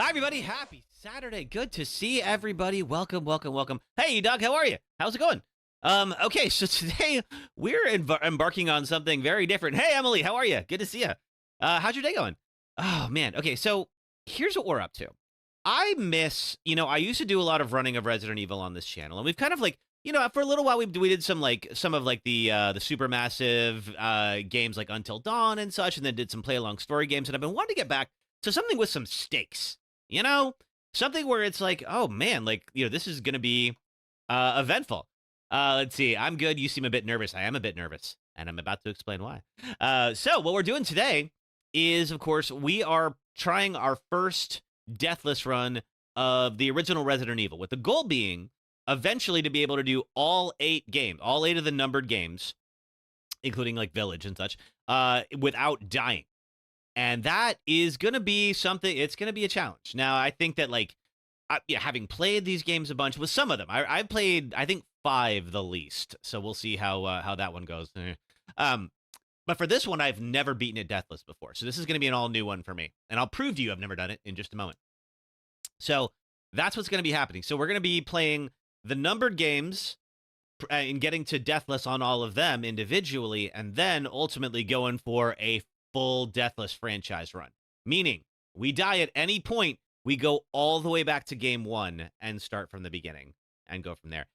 Hi, everybody. Happy Saturday. Good to see everybody. Welcome, welcome, welcome. Hey, Doug, how are you? How's it going? Okay, so today we're embarking on something very different. Hey, Emily, how are you? Good to see you. How's your day going? Oh, man. Okay, so here's what we're up to. I miss, I used to do a lot of running of Resident Evil on this channel, and we've kind of for a little while we did some of the supermassive games like Until Dawn and such, and then did some play along story games, and I've been wanting to get back to something with some stakes. Something where it's like, oh man, this is going to be eventful. Let's see. I'm good. You seem a bit nervous. I am a bit nervous, and I'm about to explain why. So what we're doing today is, of course, we are trying our first Deathless run of the original Resident Evil, with the goal being eventually to be able to do all 8 games, all 8 of the numbered games, including like Village and such, without dying. And that is going to be something, it's going to be a challenge. Now, I think that having played these games a bunch with some of them, I've played, I think, 5 the least. So we'll see how that one goes. But for this one, I've never beaten it Deathless before. So this is going to be an all new one for me. And I'll prove to you I've never done it in just a moment. So that's what's going to be happening. So we're going to be playing the numbered games and getting to Deathless on all of them individually, and then ultimately going for a full Deathless franchise run. Meaning, we die at any point, we go all the way back to game 1 and start from the beginning and go from there.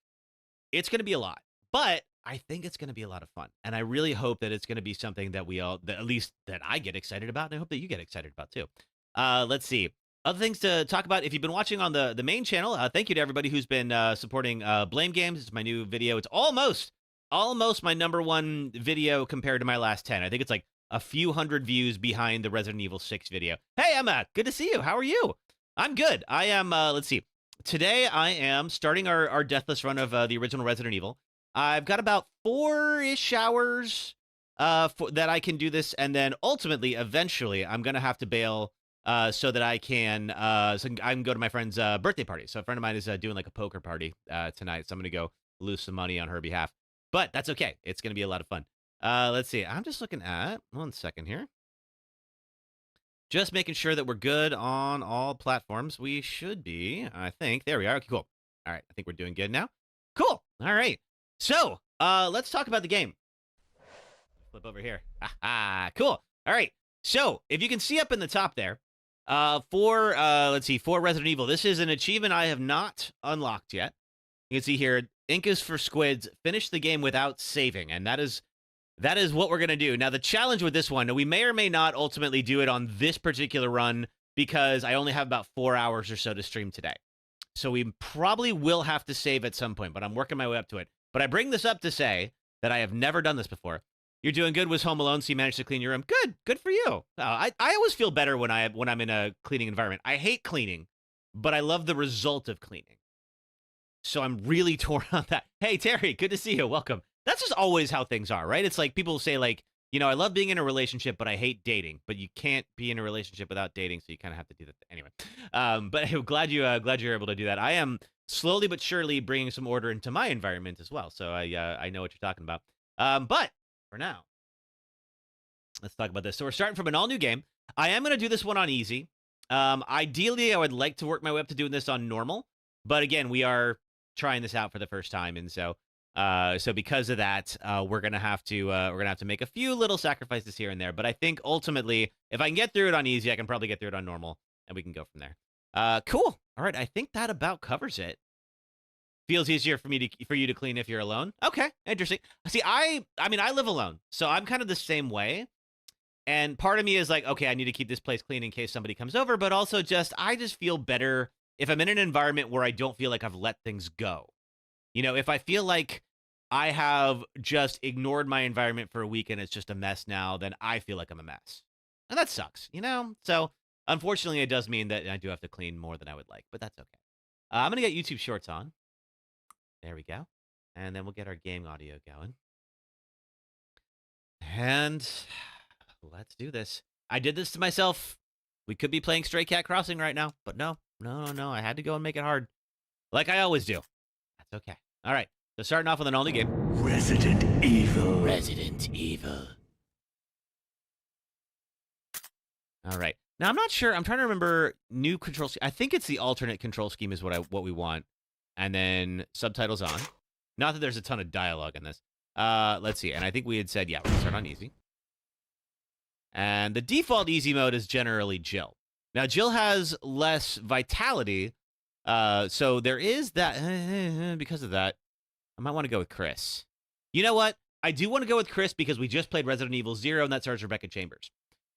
It's going to be a lot, but I think it's going to be a lot of fun. And I really hope that it's going to be something that at least that I get excited about, and I hope that you get excited about too. Let's see. Other things to talk about. If you've been watching on the main channel, thank you to everybody who's been supporting Blame Games. It's my new video. It's almost my #1 video compared to my last 10. I think it's like a few hundred views behind the Resident Evil 6 video. Hey, Emma, good to see you. How are you? I'm good. I am, let's see. Today, I am starting our Deathless run of the original Resident Evil. I've got about 4-ish hours that I can do this, and then ultimately, eventually, I'm going to have to bail so that I can go to my friend's birthday party. So a friend of mine is doing like a poker party tonight, so I'm going to go lose some money on her behalf. But that's okay. It's going to be a lot of fun. Let's see. I'm just looking at, 1 second here. Just making sure that we're good on all platforms. We should be, I think. There we are. Okay, cool. All right. I think we're doing good now. Cool. All right. So, let's talk about the game. Flip over here. Cool. All right. So, if you can see up in the top there, for Resident Evil, this is an achievement I have not unlocked yet. You can see here, Ink is for Squids, finish the game without saving, and that is what we're going to do. Now, the challenge with this one, we may or may not ultimately do it on this particular run because I only have about 4 hours or so to stream today. So we probably will have to save at some point, but I'm working my way up to it. But I bring this up to say that I have never done this before. You're doing good with Home Alone, so you managed to clean your room. Good for you. I always feel better when I'm in a cleaning environment. I hate cleaning, but I love the result of cleaning. So I'm really torn on that. Hey, Terry, good to see you. Welcome. That's just always how things are, right? It's like people say I love being in a relationship, but I hate dating. But you can't be in a relationship without dating, so you kind of have to do that anyway. But I'm glad you're able to do that. I am slowly but surely bringing some order into my environment as well. So I know what you're talking about. But for now, let's talk about this. So we're starting from an all new game. I am going to do this one on easy. Ideally, I would like to work my way up to doing this on normal. But again, we are trying this out for the first time, and so because of that, we're gonna have to make a few little sacrifices here and there. But I think ultimately, if I can get through it on easy, I can probably get through it on normal, and we can go from there. Cool. All right, I think that about covers it. Feels easier for you to clean if you're alone. Okay, interesting. See, I live alone, so I'm kind of the same way. And part of me is like, okay, I need to keep this place clean in case somebody comes over, but also I just feel better if I'm in an environment where I don't feel like I've let things go. If I feel like I have just ignored my environment for a week and it's just a mess now, then I feel like I'm a mess. And that sucks, So, unfortunately, it does mean that I do have to clean more than I would like, but that's okay. I'm going to get YouTube Shorts on. There we go. And then we'll get our game audio going. And let's do this. I did this to myself. We could be playing Stray Cat Crossing right now, but no. I had to go and make it hard. Like I always do. That's okay. All right. So starting off with an all-new game. Resident Evil. Resident Evil. All right. Now, I'm not sure. I'm trying to remember new control scheme. I think it's the alternate control scheme is what we want. And then subtitles on. Not that there's a ton of dialogue in this. Let's see. And I think we had said, yeah, we're going to start on easy. And the default easy mode is generally Jill. Now, Jill has less vitality. So there is that. Because of that, I might want to go with Chris. You know what? I do want to go with Chris because we just played Resident Evil 0, and that stars Rebecca Chambers.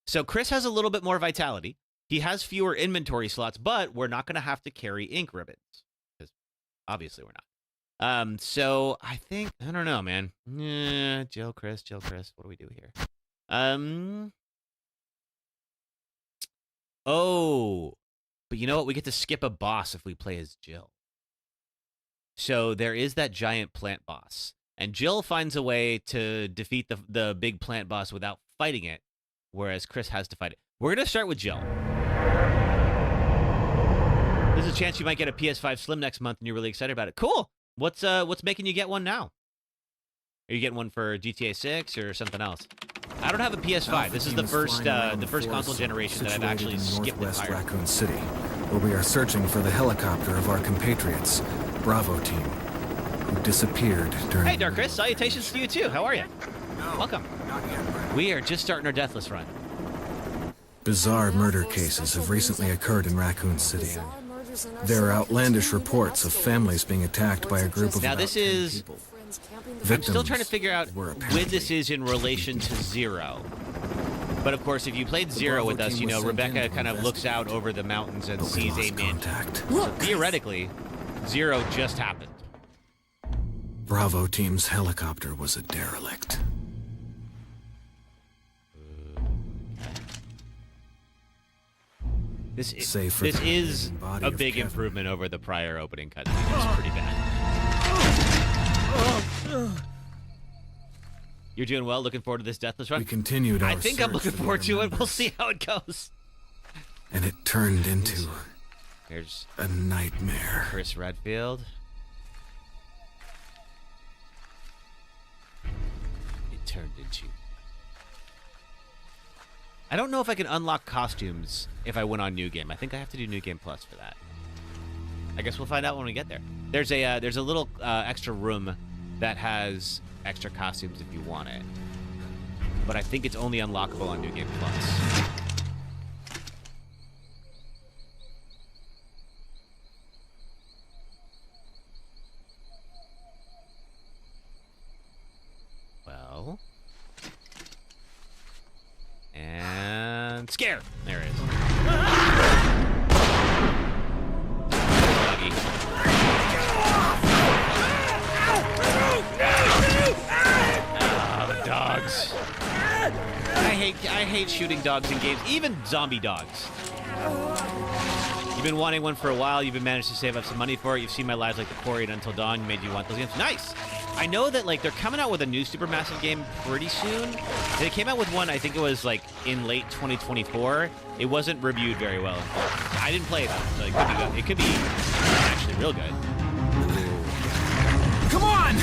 So Chris has a little bit more vitality. He has fewer inventory slots, but we're not going to have to carry ink ribbons. Because obviously we're not. So I think, I don't know, man. Jill, Chris. What do we do here? Oh, but you know what? We get to skip a boss if we play as Jill. So there is that giant plant boss. And Jill finds a way to defeat the big plant boss without fighting it, whereas Chris has to fight it. We're going to start with Jill. There's a chance you might get a PS5 Slim next month, and you're really excited about it. Cool. What's making you get one now? Are you getting one for GTA 6 or something else? I don't have a PS5. This is the first console generation that I've actually skipped entirely. Raccoon City, where we are searching for the helicopter of our compatriots, Bravo Team, who disappeared during... Hey, Dark Chris. Salutations to you, too. How are you? Welcome. We are just starting our Deathless run. Bizarre murder cases have recently occurred in Raccoon City. There are outlandish reports of families being attacked by a group of now, this is... people. I'm still trying to figure out when this is in relation to 0. But of course, if you played 0 with us, you know, Rebecca kind of looks out over the mountains and sees a man. So theoretically, 0 just happened. Bravo Team's helicopter was a derelict. This is a big improvement over the prior opening cut. It's pretty bad. You're doing well. Looking forward to this Deathless run. We continued our I think I'm looking forward to it. We'll see how it goes. And it turned into There's a nightmare. Chris Redfield. It turned into... I don't know if I can unlock costumes if I went on New Game. I think I have to do New Game Plus for that. I guess we'll find out when we get there. There's a little extra room that has extra costumes if you want it. But I think it's only unlockable on New Game Plus. Well... And... Scare! There it is. Doggy. The dogs. I hate shooting dogs in games, even zombie dogs. You've been wanting one for a while. You've been managed to save up some money for it. You've seen my lives like the Quarry and Until Dawn. Made you want those games. Nice. I know that like they're coming out with a new Supermassive game pretty soon. They came out with one, I think it was like in late 2024. It wasn't reviewed very well. I didn't play it though, so it could be good. It could be actually real good. Come on!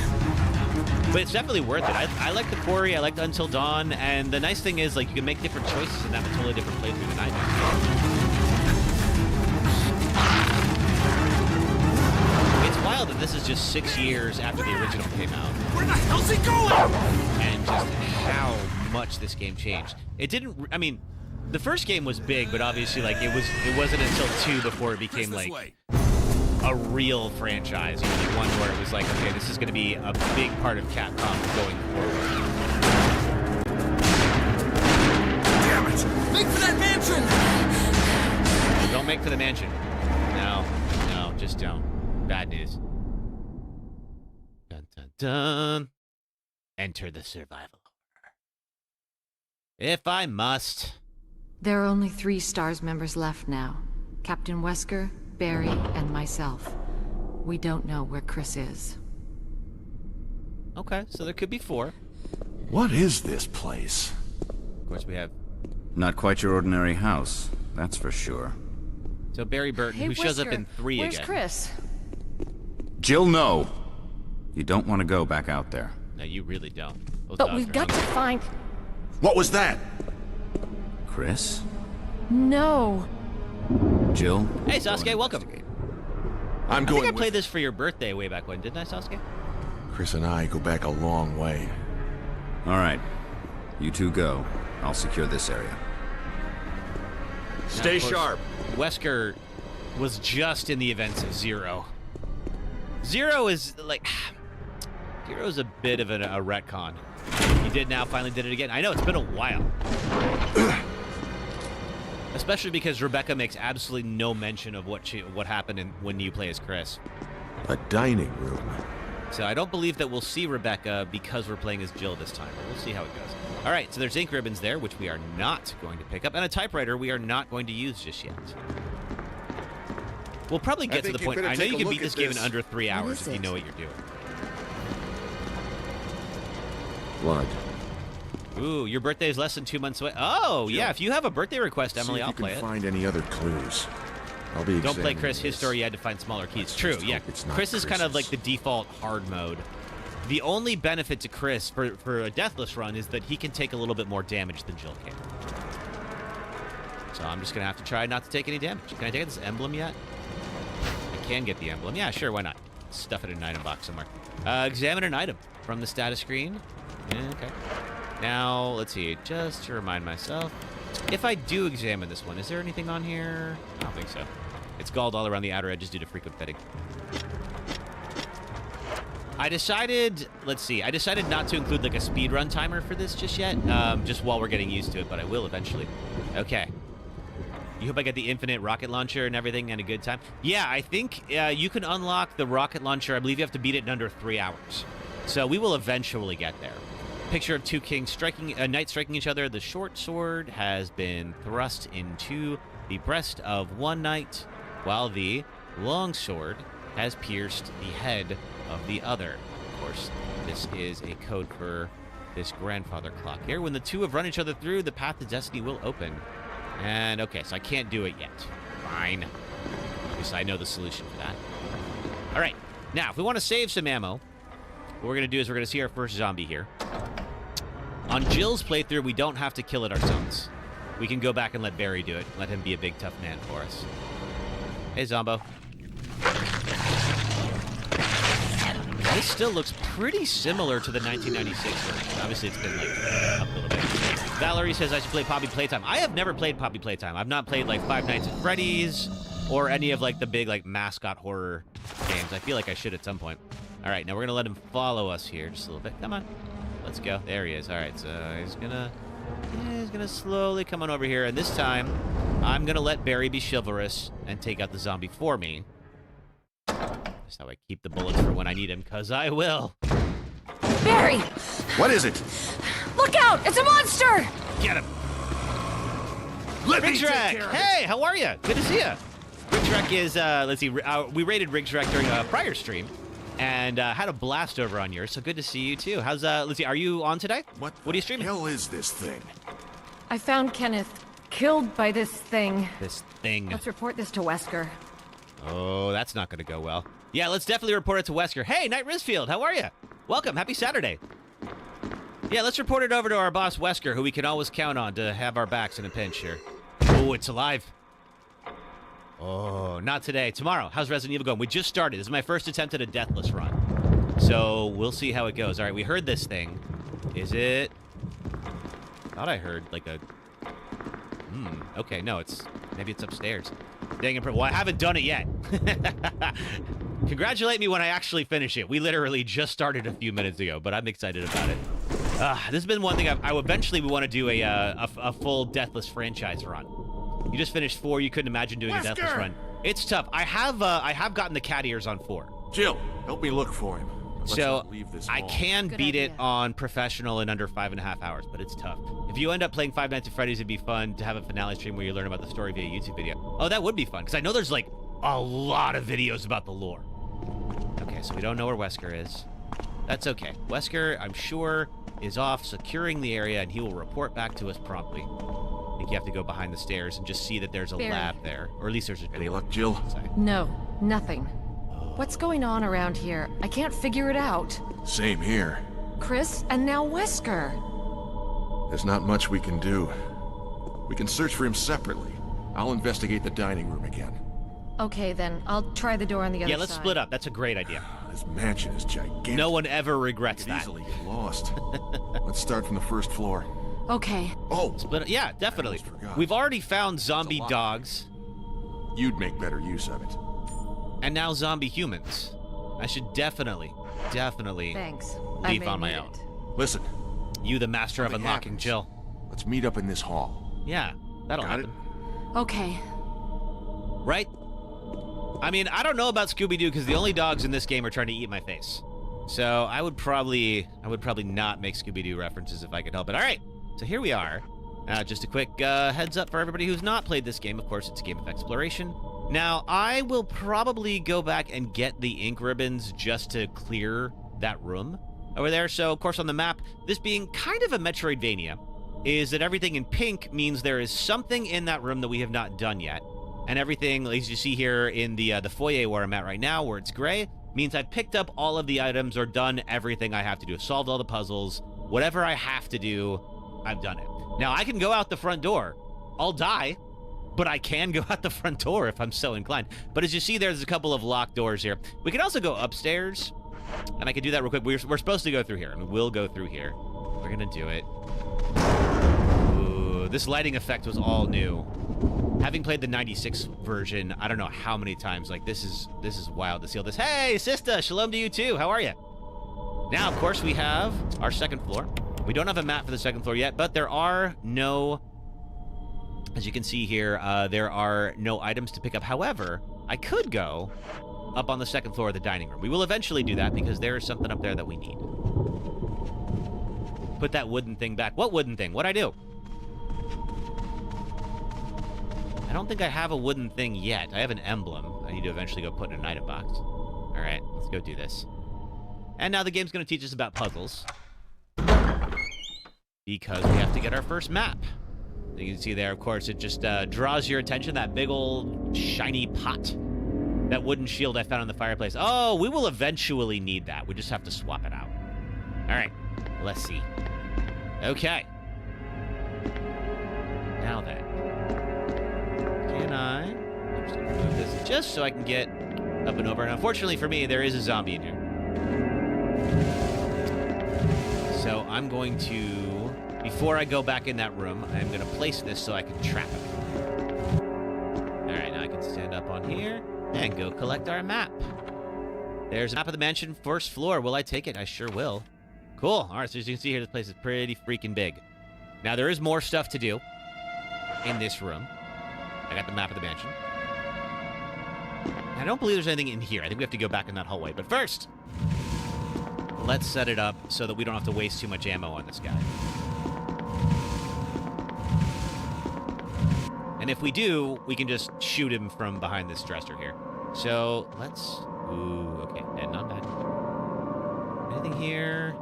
But it's definitely worth it. I like the Quarry, I like the Until Dawn, and the nice thing is like you can make different choices and have a totally different playthrough than I do. It's wild that this is just 6 years after the original came out. Where the hell's he going? And just how much this game changed. It didn't, I mean, the first game was big, but obviously like it wasn't until 2 before it became like a real franchise. You know, one where it was like, okay, this is going to be a big part of Capcom going forward. Damn it! Make for that mansion! Don't make for the mansion. No, just don't. Bad news. Dun dun dun. Enter the survival horror. If I must. There are only 3 STARS members left now. Captain Wesker, Barry, and myself. We don't know where Chris is. Okay, so there could be 4. What is this place? Of course, we have. Not quite your ordinary house, that's for sure. So Barry Burton, who shows up in 3 where's again. Chris? Jill, no! You don't want to go back out there. No, you really don't. Those But dogs we've are got to hungry. find... What was that? Chris? No. Jill? Hey, Sasuke, welcome. I'm I going think I with... played this for your birthday way back when, didn't I, Sasuke? Chris and I go back a long way. All right. You two go. I'll secure this area. Stay sharp. Wesker was just in the events of Zero. Zero is like... Zero's a bit of a retcon. He finally did it again. I know, it's been a while. Especially because Rebecca makes absolutely no mention of what happened when you play as Chris. A dining room. So I don't believe that we'll see Rebecca because we're playing as Jill this time. But we'll see how it goes. All right, so there's ink ribbons there, which we are not going to pick up, and a typewriter we are not going to use just yet. We'll probably get to the point. I know you can beat this game in under 3 hours if you know what you're doing. Blood. Ooh, your birthday is less than 2 months away. Oh, yeah, if you have a birthday request, Emily, I'll play it. Find any other clues. I'll be Don't play Chris. His story, you had to find smaller keys. True, yeah. Chris is kind of like the default hard mode. The only benefit to Chris for a Deathless run is that he can take a little bit more damage than Jill can. So I'm just going to have to try not to take any damage. Can I take this emblem yet? I can get the emblem. Yeah, sure, why not? Stuff it in an item box somewhere. Examine an item from the status screen. Yeah, okay. Now, let's see. Just to remind myself, if I do examine this one, is there anything on here? I don't think so. It's galled all around the outer edges due to frequent fitting. I decided not to include like a speedrun timer for this just yet, just while we're getting used to it, but I will eventually. Okay. You hope I get the infinite rocket launcher and everything and a good time? Yeah, I think you can unlock the rocket launcher. I believe you have to beat it in under 3 hours. So we will eventually get there. Picture of two kings knights striking each other. The short sword has been thrust into the breast of one knight, while the long sword has pierced the head of the other. Of course, this is a code for this grandfather clock here. When the two have run each other through, the path to destiny will open. And, okay, so I can't do it yet. Fine. Obviously, I know the solution for that. All right. Now, if we want to save some ammo, what we're going to do is we're going to see our first zombie here. On Jill's playthrough, we don't have to kill it ourselves. We can go back and let Barry do it. Let him be a big, tough man for us. Hey, Zombo. This still looks pretty similar to the 1996 version. Obviously, it's been, like, up a little bit. Valerie says I should play Poppy Playtime. I have never played Poppy Playtime. I've not played, like, Five Nights at Freddy's or any of, like, the big, like, mascot horror games. I feel like I should at some point. All right, now we're going to let him follow us here just a little bit. Come on. Let's go. There he is. All right, so he's gonna slowly come on over here, and this time I'm gonna let Barry be chivalrous and take out the zombie for me. That's how I keep the bullets for when I need him, cause I will. Barry! What is it? Look out! It's a monster! Get him. Rigsrek! Hey, how are you? Good to see you. Rigsrek is let's see. We rated Rigsrek during a prior stream. And had a blast over on yours, so good to see you too. How's let's see, are you on today? What are you streaming? What the hell is this thing? I found Kenneth killed by this thing. This thing. Let's report this to Wesker. Oh, that's not gonna go well. Yeah, let's definitely report it to Wesker. Hey, Knight Risfield, how are you? Welcome, happy Saturday. Yeah, let's report it over to our boss Wesker, who we can always count on to have our backs in a pinch here. Oh, it's alive. Oh, not today. Tomorrow. How's Resident Evil going? We just started. This is my first attempt at a Deathless run. So, we'll see how it goes. All right, we heard this thing. Is it... I thought I heard, like, a... Okay, no, it's... Maybe it's upstairs. Dang it. Well, I haven't done it yet. Congratulate me when I actually finish it. We literally just started a few minutes ago, but I'm excited about it. This has been one thing I eventually want to do a full Deathless franchise run. You just finished 4. You couldn't imagine doing a Deathless run. It's tough. I have gotten the cat ears on 4. Jill, help me look for him. So I can beat it on professional in under 5.5 hours, but it's tough. If you end up playing Five Nights at Freddy's, it'd be fun to have a finale stream where you learn about the story via YouTube video. Oh, that would be fun, because I know there's like a lot of videos about the lore. Okay, so we don't know where Wesker is. That's okay. Wesker, I'm sure, is off securing the area, and he will report back to us promptly. I think you have to go behind the stairs and just see that there's a lab there. Or at least there's a door. Any luck, Jill? No, nothing. What's going on around here? I can't figure it out. Same here. Chris, and now Wesker. There's not much we can do. We can search for him separately. I'll investigate the dining room again. Okay, then. I'll try the door on the other side. Yeah, let's split up. That's a great idea. This mansion is gigantic. No one ever regrets Could that. easily get lost. Let's start from the first floor. Okay. Oh, Split up. Yeah, definitely. almost forgot. We've already found zombie lot. dogs, you'd make better use of it. and now zombie humans. I should definitely Thanks. leave on my own. Listen, You, the master of Something unlocking happens. Jill. let's meet up in this hall. Yeah, that'll Got happen. Okay. Right? I mean, I don't know about Scooby-Doo because the only dogs in this game are trying to eat my face. So I would probably not make Scooby-Doo references if I could help it. All right, so here we are. Just a quick heads up for everybody who's not played this game. Of course, it's a game of exploration. Now, I will probably go back and get the ink ribbons just to clear that room over there. So, of course, on the map, this being kind of a Metroidvania, is that everything in pink means there is something in that room that we have not done yet. And everything, as you see here in the foyer where I'm at right now, where it's gray, means I've picked up all of the items or done everything I have to do. Solved all the puzzles. Whatever I have to do, I've done it. Now, I can go out the front door. I'll die, but I can go out the front door if I'm so inclined. But as you see, there's a couple of locked doors here. We can also go upstairs, and I can do that real quick. We're supposed to go through here, and we'll go through here. We're going to do it. Ooh, this lighting effect was all new. Having played the 96 version, I don't know how many times, like, this is wild to see all this. Hey, Sista, shalom to you too. How are you? Now, of course, we have our second floor. We don't have a map for the second floor yet, but there are no, as you can see here, there are no items to pick up. However, I could go up on the second floor of the dining room. We will eventually do that because there is something up there that we need. Put that wooden thing back. What wooden thing? What'd I do? I don't think I have a wooden thing yet. I have an emblem. I need to eventually go put in an item box. All right, let's go do this. And now the game's going to teach us about puzzles. Because we have to get our first map. You can see there, of course, it just draws your attention, that big old shiny pot. That wooden shield I found in the fireplace. Oh, we will eventually need that. We just have to swap it out. All right, let's see. Okay. Now then. Can I'm just going to move this just so I can get up and over. And unfortunately for me, there is a zombie in here. So I'm going to, before I go back in that room, I'm going to place this so I can trap him. All right, now I can stand up on here and go collect our map. There's a map of the mansion, first floor. Will I take it? I sure will. Cool. All right, so as you can see here, this place is pretty freaking big. Now, there is more stuff to do in this room. I got the map of the mansion. I don't believe there's anything in here. I think we have to go back in that hallway. But first, let's set it up so that we don't have to waste too much ammo on this guy. And if we do, we can just shoot him from behind this dresser here. So, let's... Ooh, okay. Heading on back. Anything here?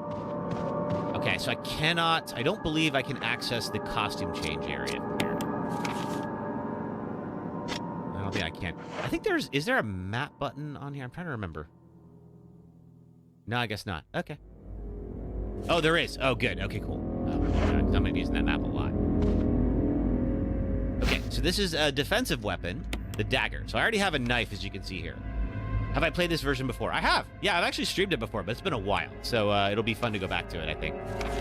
Okay, so I cannot... I don't believe I can access the costume change area from here. I don't think I can. I think there's... Is there a map button on here? I'm trying to remember. No, I guess not. Okay. Oh, there is. Oh, good. Okay, cool. Oh, I'm going to be using that map a lot. Okay, so this is a defensive weapon, the dagger. So I already have a knife, as you can see here. Have I played this version before? I have. Yeah, I've actually streamed it before, but it's been a while. So it'll be fun to go back to it, I think.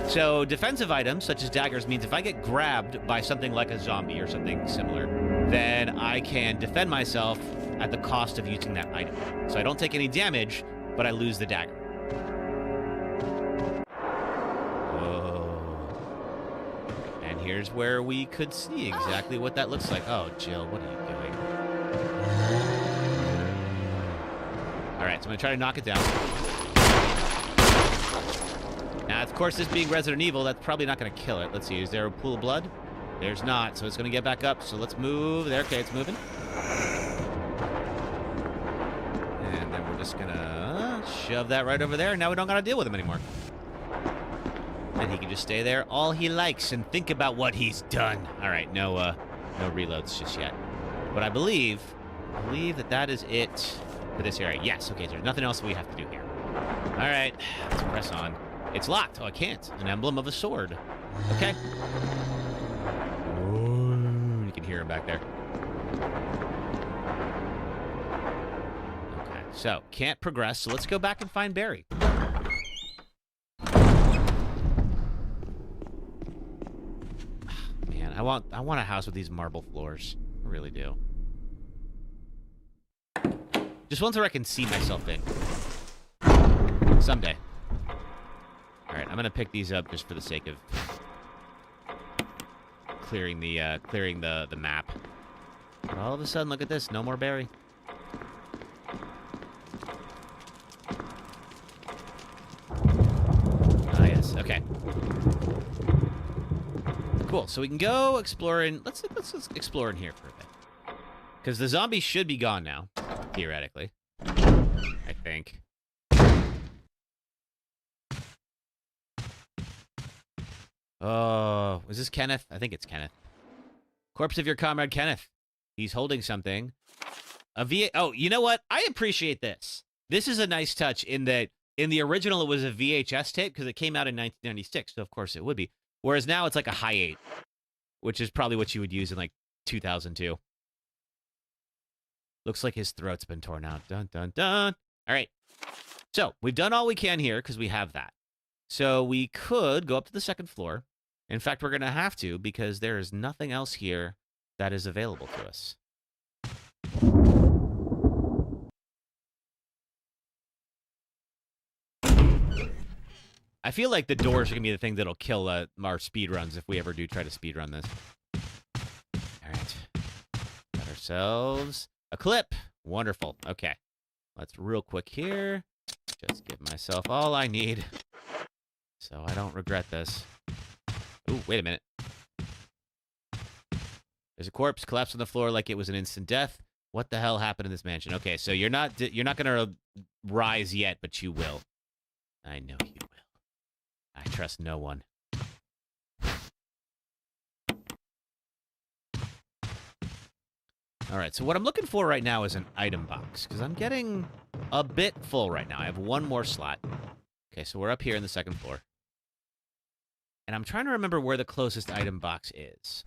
So defensive items, such as daggers, means if I get grabbed by something like a zombie or something similar, then I can defend myself at the cost of using that item. So I don't take any damage, but I lose the dagger. And here's where we could see exactly what that looks like. Oh, Jill, what are you doing? All right, so I'm going to try to knock it down. Now, of course, this being Resident Evil, that's probably not going to kill it. Let's see, is there a pool of blood? There's not, so it's going to get back up. So let's move. There, okay, it's moving. And then we're just going to shove that right over there. Now we don't got to deal with him anymore. And he can just stay there all he likes and think about what he's done. All right, no reloads just yet. But I believe that is it for this area. Yes, okay, so there's nothing else we have to do here. All right, let's press on. It's locked. Oh, I can't. An emblem of a sword. Okay. Ooh, you can hear him back there. Okay, so can't progress, so let's go back and find Barry. Man, I want a house with these marble floors. I really do. Just ones where I can see myself in. Someday. All right, I'm gonna pick these up just for the sake of clearing the map. But all of a sudden, look at this. No more Barry. Ah, yes. Okay. Cool. So we can go exploring. Let's explore in here for a bit. Because the zombies should be gone now, theoretically. I think. Oh, is this Kenneth? I think it's Kenneth. Corpse of your comrade Kenneth. He's holding something. Oh, you know what? I appreciate this. This is a nice touch in that in the original it was a VHS tape because it came out in 1996, so of course it would be. Whereas now it's like a high 8, which is probably what you would use in like 2002. Looks like his throat's been torn out. Dun, dun, dun. All right. So we've done all we can here because we have that. So we could go up to the second floor. In fact, we're going to have to because there is nothing else here that is available to us. I feel like the doors are going to be the thing that'll kill our speedruns if we ever do try to speedrun this. All right. Got ourselves a clip. Wonderful. Okay. Let's real quick here. Just give myself all I need so I don't regret this. Ooh, wait a minute. There's a corpse collapsed on the floor like it was an instant death. What the hell happened in this mansion? Okay, so you're not going to rise yet, but you will. I know you will. I trust no one. All right, so what I'm looking for right now is an item box, because I'm getting a bit full right now. I have one more slot. Okay, so we're up here in the second floor. And I'm trying to remember where the closest item box is.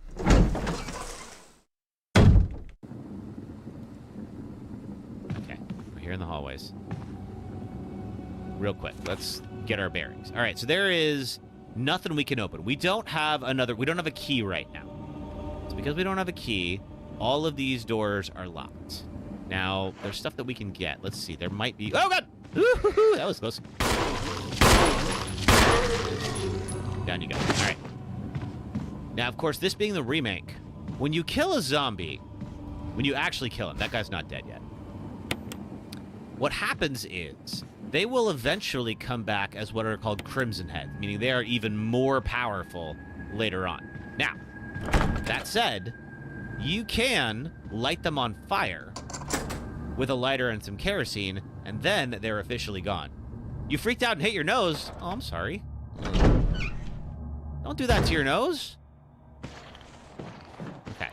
Okay, we're here in the hallways. Real quick, let's get our bearings. All right, so there is nothing we can open. We don't have a key right now. So because we don't have a key, all of these doors are locked. Now, there's stuff that we can get. Let's see, there might be... Oh, God! Ooh, that was close. Down you go. All right. Now, of course, this being the remake, when you kill a zombie, when you actually kill him, that guy's not dead yet. What happens is they will eventually come back as what are called Crimson Heads, meaning they are even more powerful later on. Now, that said, you can light them on fire with a lighter and some kerosene, and then they're officially gone. You freaked out and hit your nose. Oh, I'm sorry. Don't do that to your nose. Okay.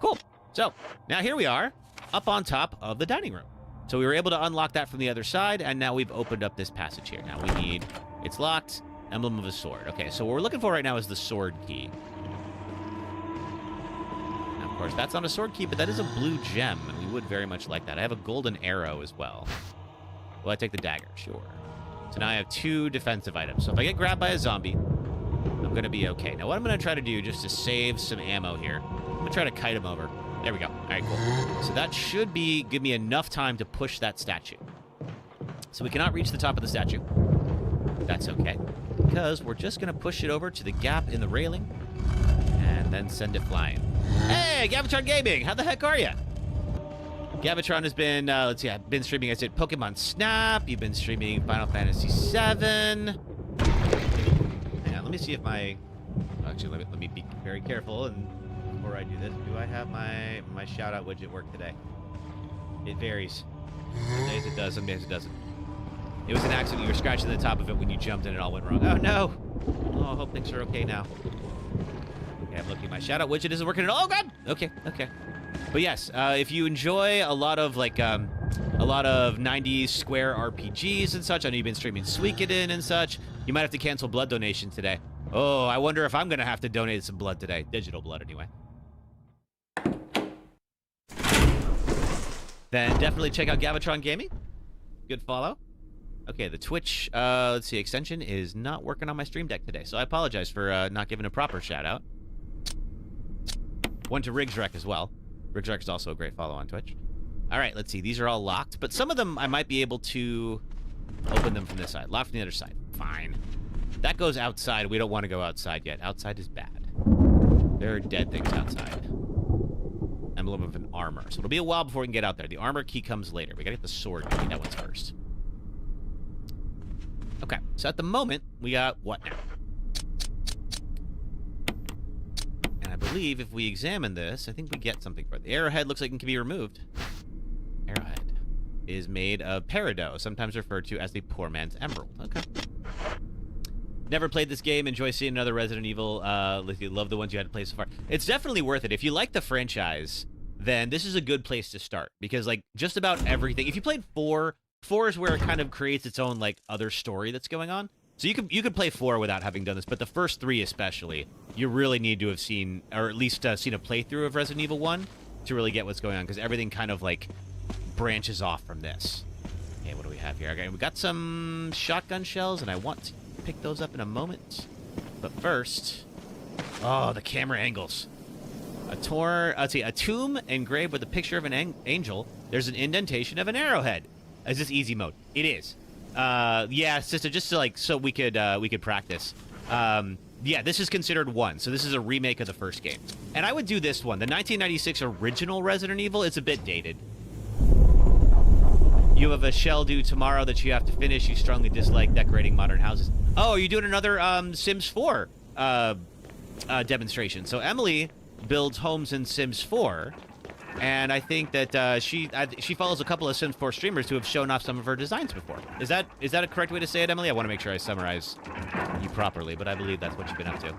Cool. So, now here we are, up on top of the dining room. So we were able to unlock that from the other side, and now we've opened up this passage here. Now we need... It's locked. Emblem of a sword. Okay, so what we're looking for right now is the sword key. Now, of course, that's not a sword key, but that is a blue gem, and we would very much like that. I have a golden arrow as well. Will I take the dagger? Sure. So now I have 2 defensive items. So if I get grabbed by a zombie, I'm going to be okay. Now what I'm going to try to do, just to save some ammo here, I'm going to try to kite him over. There we go. All right, cool. So that should give me enough time to push that statue. So we cannot reach the top of the statue. That's okay, because we're just going to push it over to the gap in the railing and then send it flying. Hey, Gavitron Gaming, how the heck are you? Gavitron has been, let's see, I've been streaming, I said, Pokemon Snap. You've been streaming Final Fantasy VII. Hang on, let me see if my... Actually, let me be very careful and before I do this. Do I have my shout-out widget work today? It varies. Some days it does, some days it doesn't. It was an accident. You were scratching the top of it when you jumped and it all went wrong. Oh, no! Oh, I hope things are okay now. Okay, I'm looking. My shout-out widget isn't working at all. Oh, God! Okay, okay. But yes, if you enjoy a lot of 90s Square RPGs and such, I know you've been streaming Suikoden and such, you might have to cancel blood donation today. Oh, I wonder if I'm going to have to donate some blood today. Digital blood, anyway. then definitely check out Gavatron Gaming. Good follow. Okay, the Twitch, let's see, extension is not working on my Stream Deck today, so I apologize for not giving a proper shout-out. One to Rigsrec as well. Rigsrec is also a great follow on Twitch. All right, let's see. These are all locked, but some of them I might be able to open them from this side. Locked from the other side. Fine. That goes outside. We don't want to go outside yet. Outside is bad. There are dead things outside. Emblem of an armor. So it'll be a while before we can get out there. The armor key comes later. We gotta get the sword key. That one's first. Okay, so at the moment, we got what now? And I believe if we examine this, I think we get something for it. The arrowhead looks like it can be removed. Arrowhead is made of peridot, sometimes referred to as the poor man's emerald. Okay. Never played this game. Enjoy seeing another Resident Evil. Love the ones you had to play so far. It's definitely worth it. If you like the franchise, then this is a good place to start. Because, like, just about everything... If you played 4 is where it kind of creates its own, like, other story that's going on. So you could play 4 without having done this, but the first 3 especially, you really need to have seen, or at least seen a playthrough of Resident Evil 1 to really get what's going on, because everything kind of, like, branches off from this. Okay, what do we have here? Okay, we got some shotgun shells, and I want to pick those up in a moment. But first... Oh, the camera angles. A tomb engraved with a picture of an angel. There's an indentation of an arrowhead. Is this easy mode? It is. Yeah, sister, just to, like, so we could practice. Yeah, this is considered 1, so this is a remake of the first game. And I would do this one. The 1996 original Resident Evil is a bit dated. You have a shell due tomorrow that you have to finish. You strongly dislike decorating modern houses. Oh, are you doing another Sims 4 demonstration? So Emily builds homes in Sims 4, and I think that she follows a couple of Sims 4 streamers who have shown off some of her designs before. Is that a correct way to say it, Emily? I want to make sure I summarize you properly, but I believe that's what you've been up to.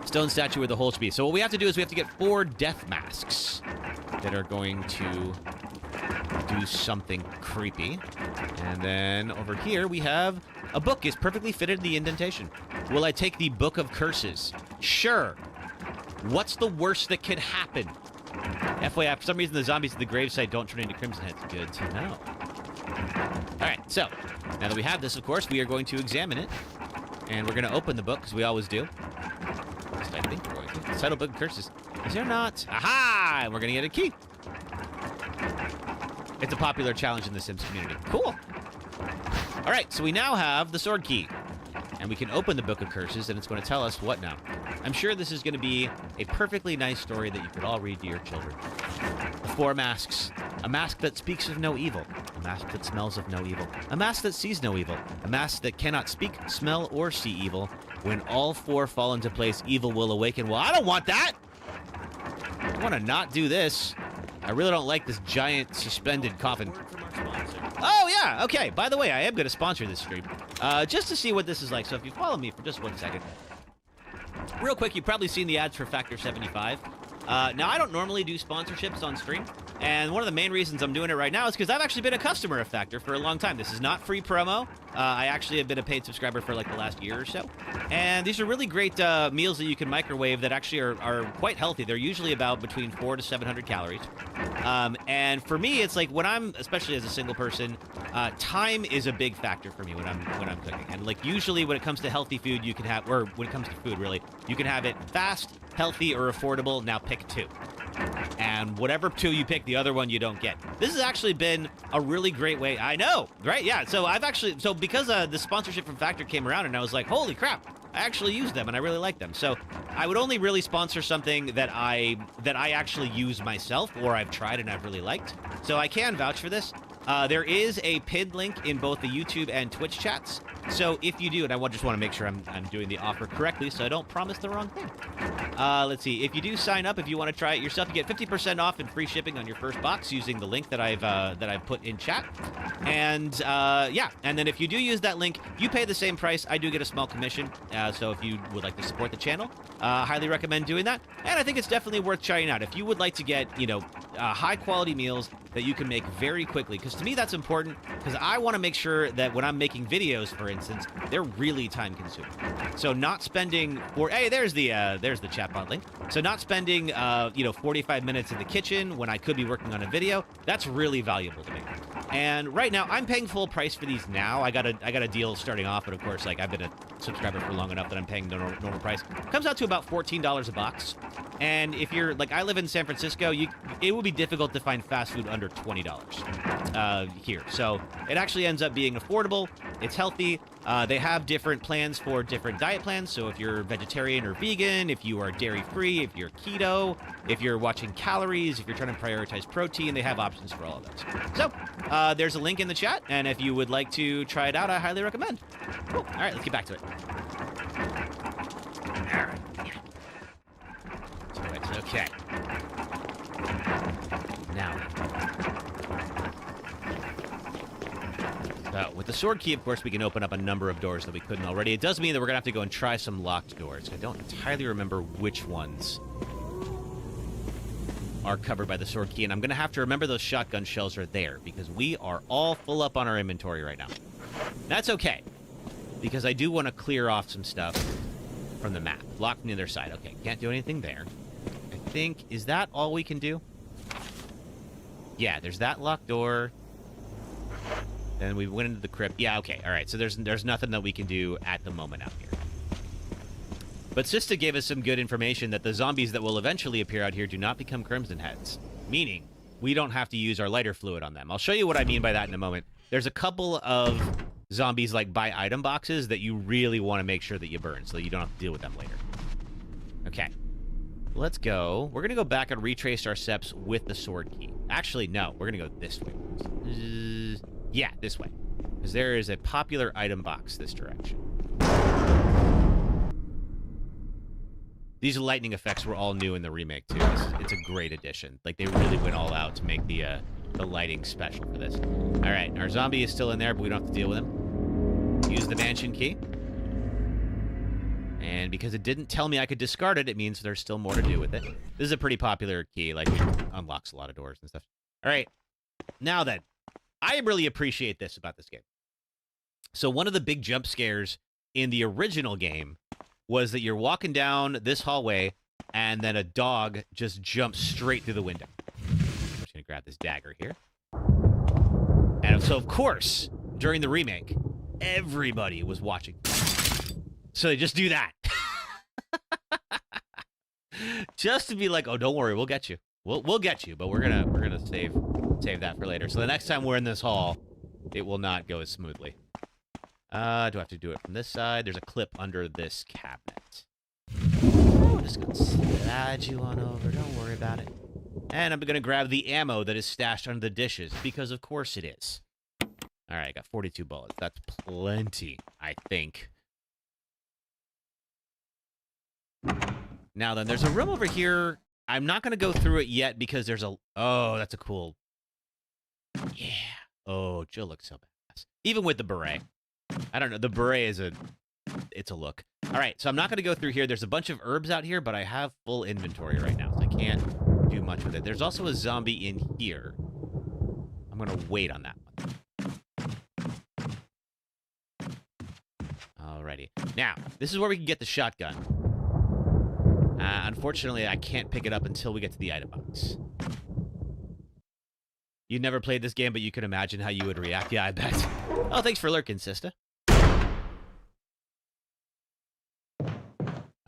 Stone statue where the hole should be. So what we have to do is we have to get 4 death masks that are going to do something creepy. And then over here we have a book is perfectly fitted in the indentation. Will I take the Book of Curses? Sure. What's the worst that could happen? FYI, for some reason the zombies at the gravesite don't turn into crimson heads. Good to know. Alright, so now that we have this, of course, we are going to examine it. And we're going to open the book, as we always do. At least I think we're going to. The title Book of Curses. Is there not? Aha! And we're going to get a key. It's a popular challenge in the Sims community. Cool. All right, so we now have the sword key. And we can open the Book of Curses, and it's going to tell us what now. I'm sure this is going to be a perfectly nice story that you could all read to your children. The 4 masks. A mask that speaks of no evil. A mask that smells of no evil. A mask that sees no evil. A mask that cannot speak, smell, or see evil. When all 4 fall into place, evil will awaken. Well, I don't want that! I want to not do this. I really don't like this giant suspended coffin. Oh, yeah, okay. By the way, I am going to sponsor this stream. Just to see what this is like. So if you follow me for just 1 second. Real quick, you've probably seen the ads for Factor 75. Now, I don't normally do sponsorships on stream. And one of the main reasons I'm doing it right now is because I've actually been a customer of Factor for a long time. This is not free promo. I actually have been a paid subscriber for like the last year or so. And these are really great meals that you can microwave that actually are quite healthy. They're usually about between 400 to 700 calories. And for me, it's like when I'm, especially as a single person, time is a big factor for me when I'm cooking. And like usually when it comes to healthy food, you can have, or when it comes to food really, you can have it fast, healthy, or affordable. Now pick 2. And whatever 2 you pick, the other one you don't get. This has actually been a really great way. I know, right? Yeah, so because the sponsorship from Factor came around and I was like, holy crap, I actually use them and I really like them. So I would only really sponsor something that I actually use myself or I've tried and I've really liked. So I can vouch for this. There is a pinned link in both the YouTube and Twitch chats. So if you do, and I just want to make sure I'm doing the offer correctly so I don't promise the wrong thing. Let's see. If you do sign up, if you want to try it yourself, you get 50% off and free shipping on your first box using the link that I've put in chat. And yeah, and then if you do use that link, you pay the same price. I do get a small commission. So if you would like to support the channel, Highly recommend doing that. And I think it's definitely worth trying out. If you would like to get, high-quality meals that you can make very quickly, because to me that's important, because I want to make sure that when I'm making videos, for instance, they're really time-consuming. So not spending... Hey, there's the chatbot link. So not spending, 45 minutes in the kitchen when I could be working on a video, that's really valuable to me. And right now, I'm paying full price for these now. I got a deal starting off, but of course, like, I've been a subscriber for long enough that I'm paying the normal price. Comes out to about $14 a box. And if you're, like, I live in San Francisco, it would be difficult to find fast food under $20 here. So it actually ends up being affordable. It's healthy. They have different plans for different diet plans. So if you're vegetarian or vegan, if you are dairy-free, if you're keto, if you're watching calories, if you're trying to prioritize protein, they have options for all of those. So there's a link in the chat, and if you would like to try it out, I highly recommend. Cool. All right, let's get back to it. All right. Okay. Now. So, with the sword key, of course, we can open up a number of doors that we couldn't already. It does mean that we're going to have to go and try some locked doors. I don't entirely remember which ones are covered by the sword key, and I'm going to have to remember those shotgun shells are there, because we are all full up on our inventory right now. That's okay, because I do want to clear off some stuff from the map. Locked on the other side. Okay, can't do anything there. I think, is that all we can do? Yeah, there's that locked door. Then we went into the crypt. Yeah, okay, all right. So there's nothing that we can do at the moment out here. But Sista gave us some good information that the zombies that will eventually appear out here do not become Crimson Heads, meaning we don't have to use our lighter fluid on them. I'll show you what I mean by that in a moment. There's a couple of zombies, like, by item boxes that you really want to make sure that you burn so that you don't have to deal with them later. Okay. Let's go. We're going to go back and retrace our steps with the sword key. Actually, no. We're going to go this way. Yeah, this way. Because there is a popular item box this direction. These lightning effects were all new in the remake, too. It's a great addition. Like, they really went all out to make the lighting special for this. All right, our zombie is still in there, but we don't have to deal with him. Use the mansion key. And because it didn't tell me I could discard it, it means there's still more to do with it. This is a pretty popular key. Like, it unlocks a lot of doors and stuff. All right. Now then, I really appreciate this about this game. So one of the big jump scares in the original game was that you're walking down this hallway, and then a dog just jumps straight through the window. I'm just going to grab this dagger here. And so, of course, during the remake, everybody was watching. So they just do that. Just to be like, oh, don't worry, we'll get you. We'll get you, but we're gonna save that for later. So the next time we're in this hall, it will not go as smoothly. Do I have to do it from this side? There's a clip under this cabinet. I'm just gonna slide you on over. Don't worry about it. And I'm gonna grab the ammo that is stashed under the dishes, because of course it is. All right, I got 42 bullets. That's plenty, I think. Now then, there's a room over here. I'm not going to go through it yet because there's a... Oh, that's a cool... Yeah. Oh, Jill looks so badass. Even with the beret. I don't know. The beret is a... It's a look. All right, so I'm not going to go through here. There's a bunch of herbs out here, but I have full inventory right now, so I can't do much with it. There's also a zombie in here. I'm going to wait on that one. Alrighty. Now, this is where we can get the shotgun. Unfortunately, I can't pick it up until we get to the item box. You never played this game, but you can imagine how you would react. Yeah, I bet. Oh, thanks for lurking, sister.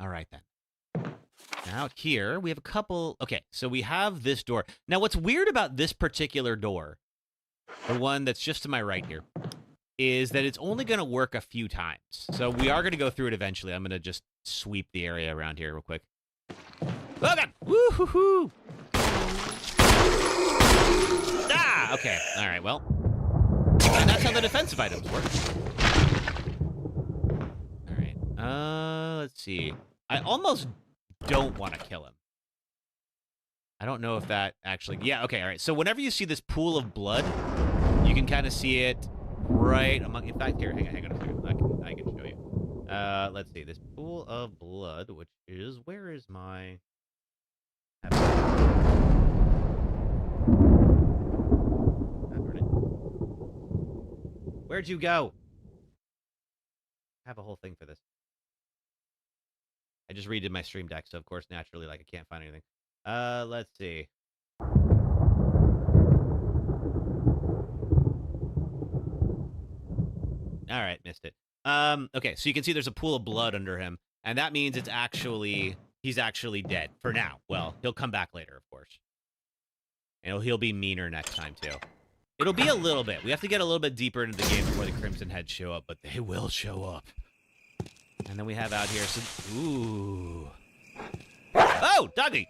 All right, then. Out here, we have a couple... Okay, so we have this door. Now, what's weird about this particular door, the one that's just to my right here, is that it's only going to work a few times. So we are going to go through it eventually. I'm going to just sweep the area around here real quick. Oh, God! Woo-hoo-hoo! Ah! Okay. All right, well. And that's how the defensive items work. All right. Let's see. I almost don't want to kill him. I don't know if that actually... Yeah, okay, all right. So whenever you see this pool of blood, you can kind of see it right among... In fact, here, hang on a second. I can show you. Let's see. This pool of blood, which is... Where is my... Where'd you go? I have a whole thing for this. I just redid my stream deck, so of course, naturally, like, I can't find anything. Let's see. All right, missed it. Okay, so you can see there's a pool of blood under him, and that means it's actually... He's actually dead for now. Well, he'll come back later, of course. And he'll be meaner next time, too. It'll be a little bit. We have to get a little bit deeper into the game before the Crimson Heads show up, but they will show up. And then we have out here some... Ooh. Oh, doggy!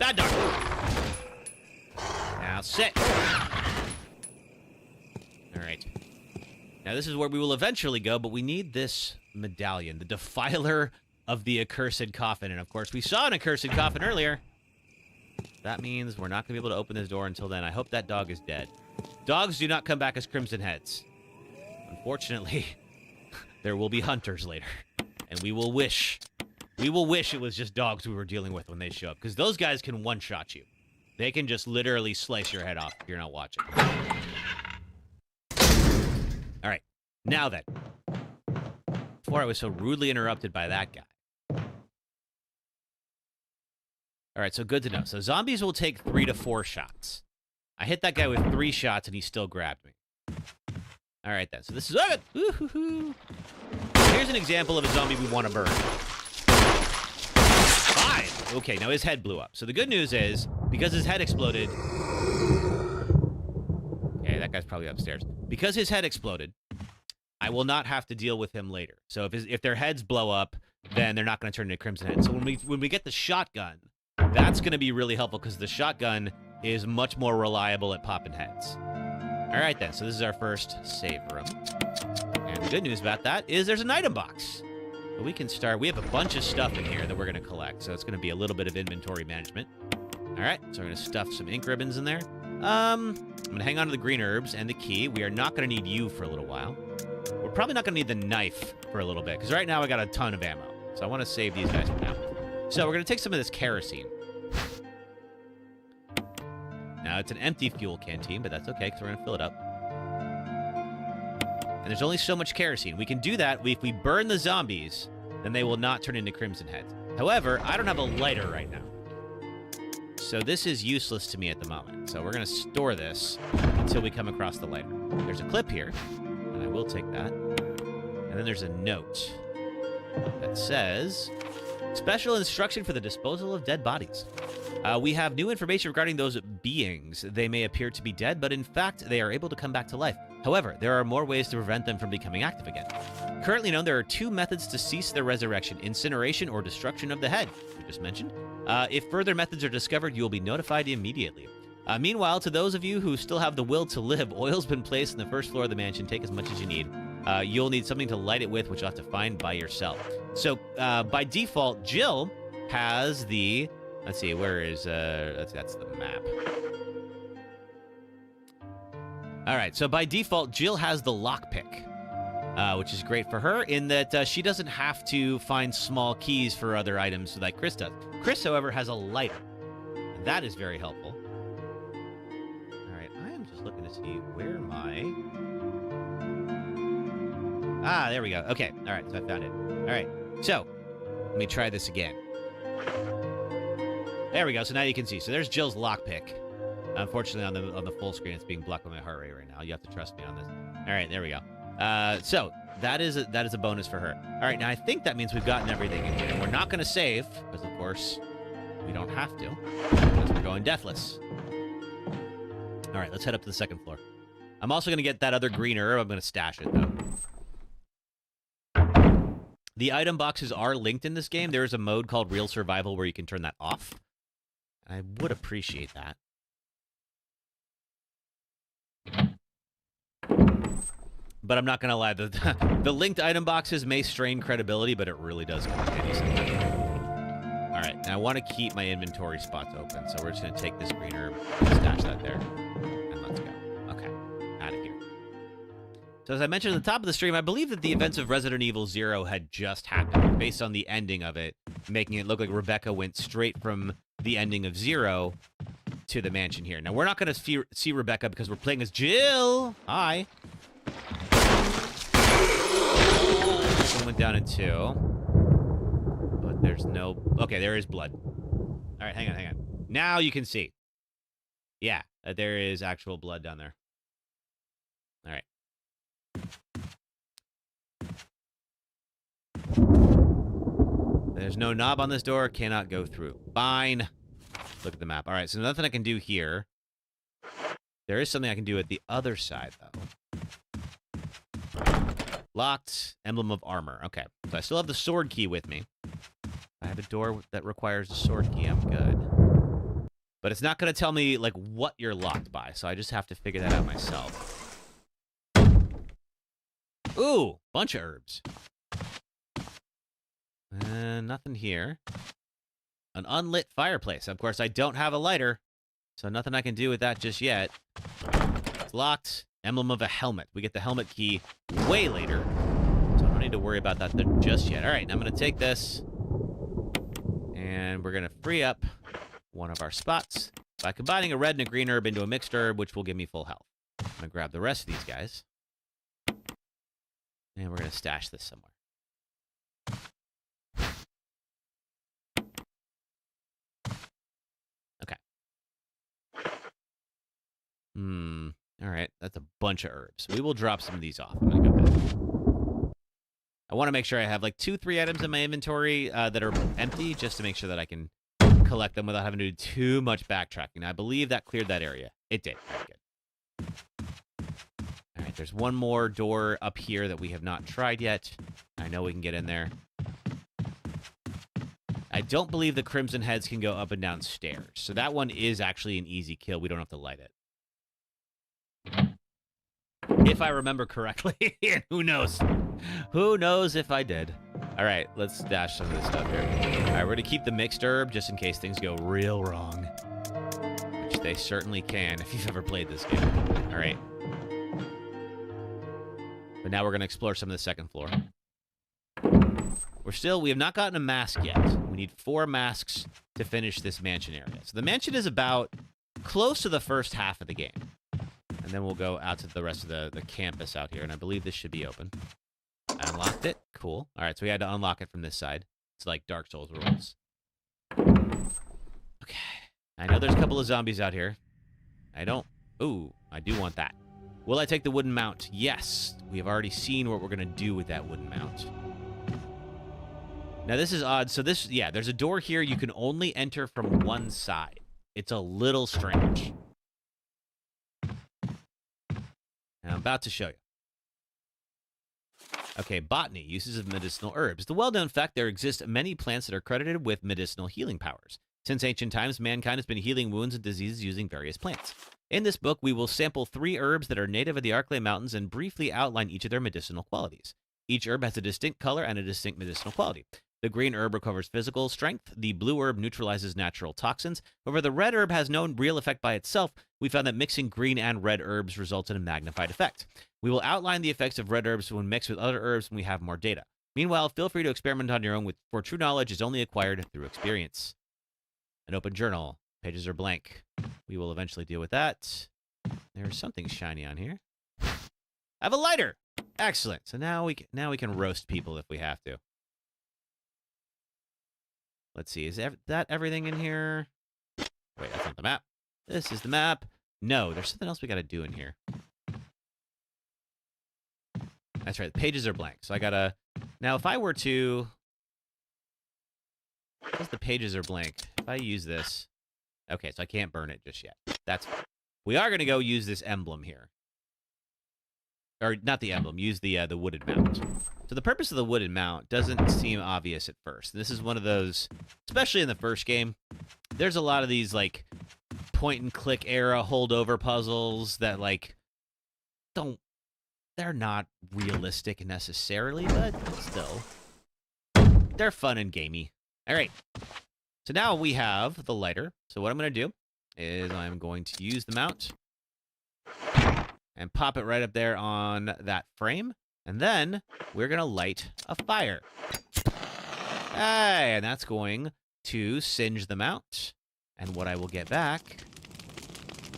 Bad dog. Now sit. All right. Now this is where we will eventually go, but we need this medallion, the Defiler of the Accursed Coffin. And of course, we saw an Accursed Coffin earlier. That means we're not going to be able to open this door until then. I hope that dog is dead. Dogs do not come back as Crimson Heads. Unfortunately, there will be hunters later. And we will wish it was just dogs we were dealing with when they show up. Because those guys can one-shot you. They can just literally slice your head off if you're not watching. All right. Now then. Before I was so rudely interrupted by that guy. All right, so good to know. So zombies will take 3 to 4 shots. I hit that guy with 3 shots, and he still grabbed me. All right, then. So this is... Here's an example of a zombie we want to burn. 5! Okay, now his head blew up. So the good news is, because his head exploded... Okay, that guy's probably upstairs. Because his head exploded, I will not have to deal with him later. So if their heads blow up, then they're not going to turn into Crimson Head. So when we get the shotgun... That's going to be really helpful because the shotgun is much more reliable at popping heads. All right, then. So this is our first save room. And the good news about that is there's an item box. So we can start. We have a bunch of stuff in here that we're going to collect. So it's going to be a little bit of inventory management. All right. So we're going to stuff some ink ribbons in there. I'm going to hang on to the green herbs and the key. We are not going to need you for a little while. We're probably not going to need the knife for a little bit because right now I got a ton of ammo. So I want to save these guys for now. So we're going to take some of this kerosene. Now, it's an empty fuel canteen, but that's okay, because we're going to fill it up. And there's only so much kerosene. We can do that. If we burn the zombies, then they will not turn into Crimson Heads. However, I don't have a lighter right now. So this is useless to me at the moment. So we're going to store this until we come across the lighter. There's a clip here, and I will take that. And then there's a note that says... Special instruction for the disposal of dead bodies. We have new information regarding those beings. They may appear to be dead, but in fact, they are able to come back to life. However, there are more ways to prevent them from becoming active again. Currently known, there are 2 methods to cease their resurrection: incineration or destruction of the head, we just mentioned. If further methods are discovered, you will be notified immediately. Meanwhile, to those of you who still have the will to live, oil's been placed on the first floor of the mansion. Take as much as you need. You'll need something to light it with, which you'll have to find by yourself. So, by default, Jill has the... Let's see, where is... that's the map. All right, so by default, Jill has the lockpick, which is great for her in that she doesn't have to find small keys for other items like Chris does. Chris, however, has a lighter. That is very helpful. All right, I am just looking to see where my... Ah, there we go. Okay, all right, so I found it. All right, so let me try this again. There we go. So now you can see. So there's Jill's lockpick. Unfortunately, on the full screen, it's being blocked by my heart rate right now. You have to trust me on this. All right, there we go. So that is a bonus for her. All right, now I think that means we've gotten everything in here. We're not going to save because, of course, we don't have to because we're going deathless. All right, let's head up to the second floor. I'm also going to get that other green herb. I'm going to stash it though. The item boxes are linked in this game. There is a mode called Real Survival where you can turn that off. I would appreciate that. But I'm not going to lie. The linked item boxes may strain credibility, but it really does come in handy sometimes. All right. Now I want to keep my inventory spots open, so we're just going to take this green herb, stash that there, and let's go. Okay. Out of here. So as I mentioned at the top of the stream, I believe that the events of Resident Evil 0 had just happened, based on the ending of it, making it look like Rebecca went straight from the ending of 0 to the mansion here. Now, we're not going to see Rebecca because we're playing as Jill. Hi. One went down in 2. But there's no... Okay, there is blood. All right, hang on. Now you can see. Yeah, there is actual blood down there. All right. There's no knob on this door. Cannot go through. Fine. Look at the map. All right, so nothing I can do here. There is something I can do at the other side, though. Locked. Emblem of armor. Okay, so I still have the sword key with me. I have a door that requires a sword key. I'm good. But it's not going to tell me, like, what you're locked by, so I just have to figure that out myself. Ooh, bunch of herbs. Nothing here. An unlit fireplace. Of course, I don't have a lighter, so nothing I can do with that just yet. It's locked. Emblem of a helmet. We get the helmet key way later, so I don't need to worry about that just yet. All right, I'm going to take this, and we're going to free up one of our spots by combining a red and a green herb into a mixed herb, which will give me full health. I'm going to grab the rest of these guys, and we're going to stash this somewhere. All right, that's a bunch of herbs. We will drop some of these off. I'm gonna go back. I want to make sure I have like 2-3 items in my inventory that are empty, just to make sure that I can collect them without having to do too much backtracking. I believe that cleared that area. It did. Very good. All right, there's one more door up here that we have not tried yet. I know we can get in there. I don't believe the Crimson Heads can go up and down stairs, so that one is actually an easy kill. We don't have to light it. If I remember correctly. Who knows? Who knows if I did? All right, let's stash some of this stuff here. All right, we're going to keep the mixed herb just in case things go real wrong. Which they certainly can if you've ever played this game. All right. But now we're going to explore some of the second floor. We have not gotten a mask yet. We need 4 masks to finish this mansion area. So the mansion is about close to the first half of the game. And then we'll go out to the rest of the campus out here, and I believe this should be open. I unlocked it. Cool. All right, so we had to unlock it from this side. It's like Dark Souls rules. Okay. I know there's a couple of zombies out here. Ooh, I do want that. Will I take the wooden mount? Yes. We have already seen what we're going to do with that wooden mount. Now, this is odd. So there's a door here. You can only enter from one side. It's a little strange. And I'm about to show you. Okay, botany, uses of medicinal herbs. The well-known fact there exist many plants that are credited with medicinal healing powers. Since ancient times, mankind has been healing wounds and diseases using various plants. In this book, we will sample 3 herbs that are native of the Arklay Mountains and briefly outline each of their medicinal qualities. Each herb has a distinct color and a distinct medicinal quality. The green herb recovers physical strength. The blue herb neutralizes natural toxins. However, the red herb has no real effect by itself. We found that mixing green and red herbs results in a magnified effect. We will outline the effects of red herbs when mixed with other herbs when we have more data. Meanwhile, feel free to experiment on your own, for true knowledge is only acquired through experience. An open journal. Pages are blank. We will eventually deal with that. There's something shiny on here. I have a lighter! Excellent. So now we can roast people if we have to. Let's see, is that everything in here? Wait, that's not the map. This is the map. No, there's something else we gotta do in here. That's right, the pages are blank. So I gotta... Now, if I were to... Because the pages are blank. If I use this... Okay, so I can't burn it just yet. That's fine. We are gonna go use this emblem here. Or, not the emblem, use the wooden mount. So the purpose of the wooden mount doesn't seem obvious at first. This is one of those, especially in the first game, there's a lot of these, like, point-and-click era holdover puzzles that, like, they're not realistic necessarily, but still, they're fun and gamey. All right, so now we have the lighter. So what I'm going to do is I'm going to use the mount, and pop it right up there on that frame. And then we're going to light a fire. Hey, and that's going to singe them out. And what I will get back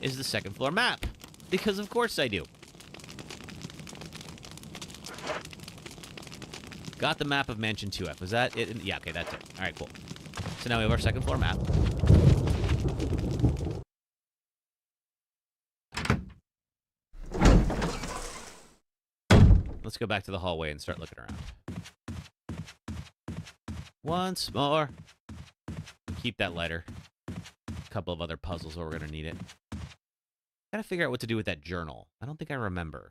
is the second floor map. Because of course I do. Got the map of Mansion 2F. Was that it? Yeah, okay, that's it. All right, cool. So now we have our second floor map. Let's go back to the hallway and start looking around. Once more. Keep that lighter. A couple of other puzzles where we're going to need it. Gotta figure out what to do with that journal. I don't think I remember.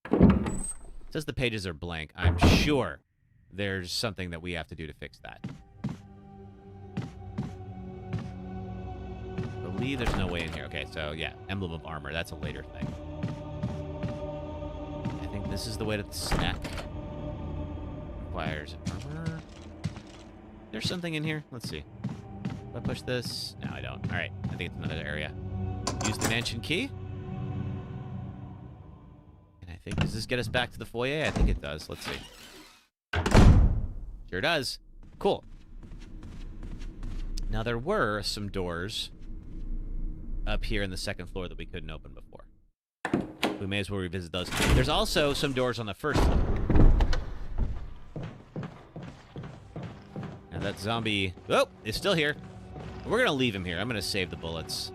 It says the pages are blank. I'm sure there's something that we have to do to fix that. I believe there's no way in here. Okay, so yeah, emblem of armor. That's a later thing. I think this is the way to the snack. Requires armor. There's something in here. Let's see. Do I push this? No, I don't. All right, I think it's another area. Use the mansion key. And I think, does this get us back to the foyer? I think it does. Let's see. Sure does. Cool. Now, there were some doors up here in the second floor that we couldn't open before. We may as well revisit those. There's also some doors on the first floor. Now, that zombie... Oh, is still here. We're going to leave him here. I'm going to save the bullets.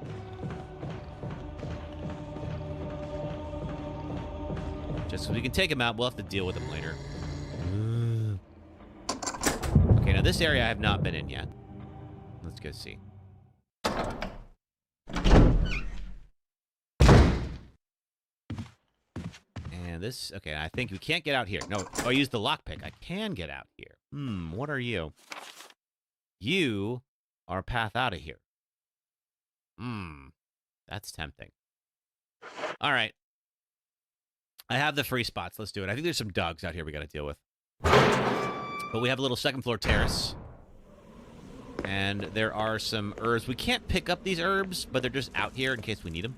Just so we can take him out. We'll have to deal with him later. Okay, now this area I have not been in yet. Let's go see. And this... Okay, I think we can't get out here. No, I used the lockpick. I can get out here. What are you? You are a path out of here. That's tempting. All right. I have the free spots. Let's do it. I think there's some dogs out here we got to deal with. But we have a little second floor terrace. And there are some herbs. We can't pick up these herbs, but they're just out here in case we need them.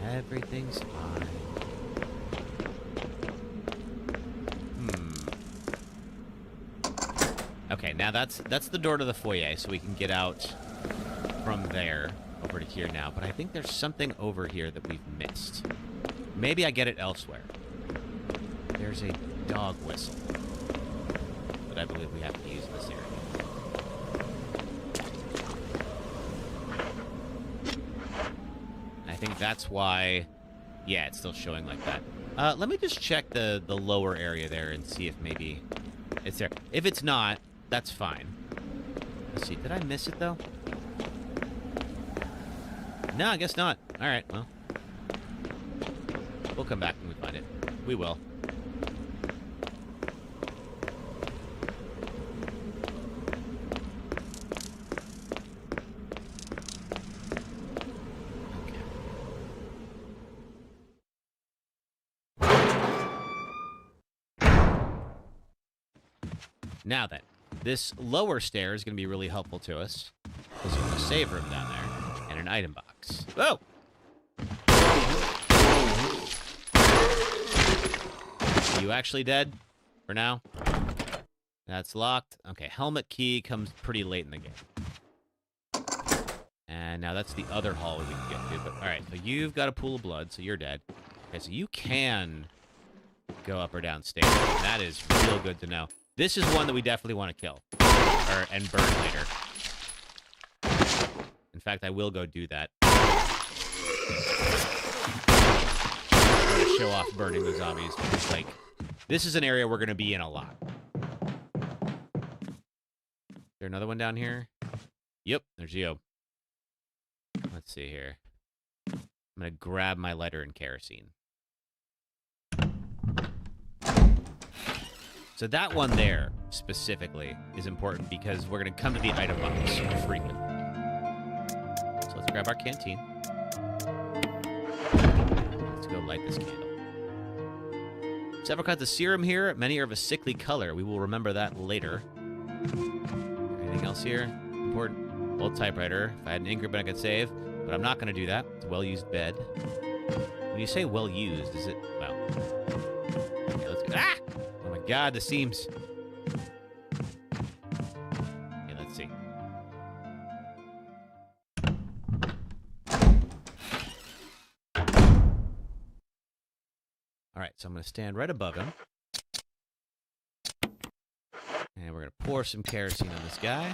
Everything's fine. Okay, now that's the door to the foyer, so we can get out from there over to here now. But I think there's something over here that we've missed. Maybe I get it elsewhere. There's a dog whistle that I believe we have to use in this area. I think that's why... Yeah, it's still showing like that. Let me just check the lower area there and see if maybe it's there. If it's not, that's fine. Let's see. Did I miss it, though? No, I guess not. All right, well. We'll come back when we find it. We will. Now then, this lower stair is going to be really helpful to us. Because there's a save room down there and an item box. Whoa! Are you actually dead for now? That's locked. Okay, helmet key comes pretty late in the game. And now that's the other hallway we can get to. But all right, so you've got a pool of blood, so you're dead. Okay, so you can go up or downstairs. That is real good to know. This is one that we definitely want to kill. And burn later. In fact, I will go do that. I'm going to show off burning the zombies. Because, like, this is an area we're going to be in a lot. Is there another one down here? Yep, there's you. Let's see here. I'm going to grab my lighter and kerosene. So that one there, specifically, is important because we're going to come to the item box frequently. So let's grab our canteen. Let's go light this candle. Several kinds of serum here. Many are of a sickly color. We will remember that later. Anything else here? Important. Old typewriter. If I had an ink ribbon, I could save. But I'm not going to do that. It's a well-used bed. When you say well-used, is it... Well... Okay, let's go. Ah! Oh my god, the seams. Okay, let's see. Alright, so I'm going to stand right above him. And we're going to pour some kerosene on this guy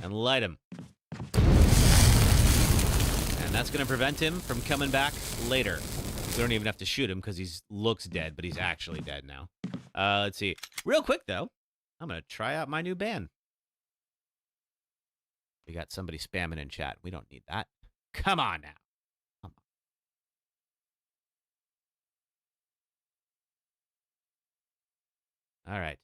and light him. And that's going to prevent him from coming back later. We don't even have to shoot him because he looks dead, but he's actually dead now. Let's see. Real quick, though, I'm going to try out my new band. We got somebody spamming in chat. We don't need that. Come on now. Come on. All right.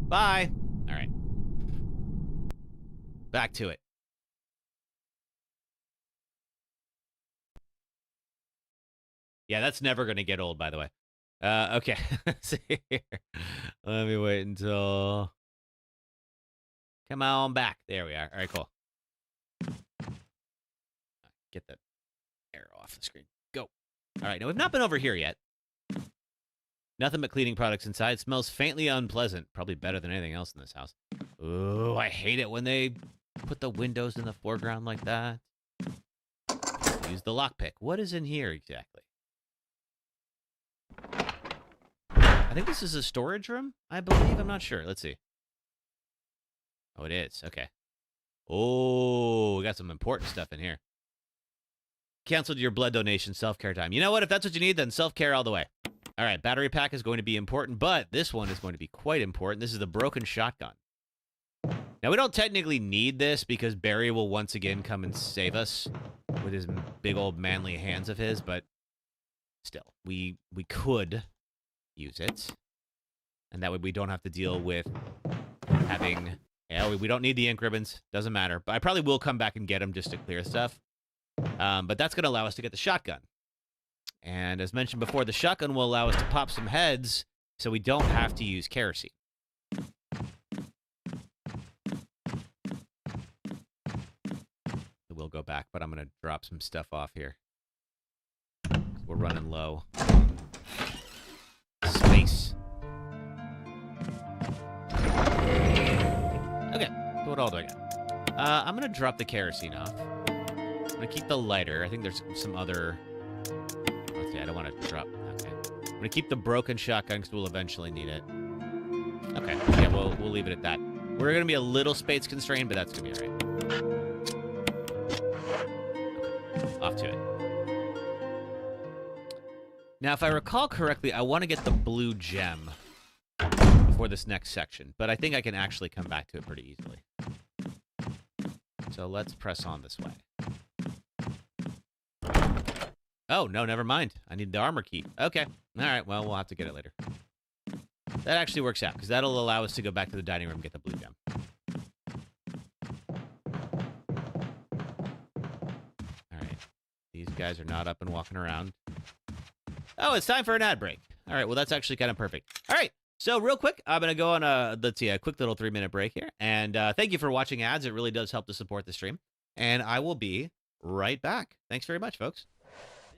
Bye. All right. Back to it. Yeah, that's never going to get old, by the way. Okay. Let's see here. Let me wait until... Come on back. There we are. All right, cool. Get the arrow off the screen. Go. All right, now we've not been over here yet. Nothing but cleaning products inside. Smells faintly unpleasant. Probably better than anything else in this house. Ooh, I hate it when they put the windows in the foreground like that. Use the lockpick. What is in here exactly? I think this is a storage room, I believe. I'm not sure. Let's see. Oh, it is. Okay. Oh, we got some important stuff in here. Canceled your blood donation self-care time. You know what? If that's what you need, then self-care all the way. All right, battery pack is going to be important, but this one is going to be quite important. This is the broken shotgun. Now, we don't technically need this because Barry will once again come and save us with his big old manly hands of his, but still, we could use it. And that way we don't have to deal with having... Yeah, we don't need the ink ribbons. Doesn't matter. But I probably will come back and get them just to clear stuff. But that's going to allow us to get the shotgun. And as mentioned before, the shotgun will allow us to pop some heads so we don't have to use kerosene. We'll go back, but I'm going to drop some stuff off here. We're running low. Space. Okay, so what all do I got? I'm going to drop the kerosene off. I'm going to keep the lighter. I think there's some other... Let's see, I don't want to drop... Okay. I'm going to keep the broken shotgun because we'll eventually need it. Okay, yeah, we'll leave it at that. We're going to be a little space constrained, but that's going to be all right. Off to it. Now, if I recall correctly, I want to get the blue gem before this next section, but I think I can actually come back to it pretty easily. So let's press on this way. Oh, no, never mind. I need the armor key. Okay. All right, well, we'll have to get it later. That actually works out, because that'll allow us to go back to the dining room and get the blue gem. All right. These guys are not up and walking around. Oh, it's time for an ad break. All right, well, that's actually kind of perfect. All right, so real quick, I'm going to go on a quick little 3-minute break here. And thank you for watching ads. It really does help to support the stream. And I will be right back. Thanks very much, folks.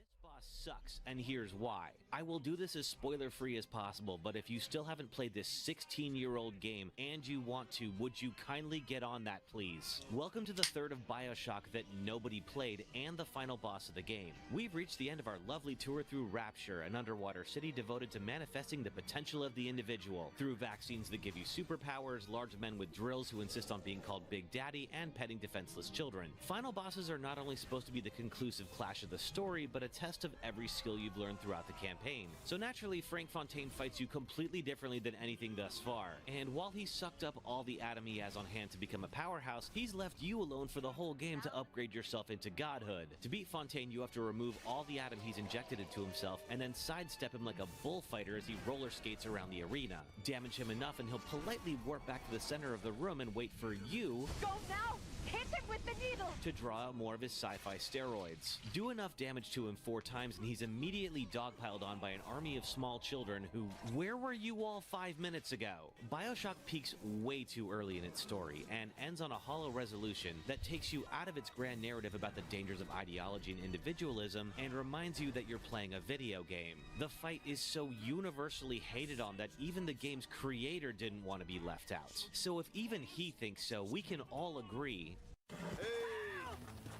This boss sucks, and here's why. I will do this as spoiler-free as possible, but if you still haven't played this 16-year-old game and you want to, would you kindly get on that, please? Welcome to the third of BioShock that nobody played and the final boss of the game. We've reached the end of our lovely tour through Rapture, an underwater city devoted to manifesting the potential of the individual through vaccines that give you superpowers, large men with drills who insist on being called Big Daddy, and petting defenseless children. Final bosses are not only supposed to be the conclusive clash of the story, but a test of every skill you've learned throughout the campaign. So naturally, Frank Fontaine fights you completely differently than anything thus far. And while he's sucked up all the Atom he has on hand to become a powerhouse, he's left you alone for the whole game to upgrade yourself into godhood. To beat Fontaine, you have to remove all the Atom he's injected into himself and then sidestep him like a bullfighter as he roller skates around the arena. Damage him enough and he'll politely warp back to the center of the room and wait for you... Go now! Hit him with the needle! To draw out more of his sci-fi steroids. Do enough damage to him 4 times and he's immediately dogpiled on by an army of small children who, where were you all 5 minutes ago? BioShock peaks way too early in its story and ends on a hollow resolution that takes you out of its grand narrative about the dangers of ideology and individualism and reminds you that you're playing a video game. The fight is so universally hated on that even the game's creator didn't want to be left out. So if even he thinks so, we can all agree.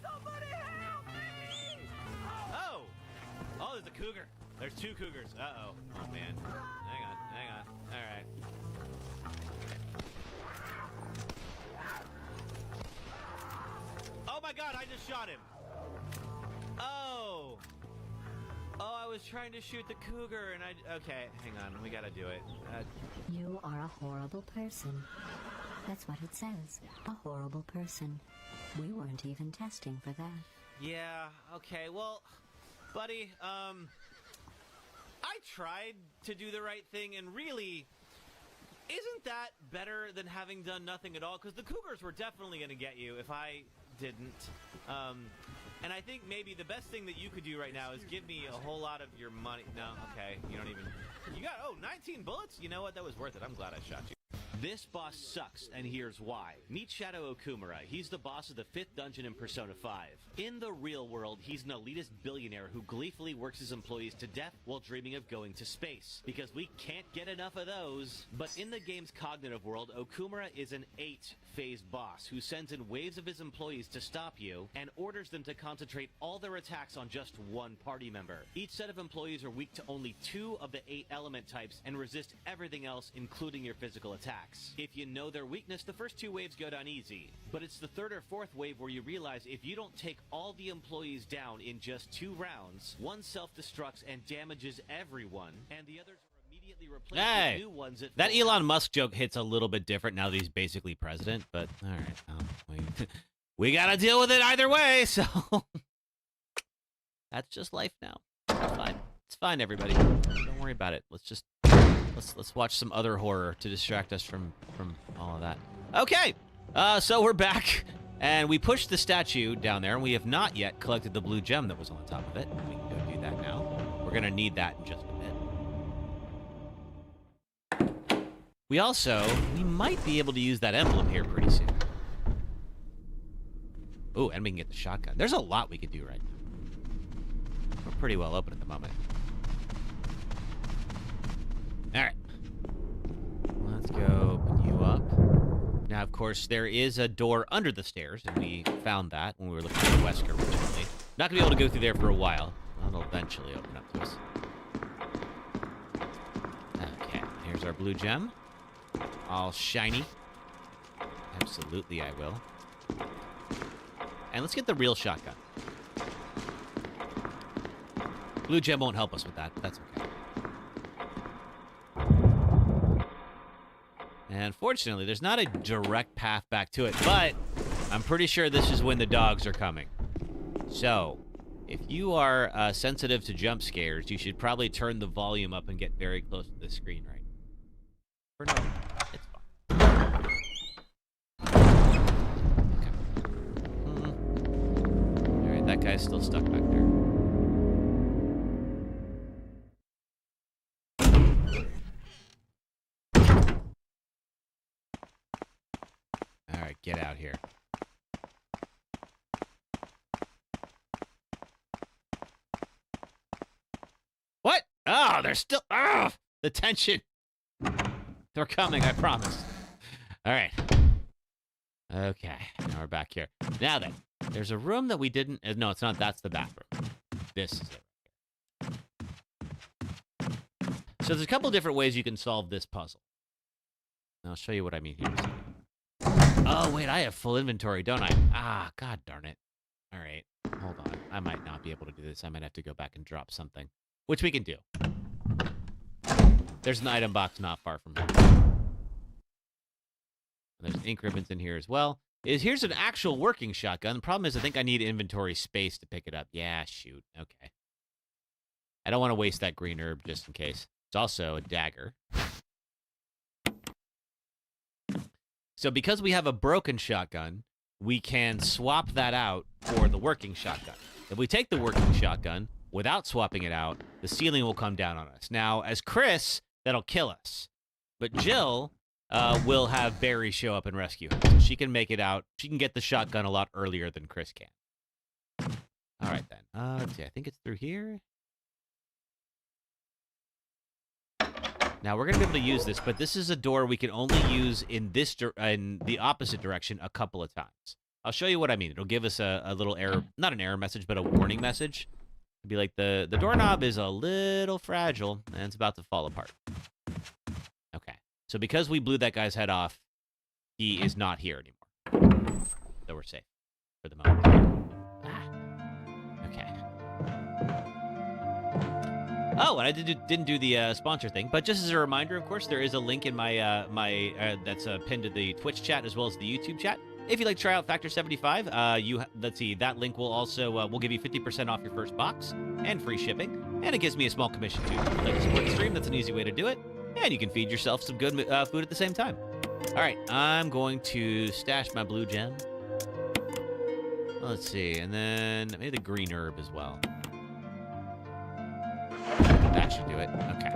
Somebody help me! Oh! Oh, there's a cougar. There's 2 cougars. Uh-oh. Oh, man. Hang on. All right. Oh, my God, I just shot him. Oh. Oh, I was trying to shoot the cougar, and okay, hang on. We gotta do it. You are a horrible person. That's what it says. A horrible person. We weren't even testing for that. Yeah, okay, well, buddy, I tried to do the right thing, and really, isn't that better than having done nothing at all? Because the cougars were definitely going to get you if I didn't. And I think maybe the best thing that you could do right now is give me a whole lot of your money. No, okay, you don't even... You got, 19 bullets? You know what? That was worth it. I'm glad I shot you. This boss sucks, and here's why. Meet Shadow Okumura. He's the boss of the 5th dungeon in Persona 5. In the real world, he's an elitist billionaire who gleefully works his employees to death while dreaming of going to space. Because we can't get enough of those. But in the game's cognitive world, Okumura is an 8-phase boss who sends in waves of his employees to stop you and orders them to concentrate all their attacks on just one party member. Each set of employees are weak to only 2 of the 8 element types and resist everything else, including your physical attacks. If you know their weakness, the first 2 waves go down easy. But it's the 3rd or 4th wave where you realize if you don't take all the employees down in just 2 rounds, one self-destructs and damages everyone, and the others are immediately replaced with new ones that Elon Musk joke hits a little bit different now that he's basically president, but all right. We gotta deal with it either way, so that's just life now. It's fine. It's fine, everybody. Don't worry about it. Let's watch some other horror to distract us from all of that. Okay, so we're back, and we pushed the statue down there, and we have not yet collected the blue gem that was on the top of it. We can go do that now. We're gonna need that in just a bit. We might be able to use that emblem here pretty soon. Oh, and we can get the shotgun. There's a lot we could do right now. We're pretty well open at the moment. Alright. Let's go open you up. Now, of course, there is a door under the stairs, and we found that when we were looking at Wesker originally. Not going to be able to go through there for a while. That'll eventually open up to us. Okay, here's our blue gem. All shiny. Absolutely, I will. And let's get the real shotgun. Blue gem won't help us with that, but that's okay. And fortunately, there's not a direct path back to it, but I'm pretty sure this is when the dogs are coming. So, if you are sensitive to jump scares, you should probably turn the volume up and get very close to the screen right now. For now, it's fine. Okay. Alright, that guy's still stuck back there. Alright, get out here. What? Oh, they're still... Oh, the tension. They're coming, I promise. Alright. Okay, now we're back here. Now then, there's a room that we didn't... No, it's not. That's the bathroom. This is it right here. So there's a couple different ways you can solve this puzzle. And I'll show you what I mean here. Oh, wait, I have full inventory, don't I? Ah, god darn it. All right, hold on. I might not be able to do this. I might have to go back and drop something, which we can do. There's an item box not far from here. There's ink ribbons in here as well. Here's an actual working shotgun. The problem is I think I need inventory space to pick it up. Yeah, shoot. Okay. I don't want to waste that green herb just in case. It's also a dagger. So because we have a broken shotgun, we can swap that out for the working shotgun. If we take the working shotgun without swapping it out, the ceiling will come down on us. Now, as Chris, that'll kill us. But Jill will have Barry show up and rescue her. So she can make it out. She can get the shotgun a lot earlier than Chris can. All right, then. Let's see. I think it's through here. Now, we're going to be able to use this, but this is a door we can only use in in the opposite direction a couple of times. I'll show you what I mean. It'll give us a little error, not an error message, but a warning message. It'll be like the doorknob is a little fragile, and it's about to fall apart. Okay. So because we blew that guy's head off, he is not here anymore. So we're safe for the moment. Okay. Oh, and I didn't do the sponsor thing, but just as a reminder, of course, there is a link in my that's pinned to the Twitch chat as well as the YouTube chat. If you'd like to try out Factor 75, let's see, that link will also will give you 50% off your first box and free shipping, and it gives me a small commission too. If you'd like to support the stream, that's an easy way to do it, and you can feed yourself some good food at the same time. All right, I'm going to stash my blue gem. Let's see, and then maybe the green herb as well. That should do it. Okay.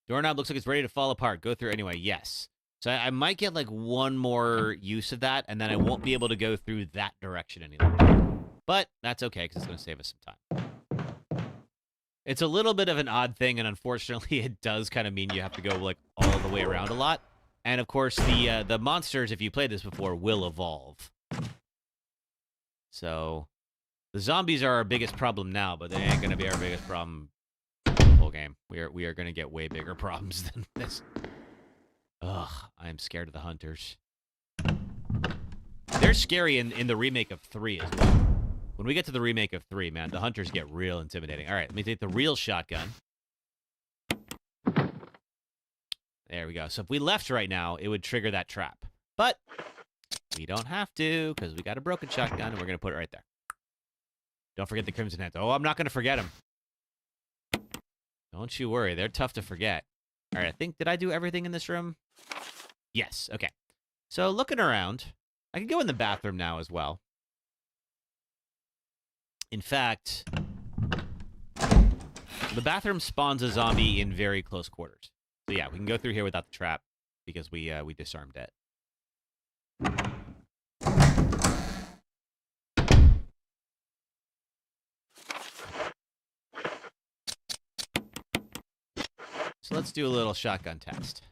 Doorknob looks like it's ready to fall apart. Go through anyway. Yes. So I might get like one more use of that, and then I won't be able to go through that direction any longer. But that's okay, because it's going to save us some time. It's a little bit of an odd thing, and unfortunately, it does kind of mean you have to go like all the way around a lot. And of course, the monsters, if you played this before, will evolve. So the zombies are our biggest problem now, but they ain't going to be our biggest problem the whole game. We are going to get way bigger problems than this. Ugh, I am scared of the hunters. They're scary in the remake of 3 as well. When we get to the remake of 3, man, the hunters get real intimidating. All right, let me take the real shotgun. There we go. So if we left right now, it would trigger that trap. But we don't have to, because we got a broken shotgun, and we're going to put it right there. Don't forget the Crimson Heads. Oh, I'm not going to forget them. Don't you worry. They're tough to forget. All right, I think, did I do everything in this room? Yes, okay. So looking around, I can go in the bathroom now as well. In fact, the bathroom spawns a zombie in very close quarters. So yeah, we can go through here without the trap because we disarmed it. So let's do a little shotgun test.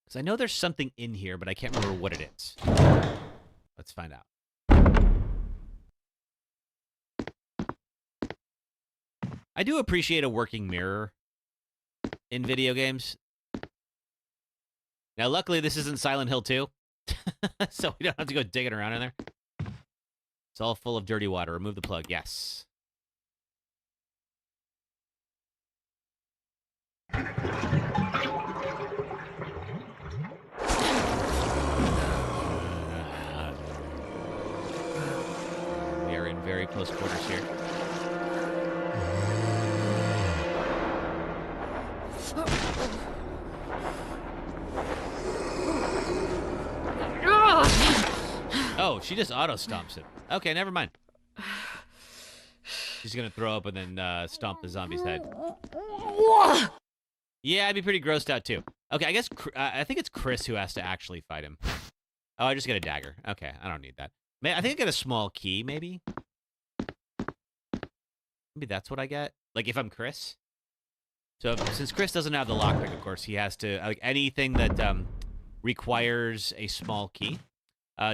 Because I know there's something in here, but I can't remember what it is. Let's find out. I do appreciate a working mirror in video games. Now, luckily, this isn't Silent Hill 2, so we don't have to go digging around in there. It's all full of dirty water. Remove the plug. Yes. We are in very close quarters here. Oh, she just auto-stomps him. Okay, never mind. She's gonna throw up and then stomp the zombie's head. Yeah, I'd be pretty grossed out too. Okay, I guess I think it's Chris who has to actually fight him. Oh, I just get a dagger. Okay, I don't need that. I think I get a small key, maybe. Maybe that's what I get. Like if I'm Chris. So since Chris doesn't have the lockpick, of course, he has to like anything that requires a small key.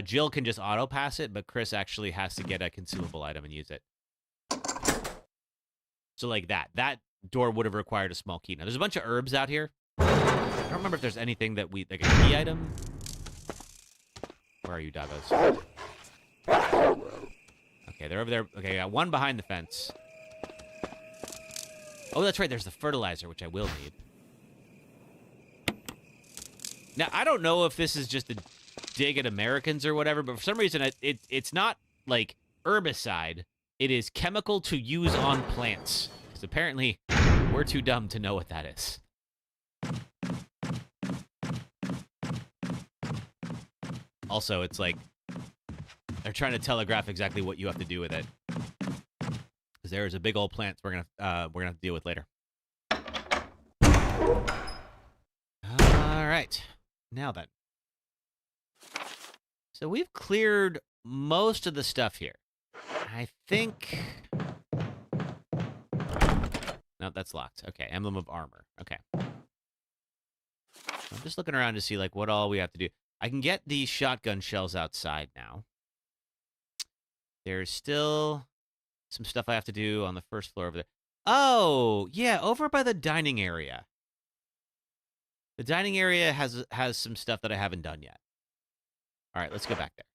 Jill can just auto pass it, but Chris actually has to get a consumable item and use it. So like that door would have required a small key. Now there's a bunch of herbs out here. I don't remember if there's anything that like a key item. Where are you, doggos? Okay, they're over there. Okay, I got one behind the fence. Oh, that's right. There's the fertilizer, which I will need. Now, I don't know if this is just dig at Americans or whatever, but for some reason it's not like herbicide. It is chemical to use on plants. Because apparently we're too dumb to know what that is. Also, it's like they're trying to telegraph exactly what you have to do with it. Because there is a big old plant we're gonna have to deal with later. All right, now then. So we've cleared most of the stuff here. I think. No, that's locked. Okay, emblem of armor. Okay. I'm just looking around to see like what all we have to do. I can get these shotgun shells outside now. There's still some stuff I have to do on the first floor over there. Oh, yeah, over by the dining area. The dining area has some stuff that I haven't done yet. All right, let's go back there.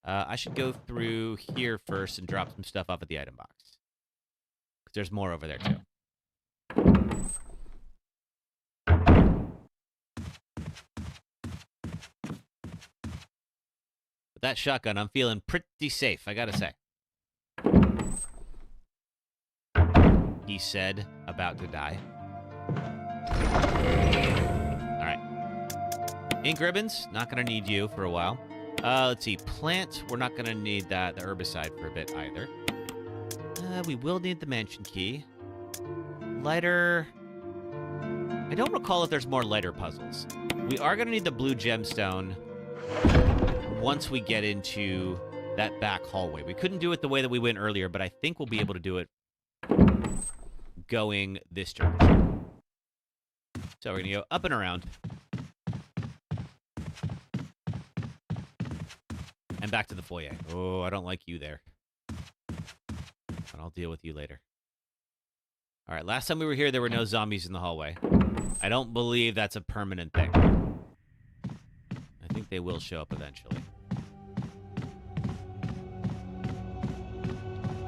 I should go through here first and drop some stuff off at the item box. Because there's more over there, too. With that shotgun, I'm feeling pretty safe, I gotta say. He said, about to die. All right. Ink ribbons, not gonna need you for a while. Let's see, plant, we're not gonna need that, the herbicide for a bit either. We will need the mansion key. Lighter, I don't recall if there's more lighter puzzles. We are gonna need the blue gemstone once we get into that back hallway. We couldn't do it the way that we went earlier, but I think we'll be able to do it going this direction. So we're gonna go up and around. And back to the foyer. Oh, I don't like you there. But I'll deal with you later. All right, last time we were here, there were no zombies in the hallway. I don't believe that's a permanent thing. I think they will show up eventually.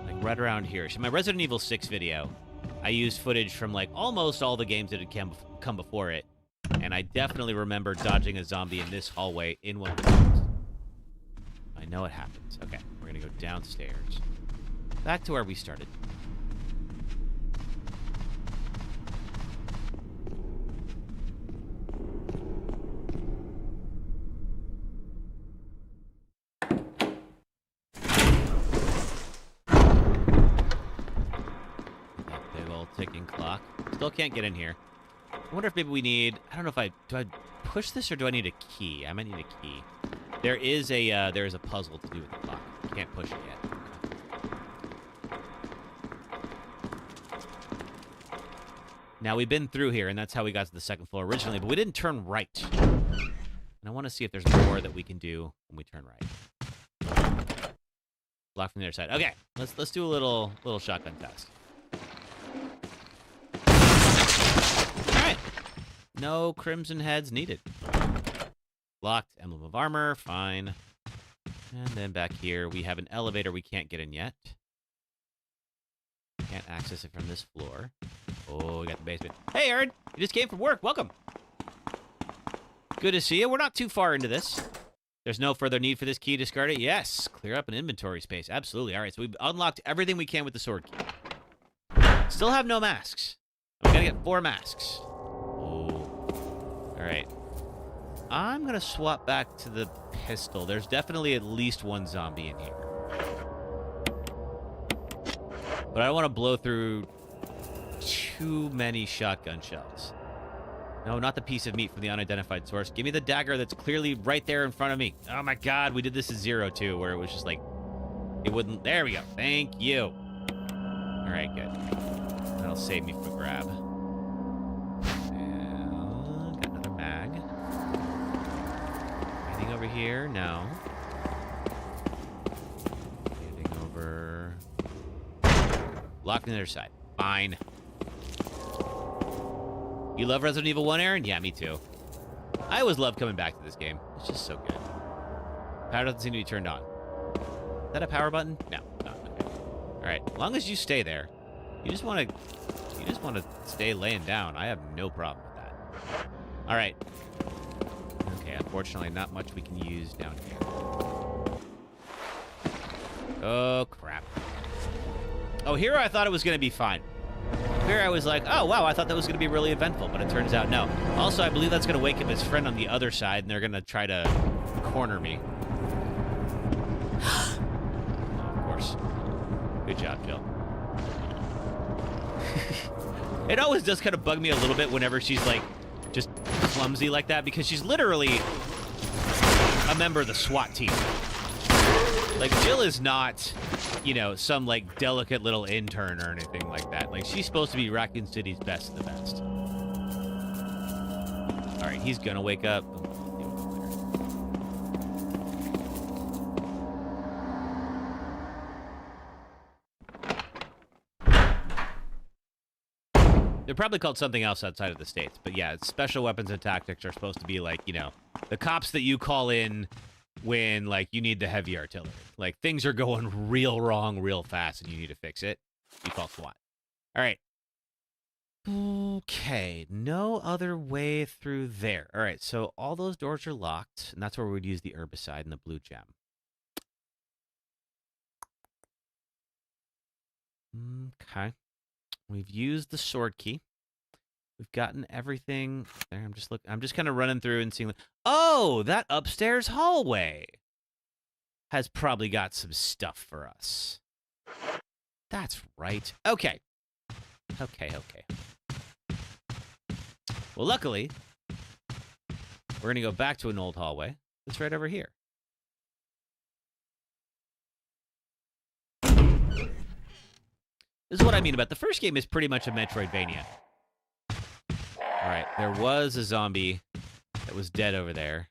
Like right around here. So my Resident Evil 6 video, I used footage from like almost all the games that had come before it. And I definitely remember dodging a zombie in this hallway in one of the rooms. I know it happens. Okay, we're gonna go downstairs. Back to where we started. That big old ticking clock. Still can't get in here. I wonder if maybe we need, I don't know if do I push this or do I need a key? I might need a key. There is a puzzle to do with the clock. You can't push it yet. Now, we've been through here, and that's how we got to the second floor originally, but we didn't turn right. And I want to see if there's more that we can do when we turn right. Block from the other side. Okay, let's do a little shotgun test. All right. No crimson heads needed. Locked, emblem of armor, fine. And then back here, we have an elevator we can't get in yet. Can't access it from this floor. Oh, we got the basement. Hey, Aaron! You just came from work. Welcome! Good to see you. We're not too far into this. There's no further need for this key. Discard it. Yes! Clear up an inventory space. Absolutely. All right, so we've unlocked everything we can with the sword key. Still have no masks. We gotta get 4 masks. Oh. All right. I'm going to swap back to the pistol. There's definitely at least one zombie in here. But I don't want to blow through too many shotgun shells. No, not the piece of meat from the unidentified source. Give me the dagger that's clearly right there in front of me. Oh my god, we did this at 0, too, where it was just like... It wouldn't... There we go. Thank you. Alright, good. That'll save me from a grab. And... Got another mag. Anything over here? No. Anything over... Locked on the other side. Fine. You love Resident Evil 1, Aaron? Yeah, me too. I always love coming back to this game. It's just so good. Power doesn't seem to be turned on. Is that a power button? No. Okay. All right. As long as you stay there. You just want to stay laying down. I have no problem with that. All right. Okay. Okay, unfortunately, not much we can use down here. Oh, crap. Oh, here I thought it was going to be fine. Here I was like, oh, wow, I thought that was going to be really eventful, but it turns out no. Also, I believe that's going to wake up his friend on the other side, and they're going to try to corner me. Oh, of course. Good job, Jill. It always does kind of bug me a little bit whenever she's, like, just clumsy like that, because she's literally a member of the SWAT team. Like, Jill is not, you know, some, like, delicate little intern or anything like that. Like, she's supposed to be Raccoon City's best of the best. All right, he's gonna wake up. They're probably called something else outside of the States. But yeah, special weapons and tactics are supposed to be like, you know, the cops that you call in when, like, you need the heavy artillery. Like, things are going real wrong real fast and you need to fix it. You call SWAT. All right. Okay, no other way through there. All right, so all those doors are locked, and that's where we'd use the herbicide and the blue gem. Okay. We've used the sword key. We've gotten everything there. I'm just kind of running through and seeing. Oh, that upstairs hallway has probably got some stuff for us. That's right. Okay. Okay. Well, luckily, we're going to go back to an old hallway. It's right over here. This is what I mean about the first game is pretty much a Metroidvania. All right, there was a zombie that was dead over there.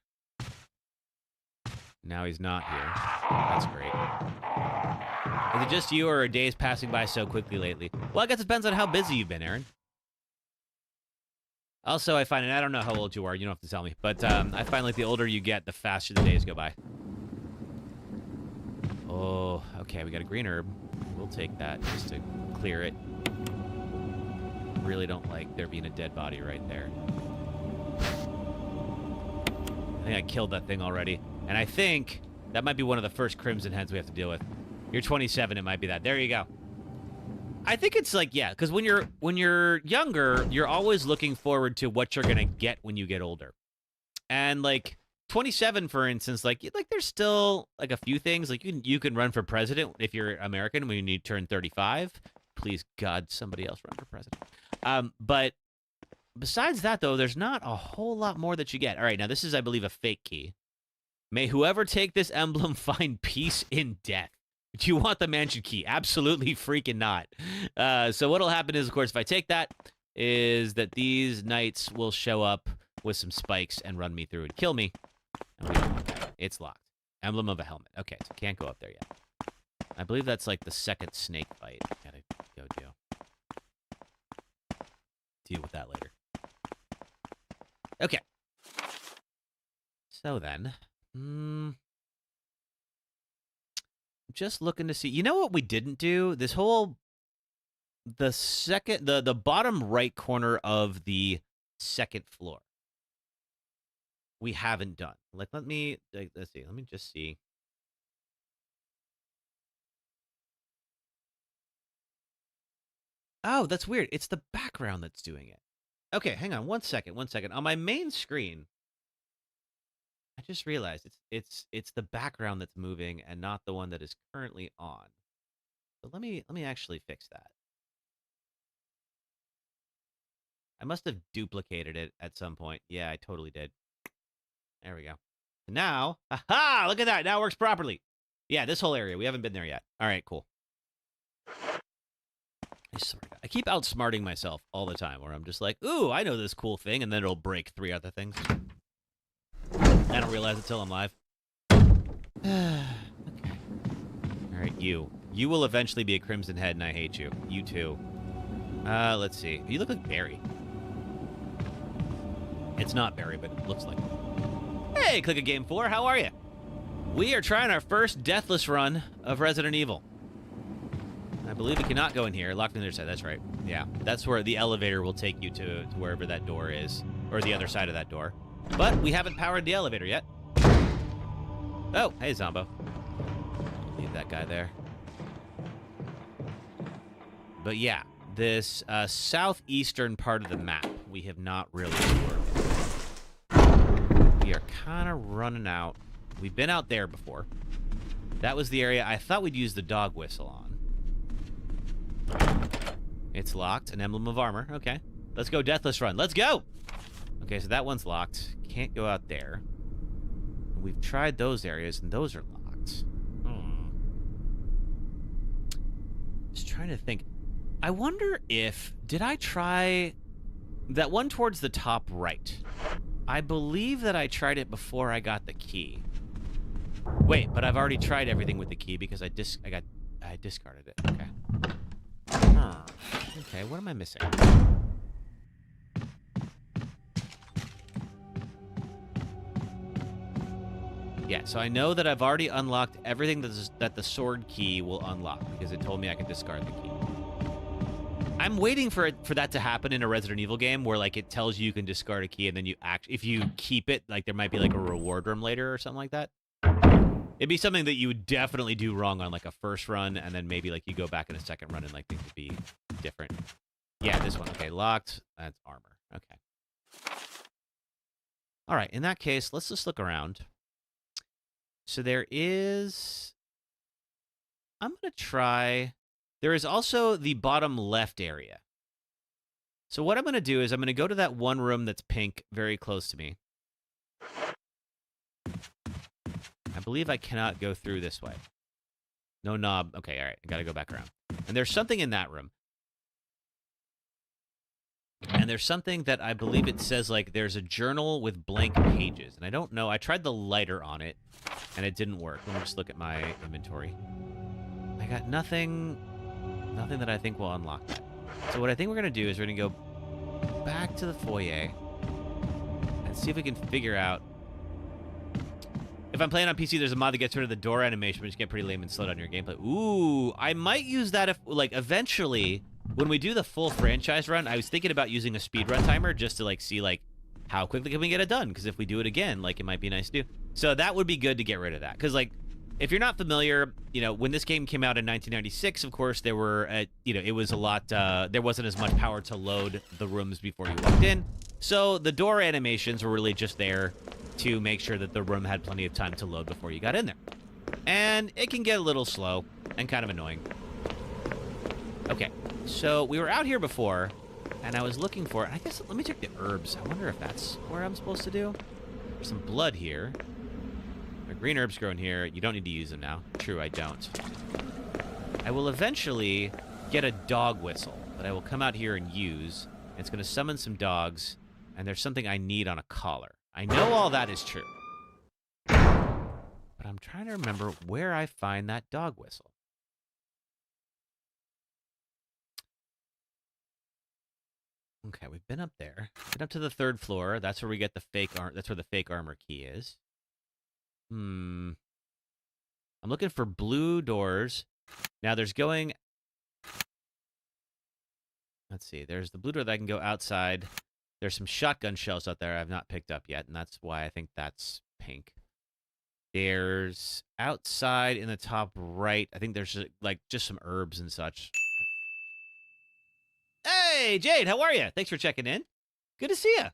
Now he's not here. That's great. Is it just you, or are days passing by so quickly lately? Well, I guess it depends on how busy you've been, Aaron. Also, I find, and I don't know how old you are, you don't have to tell me, but I find like the older you get, the faster the days go by. Oh, okay, we got a green herb. We'll take that just to clear it. Really don't like there being a dead body right there. I think I killed that thing already. And I think that might be one of the first Crimson Heads we have to deal with. You're 27, it might be that. There you go. I think it's like, yeah, because when you're younger, you're always looking forward to what you're gonna get when you get older. And like 27, for instance, like there's still like a few things. Like you can run for president if you're American when you turn 35. Please God, somebody else run for president. But besides that, though, there's not a whole lot more that you get. All right, now this is, I believe, a fake key. May whoever take this emblem find peace in death. Do you want the mansion key? Absolutely freaking not. So what'll happen is, of course, if I take that, is that these knights will show up with some spikes and run me through and kill me. And we don't want that. It's locked. Emblem of a helmet. Okay, so can't go up there yet. I believe that's like the second snake fight. Gotta go deal with that later. Okay. So then, just looking to see. You know what we didn't do? This whole the bottom right corner of the second floor. We haven't done. Like, let's see. Let me just see. Oh, that's weird. It's the background that's doing it. Okay, hang on one second. On my main screen, I just realized it's the background that's moving and not the one that is currently on. So let me actually fix that. I must have duplicated it at some point. Yeah, I totally did. There we go. Now, aha! Look at that. Now it works properly. Yeah, this whole area. We haven't been there yet. All right, cool. I keep outsmarting myself all the time, where I'm just like, ooh, I know this cool thing, and then it'll break 3 other things. I don't realize it till I'm live. Okay. All right, you. You will eventually be a Crimson Head, and I hate you. You too. Let's see. You look like Barry. It's not Barry, but it looks like it. Hey, Click a Game 4, how are you? We are trying our first Deathless run of Resident Evil. I believe we cannot go in here. Locked on the other side. That's right. Yeah. That's where the elevator will take you to wherever that door is. Or the other side of that door. But we haven't powered the elevator yet. Oh, hey, Zombo. Leave that guy there. But yeah, this southeastern part of the map, we have not really explored. We are kind of running out. We've been out there before. That was the area I thought we'd use the dog whistle on. It's locked. An emblem of armor. Okay. Let's go Deathless run. Let's go! Okay, so that one's locked. Can't go out there. We've tried those areas, and those are locked. Just trying to think. I wonder if... Did I try... That one towards the top right. I believe that I tried it before I got the key. Wait, but I've already tried everything with the key because I discarded it. Okay. Okay, what am I missing? Yeah, so I know that I've already unlocked everything that the sword key will unlock because it told me I could discard the key. I'm waiting for that to happen in a Resident Evil game where like it tells you can discard a key and then if you keep it, like there might be like a reward room later or something like that. It'd be something that you would definitely do wrong on like a first run, and then maybe like you go back in a second run and like things would be different. Yeah, this one. Okay, locked. That's armor. Okay. All right, in that case, let's just look around. So there is... I'm going to try... There is also the bottom left area. So what I'm going to do is I'm going to go to that one room that's pink very close to me. I believe I cannot go through this way. No knob. Okay, all right. I got to go back around. And there's something in that room. And there's something that I believe it says, like, there's a journal with blank pages. And I don't know. I tried the lighter on it, and it didn't work. Let me just look at my inventory. I got nothing that I think will unlock that. So what I think we're going to do is we're going to go back to the foyer and see if we can figure out. If I'm playing on PC, there's a mod that gets rid of the door animation, which get pretty lame and slow down your gameplay. Ooh, I might use that if, like, eventually, when we do the full franchise run, I was thinking about using a speedrun timer just to, like, see, like, how quickly can we get it done? Because if we do it again, like, it might be nice to do. So that would be good to get rid of that. Because, like, if you're not familiar, you know, when this game came out in 1996, of course, there were, you know, it was a lot, there wasn't as much power to load the rooms before you walked in. So the door animations were really just there to make sure that the room had plenty of time to load before you got in there. And it can get a little slow and kind of annoying. Okay, so we were out here before, and I was looking for, I guess, let me check the herbs. I wonder if that's where I'm supposed to do. There's some blood here. There are green herbs growing here. You don't need to use them now. True, I don't. I will eventually get a dog whistle that I will come out here and use. It's going to summon some dogs, and there's something I need on a collar. I know all that is true. But I'm trying to remember where I find that dog whistle. Okay, we've been up there. Been up to the 3rd floor. That's where we get the fake that's where the fake armor key is. I'm looking for blue doors. Now there's going... Let's see. There's the blue door that I can go outside. There's some shotgun shells out there I've not picked up yet, and that's why I think that's pink. There's outside in the top right. I think there's like just some herbs and such. Hey, Jade, how are you? Thanks for checking in. Good to see you.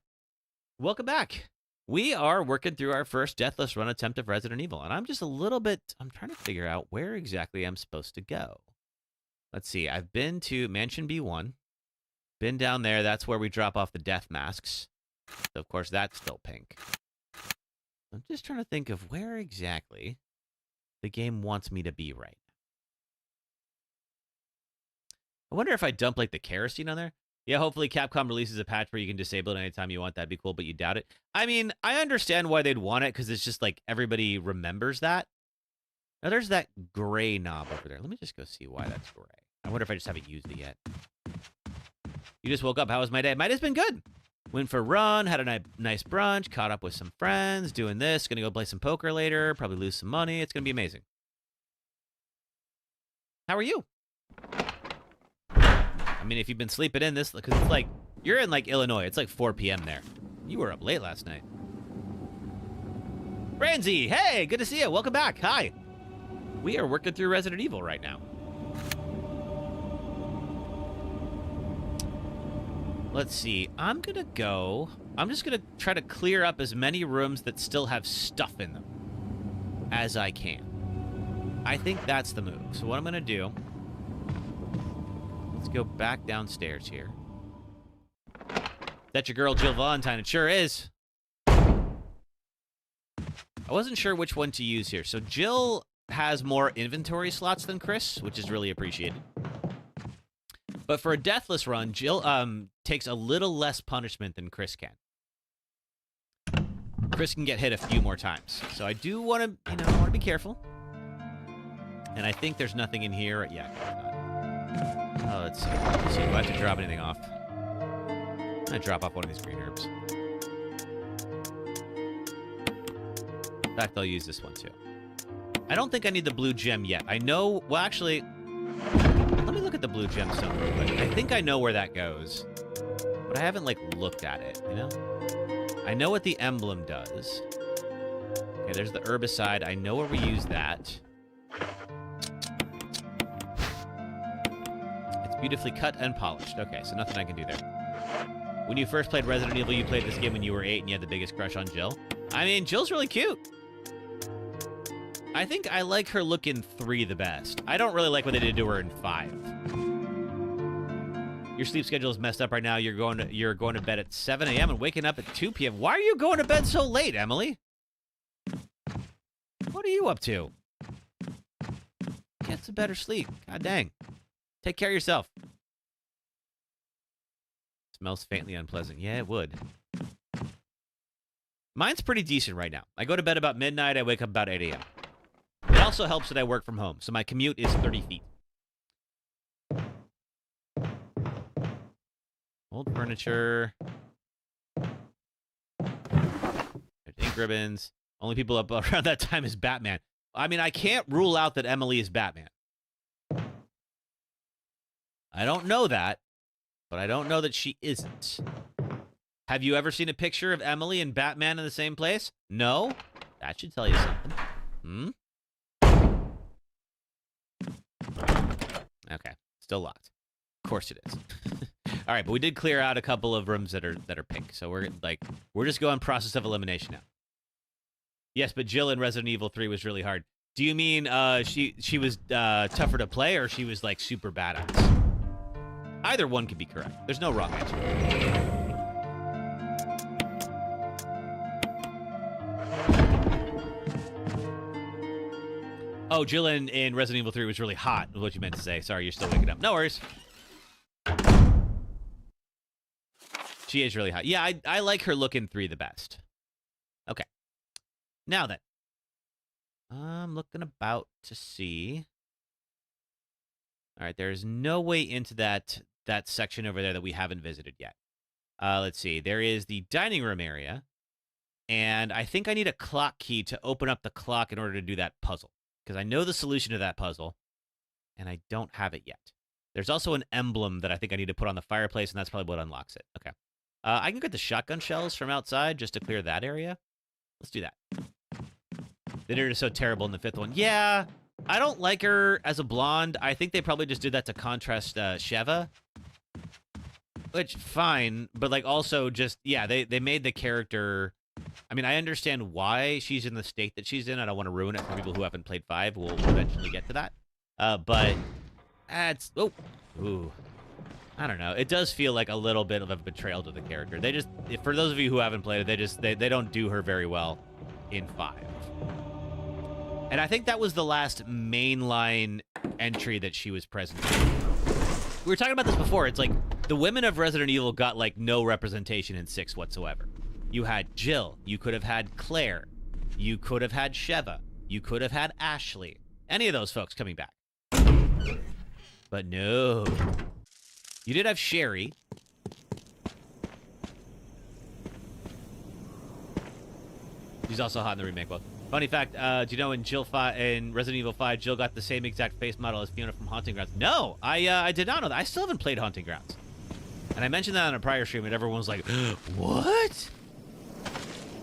Welcome back. We are working through our first Deathless run attempt of Resident Evil, and I'm just a little bit... I'm trying to figure out where exactly I'm supposed to go. Let's see. I've been to Mansion B1. Been down there. That's where we drop off the death masks. So, of course, that's still pink. I'm just trying to think of where exactly the game wants me to be right now. I wonder if I dump, like, the kerosene on there. Yeah, hopefully Capcom releases a patch where you can disable it anytime you want. That'd be cool, but you doubt it. I mean, I understand why they'd want it, because it's just, like, everybody remembers that. Now, there's that gray knob over there. Let me just go see why that's gray. I wonder if I just haven't used it yet. You just woke up. How was my day? My day's been good. Went for a run, had a nice brunch, caught up with some friends, doing this. Gonna go play some poker later, probably lose some money. It's gonna be amazing. How are you? I mean, if you've been sleeping in this, because it's like, you're in like Illinois. It's like 4 p.m. there. You were up late last night. Ranzi, hey, good to see you. Welcome back. Hi. We are working through Resident Evil right now. Let's see. I'm just going to try to clear up as many rooms that still have stuff in them as I can. I think that's the move. So what I'm going to do, let's go back downstairs here. That's your girl, Jill Valentine. It sure is. I wasn't sure which one to use here. So Jill has more inventory slots than Chris, which is really appreciated. But for a Deathless run, Jill takes a little less punishment than Chris can. Chris can get hit a few more times. So I do want to, I want to be careful. And I think there's nothing in here. Yeah. Oh, let's see. Do I have to drop anything off? I'm going to drop off one of these green herbs. In fact, I'll use this one too. I don't think I need the blue gem yet. I know, well, actually, let me look at the blue gemstone real quick. I think I know where that goes, but I haven't, looked at it, I know what the emblem does. Okay, there's the herbicide. I know where we use that. It's beautifully cut and polished. Okay, so nothing I can do there. When you first played Resident Evil, you played this game when you were 8 and you had the biggest crush on Jill. I mean, Jill's really cute. I think I like her look in 3 the best. I don't really like what they did to her in 5. Your sleep schedule is messed up right now. You're going to bed at 7 a.m. and waking up at 2 p.m. Why are you going to bed so late, Emily? What are you up to? Get some better sleep. God dang. Take care of yourself. Smells faintly unpleasant. Yeah, it would. Mine's pretty decent right now. I go to bed about midnight. I wake up about 8 a.m. It also helps that I work from home, so my commute is 30 feet. Old furniture. There's ink ribbons. Only people up around that time is Batman. I mean, I can't rule out that Emily is Batman. I don't know that, but I don't know that she isn't. Have you ever seen a picture of Emily and Batman in the same place? No? That should tell you something. Hmm? Okay. Still locked. Of course it is. All right, but we did clear out a couple of rooms that are pink, so we're just going process of elimination now. Yes, but Jill in Resident Evil 3 was really hard. Do you mean she was tougher to play, or she was super badass? Either one could be correct. There's no wrong answer. Oh, Jill in Resident Evil 3 was really hot, is what you meant to say. Sorry, you're still waking up. No worries. She is really hot. Yeah, I like her look in 3 the best. Okay. Now then. I'm looking about to see. All right, there's no way into that section over there that we haven't visited yet. Let's see. There is the dining room area. And I think I need a clock key to open up the clock in order to do that puzzle. Because I know the solution to that puzzle, and I don't have it yet. There's also an emblem that I think I need to put on the fireplace, and that's probably what unlocks it. Okay. I can get the shotgun shells from outside just to clear that area. Let's do that. They did her so terrible in the 5th one. Yeah, I don't like her as a blonde. I think they probably just did that to contrast Sheva. Which, fine, but also just, yeah, they made the character... I mean, I understand why she's in the state that she's in. I don't want to ruin it for people who haven't played 5. We'll eventually get to that. But it's... Oh. Ooh. I don't know. It does feel like a little bit of a betrayal to the character. They just... For those of you who haven't played it, they don't do her very well in 5. And I think that was the last mainline entry that she was present in. We were talking about this before. It's like the women of Resident Evil got no representation in 6 whatsoever. You had Jill. You could have had Claire. You could have had Sheva. You could have had Ashley. Any of those folks coming back. But no. You did have Sherry. She's also hot in the remake. Well, funny fact, do you know in Resident Evil 5, Jill got the same exact face model as Fiona from Haunting Grounds? No, I did not know that. I still haven't played Haunting Grounds. And I mentioned that on a prior stream, and everyone was like, what? I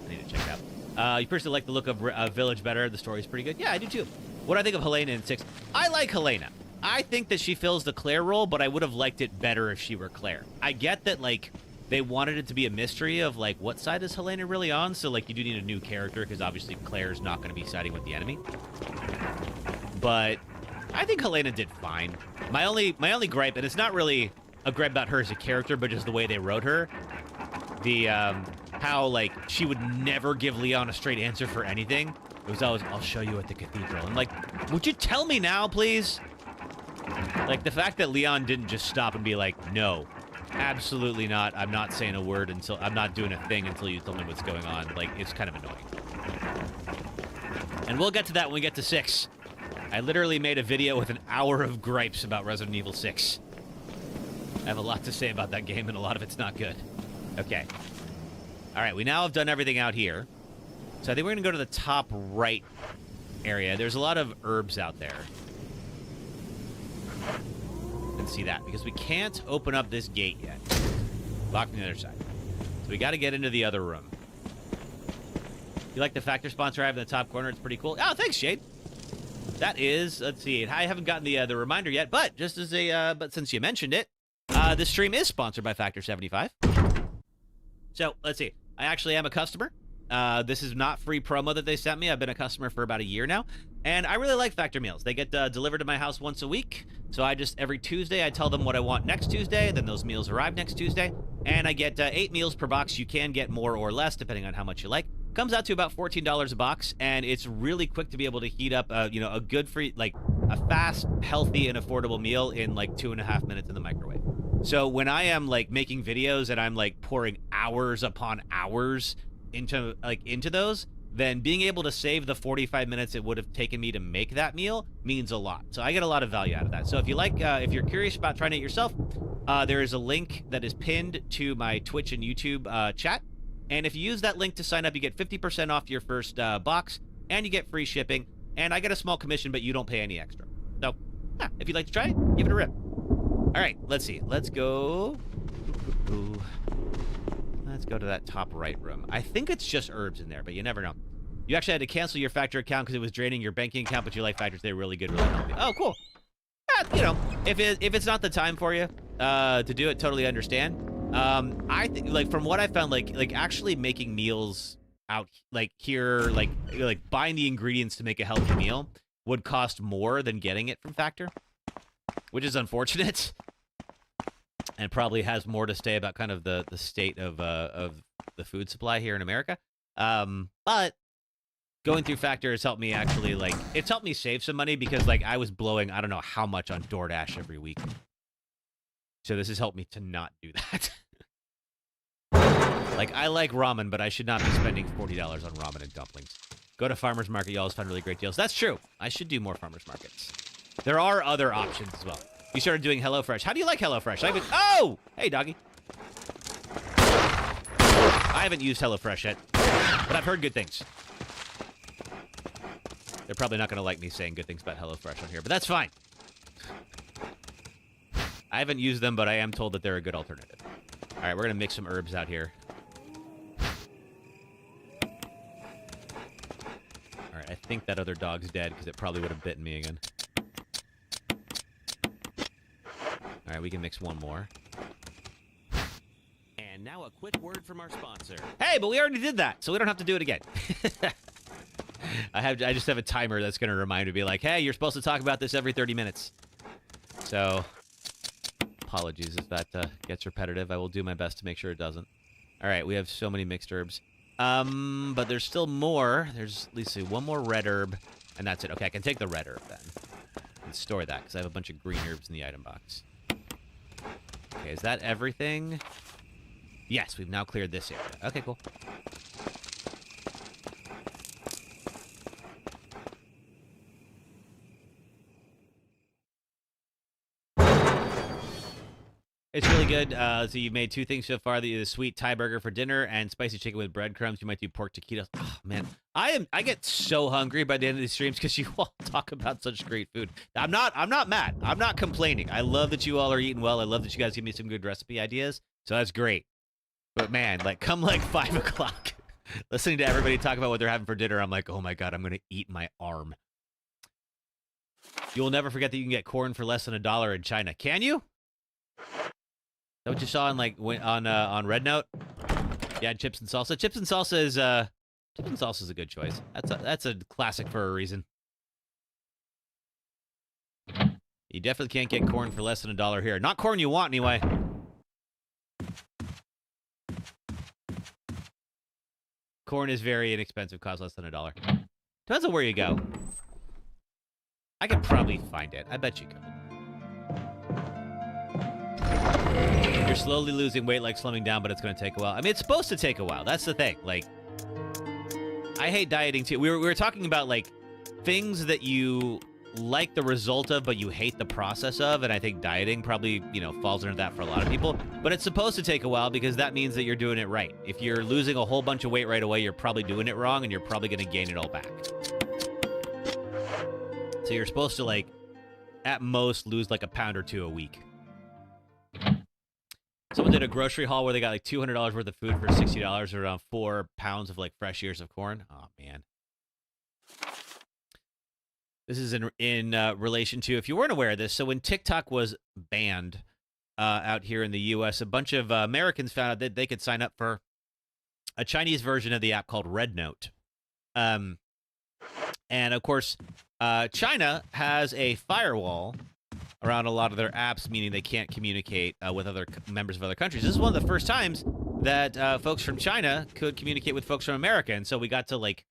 need to check it out. You personally like the look of Village better. The story's pretty good. Yeah, I do too. What do I think of Helena in 6? I like Helena. I think that she fills the Claire role, but I would have liked it better if she were Claire. I get that, like, they wanted it to be a mystery of, like, what side is Helena really on? So, like, you do need a new character, because obviously Claire's not going to be siding with the enemy. But I think Helena did fine. My only gripe, and it's not really a gripe about her as a character, but just the way they wrote her. The, how, like, she would never give Leon a straight answer for anything. It was always, I'll show you at the cathedral. I'm like, would you tell me now, please? Like, the fact that Leon didn't just stop and be like, no, absolutely not. I'm not saying a word until, I'm not doing a thing until you tell me what's going on. Like, it's kind of annoying. And we'll get to that when we get to 6. I literally made a video with an hour of gripes about Resident Evil 6. I have a lot to say about that game, and a lot of it's not good. Okay. All right, we now have done everything out here. So I think we're going to go to the top right area. There's a lot of herbs out there. And see that, because we can't open up this gate yet. Locked on the other side. So we got to get into the other room. You like the Factor sponsor I have in the top corner? It's pretty cool. Oh, thanks, Shade. That is, let's see, I haven't gotten the reminder yet, but just as a, but since you mentioned it, this stream is sponsored by Factor 75. So let's see. I actually am a customer. This is not free promo that they sent me. I've been a customer for about a year now, and I really like Factor meals. They get delivered to my house once a week, so I just, every Tuesday, I tell them what I want next Tuesday, then those meals arrive next Tuesday, and I get 8 meals per box. You can get more or less, depending on how much you like. Comes out to about $14 a box, and it's really quick to be able to heat up, you know, a good free, like, a fast, healthy, and affordable meal in, like, 2.5 minutes in the microwave. So when I am, like, making videos and I'm, like, pouring hours upon hours into those, then being able to save the 45 minutes it would have taken me to make that meal means a lot. So I get a lot of value out of that. So if you like, if you're curious about trying it yourself, there is a link that is pinned to my Twitch and YouTube chat. And if you use that link to sign up, you get 50% off your first box, and you get free shipping. And I get a small commission, but you don't pay any extra. So, yeah, if you'd like to try it, give it a rip. All right, let's see. Let's go. Let's go to that top right room. I think it's just herbs in there, but you never know. You actually had to cancel your Factor account because it was draining your banking account, but you like Factors. They're really good, really healthy. Oh, cool. You know, if it's not the time for you to do it, totally understand. I think, like, from what I found, like actually making meals out, like, here, like buying the ingredients to make a healthy meal would cost more than getting it from Factor, which is unfortunate, and probably has more to say about kind of the state of the food supply here in America. But going through Factor has helped me actually, like, it's helped me save some money because, like, I was blowing, I don't know how much on DoorDash every week. So this has helped me to not do that. Like, I like ramen, but I should not be spending $40 on ramen and dumplings. Go to Farmer's Market. You always find really great deals. That's true. I should do more Farmer's Markets. There are other options as well. You started doing HelloFresh. How do you like HelloFresh? Oh! Hey, doggy. I haven't used HelloFresh yet, but I've heard good things. They're probably not going to like me saying good things about HelloFresh on here, but that's fine. I haven't used them, but I am told that they're a good alternative. All right, we're going to mix some herbs out here. All right, I think that other dog's dead because it probably would have bitten me again. All right, we can mix one more. And now a quick word from our sponsor. Hey, but we already did that, so we don't have to do it again. I just have a timer that's going to remind me to be like, hey, you're supposed to talk about this every 30 minutes. So, apologies if that gets repetitive. I will do my best to make sure it doesn't. All right, we have so many mixed herbs. But there's still more. There's, let's see, one more red herb, and that's it. Okay, I can take the red herb then and store that because I have a bunch of green herbs in the item box. Okay, is that everything? Yes, we've now cleared this area. Okay, cool. It's really good. So you've made 2 things so far: the sweet Thai burger for dinner and spicy chicken with breadcrumbs. You might do pork taquitos. Oh man, I get so hungry by the end of these streams because you all talk about such great food. I'm not mad. I'm not complaining. I love that you all are eating well. I love that you guys give me some good recipe ideas. So that's great. But man, like, come like 5 o'clock, Listening to everybody talk about what they're having for dinner, I'm like, oh my god, I'm gonna eat my arm. You'll never forget that you can get corn for less than $1 in China. Can you? Is that what you saw on on Red Note? Yeah, chips and salsa. Chips and salsa is a good choice. That's a classic for a reason. You definitely can't get corn for less than $1 here. Not corn you want, anyway. Corn is very inexpensive, costs less than $1. Depends on where you go. I could probably find it. I bet you could. You're slowly losing weight like slimming down, but it's going to take a while. I mean, it's supposed to take a while. That's the thing. Like, I hate dieting, too. We were talking about, like, things that you like the result of, but you hate the process of, and I think dieting probably, falls under that for a lot of people. But it's supposed to take a while because that means that you're doing it right. If you're losing a whole bunch of weight right away, you're probably doing it wrong, and you're probably going to gain it all back. So you're supposed to, like, at most lose like a pound or two a week. Someone did a grocery haul where they got like $200 worth of food for $60 or around 4 pounds of like fresh ears of corn. Oh, man. This is in relation to, if you weren't aware of this, so when TikTok was banned out here in the U.S., a bunch of Americans found out that they could sign up for a Chinese version of the app called Red Note. And, of course, China has a firewall around a lot of their apps, meaning they can't communicate with other members of other countries. This is one of the first times that folks from China could communicate with folks from America. And so we got to, like,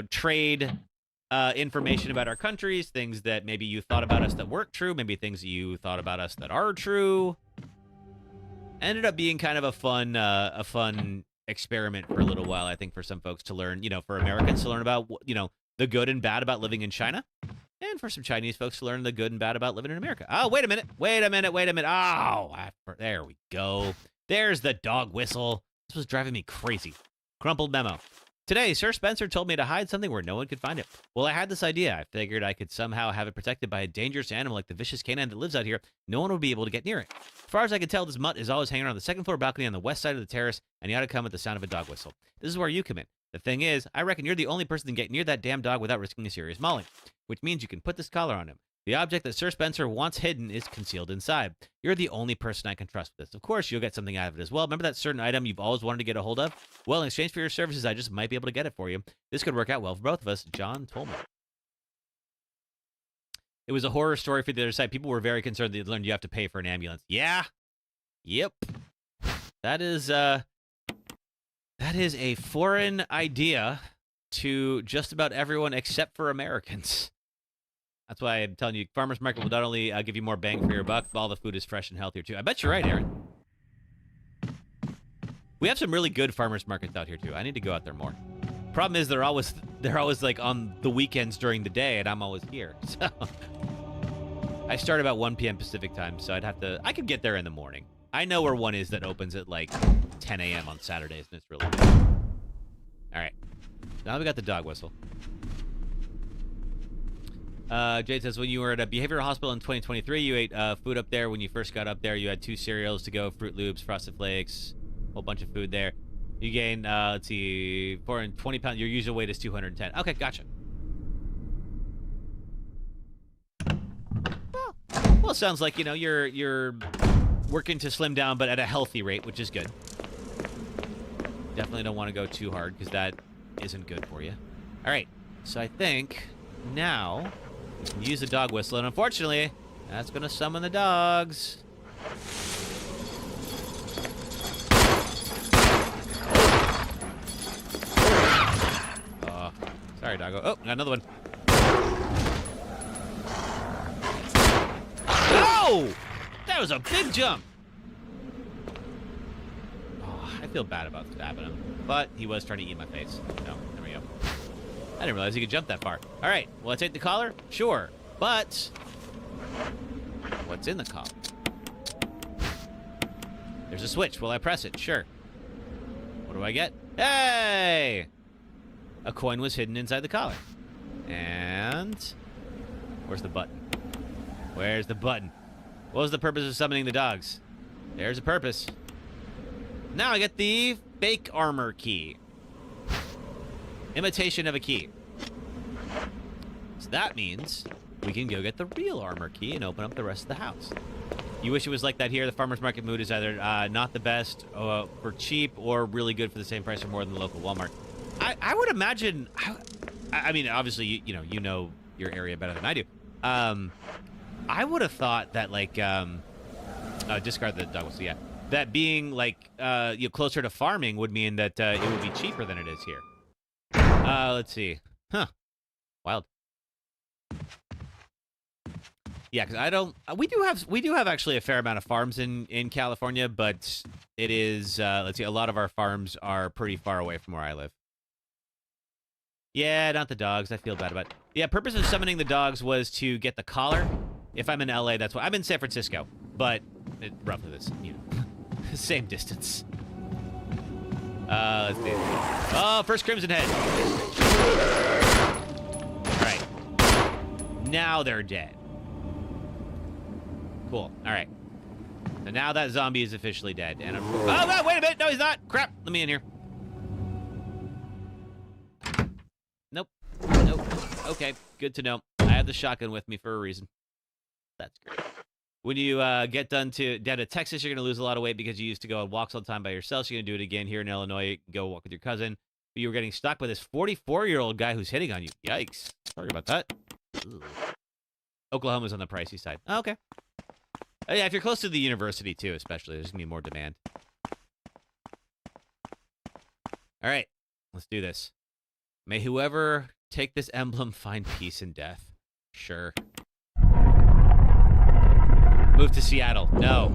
trade information about our countries, things that maybe you thought about us that weren't true, maybe things you thought about us that are true. Ended up being kind of a fun experiment for a little while, I think, for some folks to learn, for Americans to learn about, the good and bad about living in China, and for some Chinese folks to learn the good and bad about living in America. Oh, wait a minute. Oh, there we go. There's the dog whistle. This was driving me crazy. Crumpled memo. Today, Sir Spencer told me to hide something where no one could find it. Well, I had this idea. I figured I could somehow have it protected by a dangerous animal like the vicious canine that lives out here. No one would be able to get near it. As far as I can tell, this mutt is always hanging around the second floor balcony on the west side of the terrace, and he ought to come at the sound of a dog whistle. This is where you come in. The thing is, I reckon you're the only person to get near that damn dog without risking a serious mauling, which means you can put this collar on him. The object that Sir Spencer wants hidden is concealed inside. You're the only person I can trust with this. Of course, you'll get something out of it as well. Remember that certain item you've always wanted to get a hold of? Well, in exchange for your services, I just might be able to get it for you. This could work out well for both of us, John told me. It was a horror story for the other side. People were very concerned they learned you have to pay for an ambulance. Yeah. Yep. That is a foreign idea to just about everyone except for Americans. That's why I'm telling you, farmers market will not only give you more bang for your buck, but all the food is fresh and healthier too. I bet you're right, Aaron. We have some really good farmers markets out here too. I need to go out there more. Problem is they're always like on the weekends during the day, and I'm always here. So I start about 1 p.m. Pacific time, so I could get there in the morning. I know where one is that opens at like 10 a.m. on Saturdays, and it's really good. All right, now we got the dog whistle. Jade says, when you were at a behavioral hospital in 2023, you ate food up there. When you first got up there, you had 2 cereals to go, Fruit Loops, Frosted Flakes, a whole bunch of food there. You gained, let's see, 420 pounds. Your usual weight is 210. Okay, gotcha. Well, it sounds like, you're working to slim down, but at a healthy rate, which is good. Definitely don't want to go too hard, because that isn't good for you. All right, so I think now we can use the dog whistle, and unfortunately, that's going to summon the dogs. Sorry, doggo. Oh, got another one. Oh! That was a big jump. Oh, I feel bad about stabbing him, but he was trying to eat my face. No, there we go. I didn't realize he could jump that far. All right, will I take the collar? Sure, but what's in the collar? There's a switch. Will I press it? Sure. What do I get? Hey! A coin was hidden inside the collar. And where's the button? Where's the button? What was the purpose of summoning the dogs? There's a purpose. Now I get the fake armor key. Imitation of a key. So that means we can go get the real armor key and open up the rest of the house. You wish it was like that here. The farmer's market mood is either not the best for cheap or really good for the same price or more than the local Walmart. I would imagine... I mean, obviously, you know your area better than I do. I would have thought that, like... discard the dog whistle, yeah. That being, like, closer to farming would mean that it would be cheaper than it is here. Let's see. Huh. Wild. Yeah, because I don't... we do have actually a fair amount of farms in California, but it is... let's see, a lot of our farms are pretty far away from where I live. Yeah, not the dogs. I feel bad about it. Yeah, purpose of summoning the dogs was to get the collar. If I'm in LA, that's why. I'm in San Francisco, but roughly this, same distance. Let's do it. Oh, first Crimson Head. All right. Now they're dead. Cool. All right. So now that zombie is officially dead. And oh, God, wait a minute. No, he's not. Crap. Let me in here. Nope. Nope. Okay. Good to know. I have the shotgun with me for a reason. That's great. When you get down to Texas, you're going to lose a lot of weight because you used to go on walks all the time by yourself. So you're going to do it again here in Illinois. Go walk with your cousin. But you were getting stuck by this 44-year-old guy who's hitting on you. Yikes. Sorry about that. Ooh. Oklahoma's on the pricey side. Oh, okay. Oh, yeah, if you're close to the university, too, especially, there's going to be more demand. All right. Let's do this. May whoever take this emblem find peace in death. Sure. Move to Seattle. No.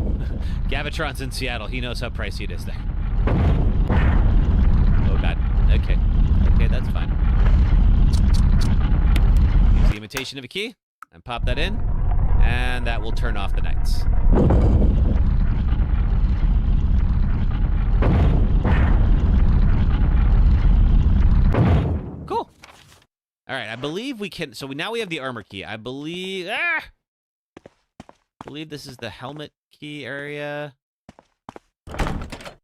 Gavitron's in Seattle. He knows how pricey it is there. Oh, God. Okay. Okay, that's fine. Use the imitation of a key and pop that in, and that will turn off the lights. Cool. All right, I believe we can... So now we have the armor key. I believe... I believe this is the helmet key area.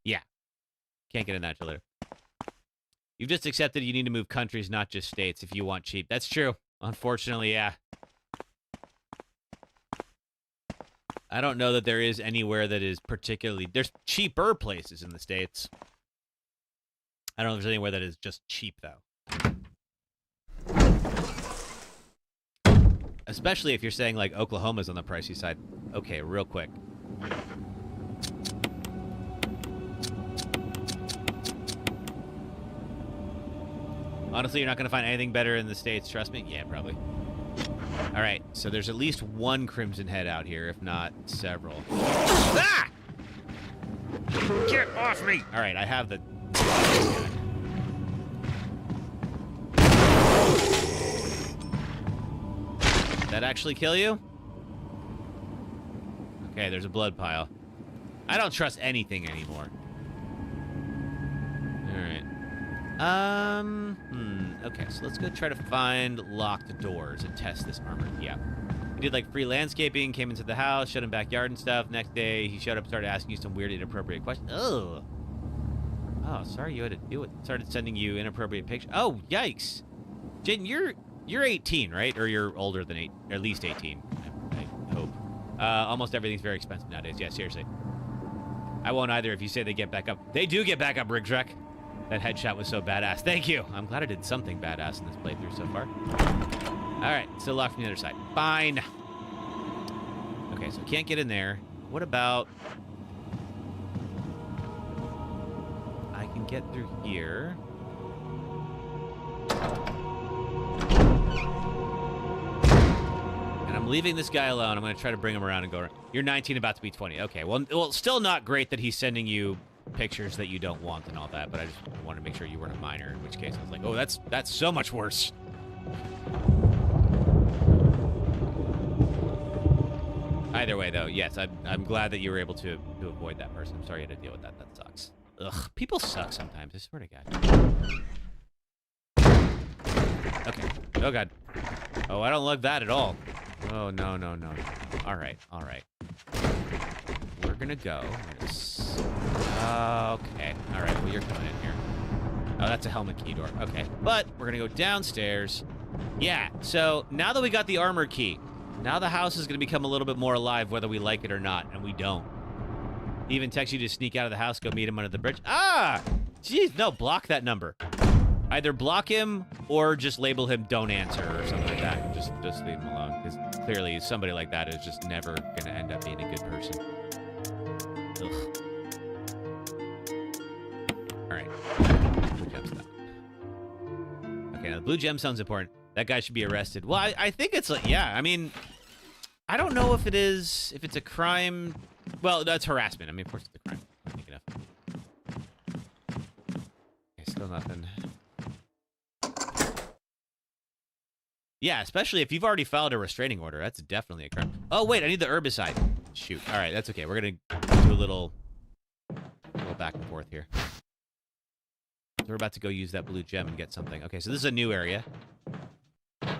Yeah. Can't get in that till later. You've just accepted you need to move countries, not just states, if you want cheap. That's true. Unfortunately, yeah. I don't know that there is anywhere that is particularly... There's cheaper places in the States. I don't know if there's anywhere that is just cheap, though. Especially if you're saying, like, Oklahoma's on the pricey side. Okay, real quick. Honestly, you're not going to find anything better in the States, trust me? Yeah, probably. All right, so there's at least one Crimson Head out here, if not several. Ah! Get off me! All right, I have the... Did that actually kill you? Okay, there's a blood pile. I don't trust anything anymore. All right. Okay, so let's go try to find locked doors and test this armor. Yeah. He did, like, free landscaping, came into the house, shut him backyard and stuff. Next day, he showed up, started asking you some weird, inappropriate questions. Ugh. Oh, sorry you had to do it. Started sending you inappropriate pictures. Oh, yikes. Jaden, you're 18, right? Or you're older than 8, or at least 18, I hope. Almost everything's very expensive nowadays. Yeah, seriously. I won't either if you say they get back up. They do get back up, Rigdrek. That headshot was so badass. Thank you. I'm glad I did something badass in this playthrough so far. All right, still locked from the other side. Fine. Okay, so can't get in there. What about... I can get through here. And I'm leaving this guy alone. I'm going to try to bring him around and go around. You're 19, about to be 20. Okay, well, still not great that he's sending you pictures that you don't want and all that, but I just wanted to make sure you weren't a minor, in which case I was like, oh, that's so much worse. Either way, though, yes, I'm glad that you were able to avoid that person. I'm sorry you had to deal with that. That sucks. Ugh, people suck sometimes, I swear to God. Okay. Oh, God. Oh, I don't like that at all. Oh, no. All right. We're gonna go. Okay. All right, well, you're coming in here. Oh, that's a helmet key door. Okay. But we're going to go downstairs. Yeah, so now that we got the armor key, now the house is going to become a little bit more alive whether we like it or not, and we don't. He even texts you to sneak out of the house, go meet him under the bridge. Ah! Jeez, no, block that number. Either block him or just label him don't answer or something like that. Just leave him alone, because clearly somebody like that is just never going to end up being a good person. Ugh. All right. Blue gemstone. Okay, now the blue gemstone's important. That guy should be arrested. Well, I think it's like, yeah, I mean, I don't know if it's a crime. Well, that's harassment. I mean, of course it's a crime. I think enough. Okay, still nothing. Yeah, especially if you've already filed a restraining order. That's definitely a crime. Oh, wait, I need the herbicide. Shoot. All right, that's okay. We're going to do a little back and forth here. So we're about to go use that blue gem and get something. Okay, so this is a new area. I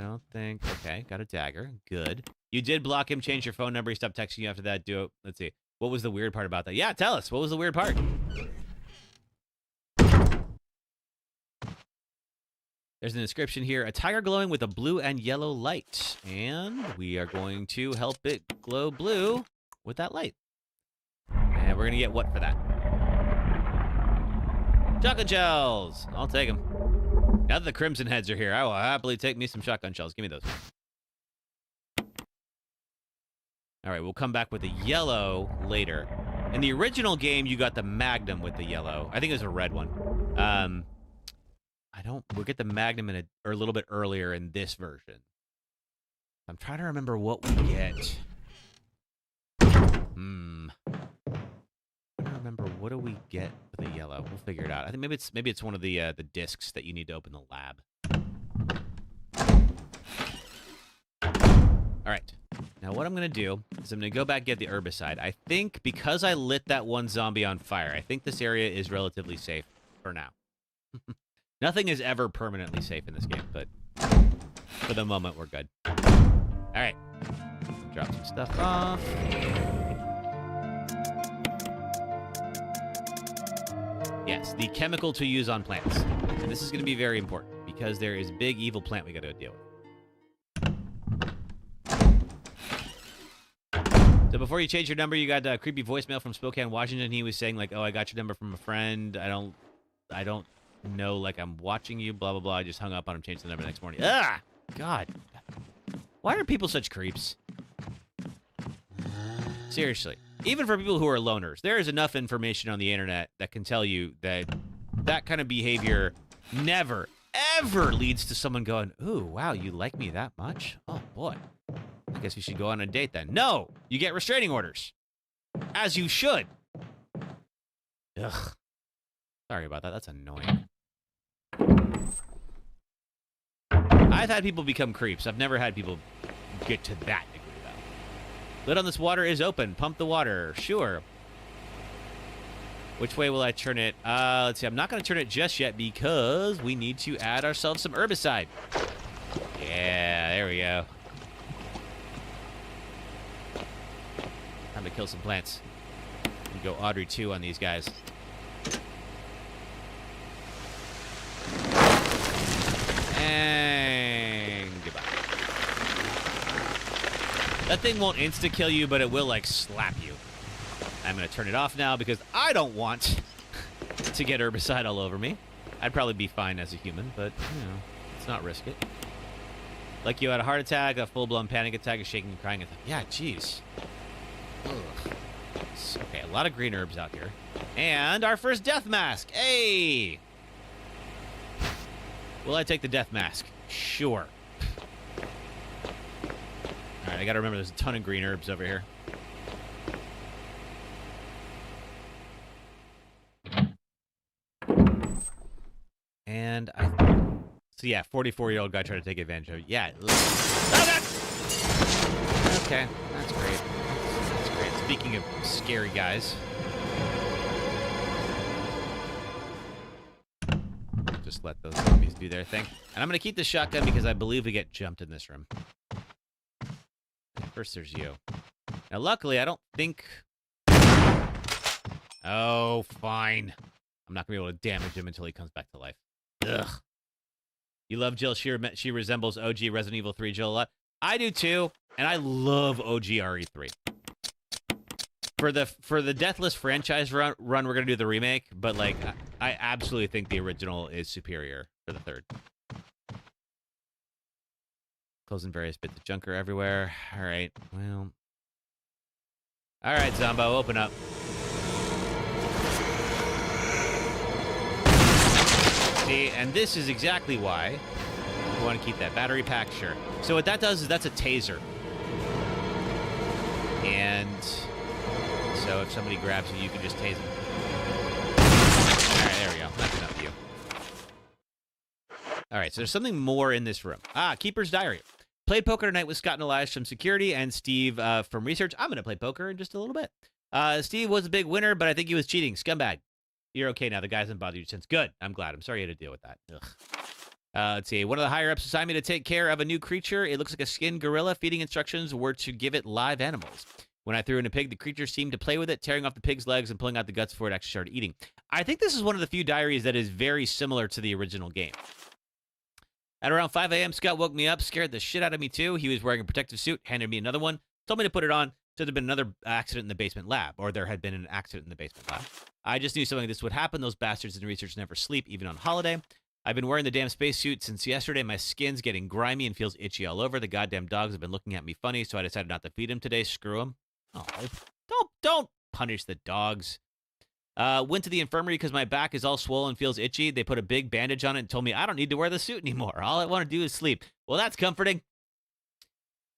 don't think... Okay, got a dagger. Good. You did block him, change your phone number. He stopped texting you after that. Do it. Let's see. What was the weird part about that? Yeah, tell us. What was the weird part? There's an inscription here. A tiger glowing with a blue and yellow light. And we are going to help it glow blue with that light. And we're going to get what for that? Shotgun shells. I'll take them. Now that the Crimson Heads are here, I will happily take me some shotgun shells. Give me those. All right, we'll come back with the yellow later. In the original game, you got the Magnum with the yellow. I think it was a red one. We'll get the Magnum a little bit earlier in this version. I'm trying to remember what we get. I don't remember, what do we get with the yellow? We'll figure it out. I think maybe it's one of the discs that you need to open the lab. All right. Now what I'm gonna do is I'm gonna go back and get the herbicide. I think because I lit that one zombie on fire, I think this area is relatively safe for now. Nothing is ever permanently safe in this game, but for the moment we're good. All right. Drop some stuff off. Yes, the chemical to use on plants. And this is going to be very important because there is a big evil plant we got to deal with. So before you change your number, you got a creepy voicemail from Spokane, Washington. He was saying like, "Oh, I got your number from a friend. I don't know, like I'm watching you, blah blah blah." I just hung up on him, changed the number the next morning. Ah, God, why are people such creeps? Seriously. Even for people who are loners, there is enough information on the internet that can tell you that that kind of behavior never, ever leads to someone going, "Ooh, wow, you like me that much? Oh, boy. I guess we should go on a date then." No! You get restraining orders. As you should. Ugh. Sorry about that. That's annoying. I've had people become creeps. I've never had people get to that degree. Lid on this water is open. Pump the water. Sure. Which way will I turn it? Let's see. I'm not going to turn it just yet because we need to add ourselves some herbicide. Yeah, there we go. Time to kill some plants. We go Audrey 2 on these guys. And goodbye. That thing won't insta-kill you, but it will, like, slap you. I'm going to turn it off now because I don't want to get herbicide all over me. I'd probably be fine as a human, but, you know, let's not risk it. Like you had a heart attack, a full-blown panic attack, a shaking and crying attack. Yeah, jeez. Ugh. Okay, a lot of green herbs out here. And our first death mask. Hey! Will I take the death mask? Sure. All right, I gotta remember there's a ton of green herbs over here. And so yeah, 44-year-old guy tried to take advantage of it. Yeah. Oh, God! Okay, that's great. That's great. Speaking of scary guys. Just let those zombies do their thing. And I'm gonna keep the shotgun because I believe we get jumped in this room. First, there's you. Now, luckily, I don't think... Oh, fine. I'm not going to be able to damage him until he comes back to life. Ugh. You love Jill. She resembles OG Resident Evil 3 Jill a lot. I do too, and I love OG RE3. For the Deathless franchise run we're going to do the remake, but like I absolutely think the original is superior for the third. Closing various bits of junker everywhere. All right, well. All right, Zombo, open up. See, and this is exactly why you want to keep that battery pack, sure. So what that does is that's a taser. And so if somebody grabs you, you can just tase them. All right, there we go. That's enough of you. All right, so there's something more in this room. Keeper's Diary. Played poker tonight with Scott and Elias from security and Steve from research. I'm going to play poker in just a little bit. Steve was a big winner, but I think he was cheating. Scumbag. You're okay now. The guy hasn't bothered you since. Good. I'm glad. I'm sorry you had to deal with that. Ugh. Let's see. One of the higher-ups assigned me to take care of a new creature. It looks like a skinned gorilla. Feeding instructions were to give it live animals. When I threw in a pig, the creature seemed to play with it, tearing off the pig's legs and pulling out the guts before it actually started eating. I think this is one of the few diaries that is very similar to the original game. At around 5 a.m., Scott woke me up, scared the shit out of me, too. He was wearing a protective suit, handed me another one, told me to put it on. So there'd been another accident in the basement lab, or there had been an accident in the basement lab. I just knew something like this would happen. Those bastards in research never sleep, even on holiday. I've been wearing the damn spacesuit since yesterday. My skin's getting grimy and feels itchy all over. The goddamn dogs have been looking at me funny, so I decided not to feed them today. Screw them. Oh, don't punish the dogs. Went to the infirmary because my back is all swollen and feels itchy. They put a big bandage on it and told me I don't need to wear the suit anymore. All I want to do is sleep. Well, that's comforting.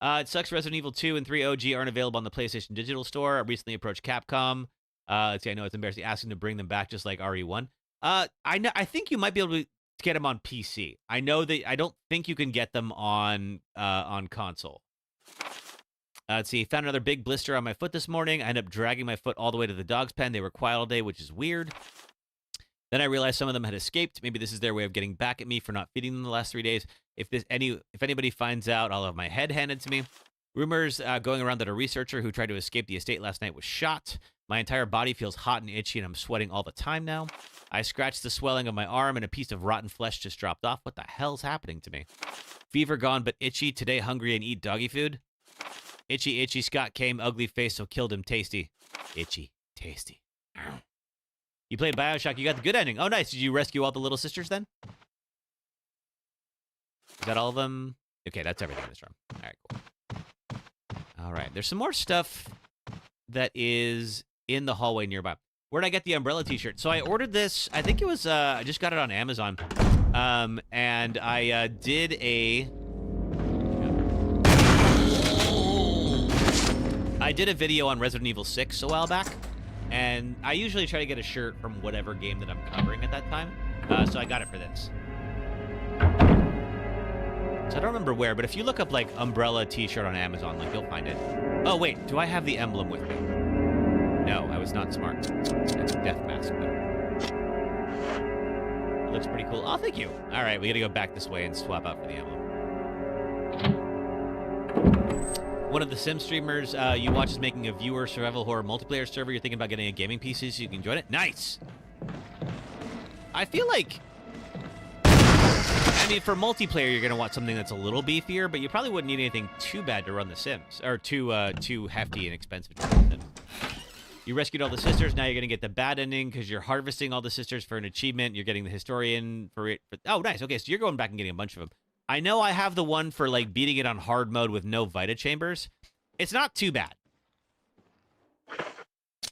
It sucks Resident Evil 2 and 3 OG aren't available on the PlayStation Digital Store. I recently approached Capcom. Let's see, I know it's embarrassing asking to bring them back just like RE1. I think you might be able to get them on PC. I know that I don't think you can get them on console. Let's see, found another big blister on my foot this morning. I ended up dragging my foot all the way to the dog's pen. They were quiet all day, which is weird. Then I realized some of them had escaped. Maybe this is their way of getting back at me for not feeding them the last 3 days. If anybody finds out, I'll have my head handed to me. Rumors going around that a researcher who tried to escape the estate last night was shot. My entire body feels hot and itchy, and I'm sweating all the time now. I scratched the swelling of my arm, and a piece of rotten flesh just dropped off. What the hell's happening to me? Fever gone, but itchy. Today hungry and eat doggy food. Itchy, itchy. Scott came, ugly face, so killed him. Tasty. Itchy, tasty. You played Bioshock. You got the good ending. Oh, nice. Did you rescue all the little sisters then? Is that all of them? Okay, that's everything in this room. All right, cool. All right, there's some more stuff that is in the hallway nearby. Where'd I get the umbrella t-shirt? So I ordered this. I think it was, I just got it on Amazon. And I did a... I did a video on Resident Evil 6 a while back, and I usually try to get a shirt from whatever game that I'm covering at that time, so I got it for this. So I don't remember where, but if you look up, like, umbrella t-shirt on Amazon, like, you'll find it. Oh, wait, do I have the emblem with me? No, I was not smart. That's a death mask, though. It looks pretty cool. Oh, thank you. All right, we gotta go back this way and swap out for the emblem. One of the sim streamers you watch is making a viewer survival horror multiplayer server. You're thinking about getting a gaming PC so you can join it? Nice! I feel like... I mean, for multiplayer, you're going to want something that's a little beefier, but you probably wouldn't need anything too bad to run the Sims. Or too hefty and expensive to run the Sims. You rescued all the sisters. Now you're going to get the bad ending because you're harvesting all the sisters for an achievement. You're getting the historian for it. Oh, nice. Okay, so you're going back and getting a bunch of them. I know I have the one for, like, beating it on hard mode with no Vita Chambers. It's not too bad.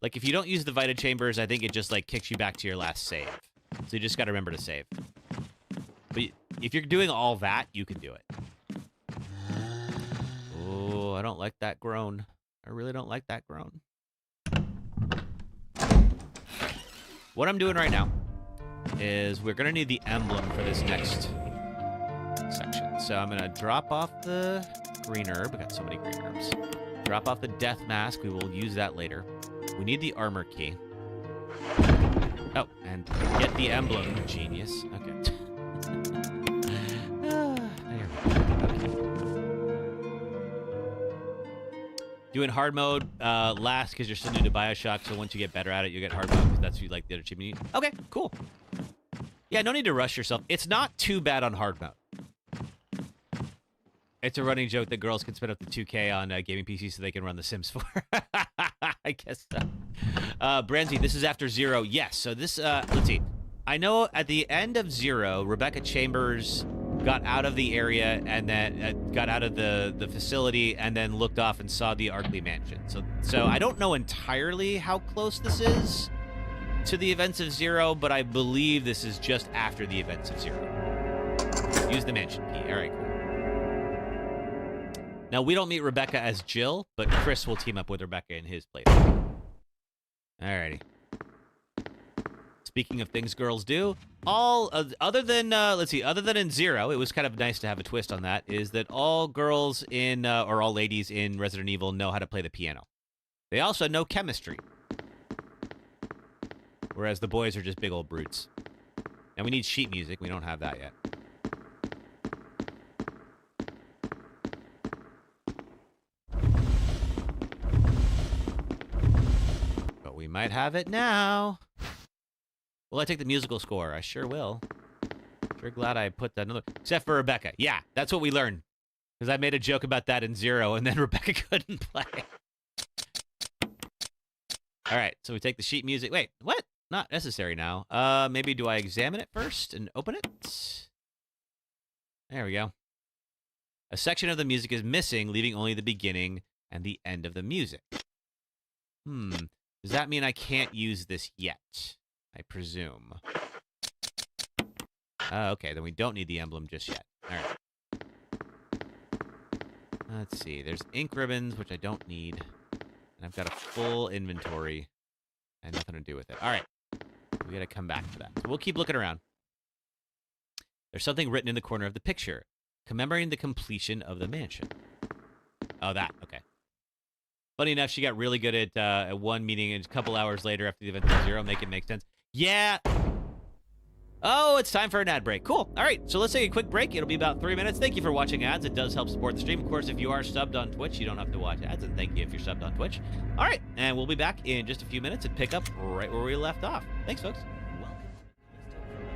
Like, if you don't use the Vita Chambers, I think it just, like, kicks you back to your last save. So you just got to remember to save. But if you're doing all that, you can do it. Oh, I don't like that groan. I really don't like that groan. What I'm doing right now is we're going to need the emblem for this next section. So I'm going to drop off the green herb. We got so many green herbs. Drop off the death mask. We will use that later. We need the armor key. Oh, and get the emblem. Genius. Okay. Doing hard mode last because you're still new to Bioshock, so once you get better at it, you get hard mode because that's like the other achievement you need. Okay, cool. Yeah, no need to rush yourself. It's not too bad on hard mode. It's a running joke that girls can spend up to $2K on gaming PC so they can run The Sims 4. I guess so. Branzy, this is after Zero. Yes, so this, let's see. I know at the end of Zero, Rebecca Chambers got out of the area and then got out of the facility and then looked off and saw the Arkley Mansion. So I don't know entirely how close this is to the events of Zero, but I believe this is just after the events of Zero. Use the mansion key. All right, cool. Now, we don't meet Rebecca as Jill, but Chris will team up with Rebecca in his playthrough. Alrighty. Speaking of things girls do, other than in Zero, it was kind of nice to have a twist on that, is that all girls in, or all ladies in Resident Evil know how to play the piano. They also know chemistry. Whereas the boys are just big old brutes. And we need sheet music. We don't have that yet. We might have it now. Will I take the musical score? I sure will. Sure glad I put that another. Except for Rebecca. Yeah, that's what we learned. Because I made a joke about that in Zero, and then Rebecca couldn't play. All right, so we take the sheet music. Wait, what? Not necessary now. Maybe do I examine it first and open it? There we go. A section of the music is missing, leaving only the beginning and the end of the music. Does that mean I can't use this yet? I presume. Okay, then we don't need the emblem just yet. All right. Let's see. There's ink ribbons, which I don't need. And I've got a full inventory and nothing to do with it. All right. We got to come back to that. So we'll keep looking around. There's something written in the corner of the picture, commemorating the completion of the mansion. Oh, that. Okay. Funny enough, she got really good at one meeting, and a couple hours later after the event of Zero, make it make sense. Yeah. Oh, it's time for an ad break. Cool. All right, so let's take a quick break. It'll be about 3 minutes. Thank you for watching ads. It does help support the stream. Of course, if you are subbed on Twitch, you don't have to watch ads, and thank you if you're subbed on Twitch. All right, and we'll be back in just a few minutes and pick up right where we left off. Thanks, folks. Welcome.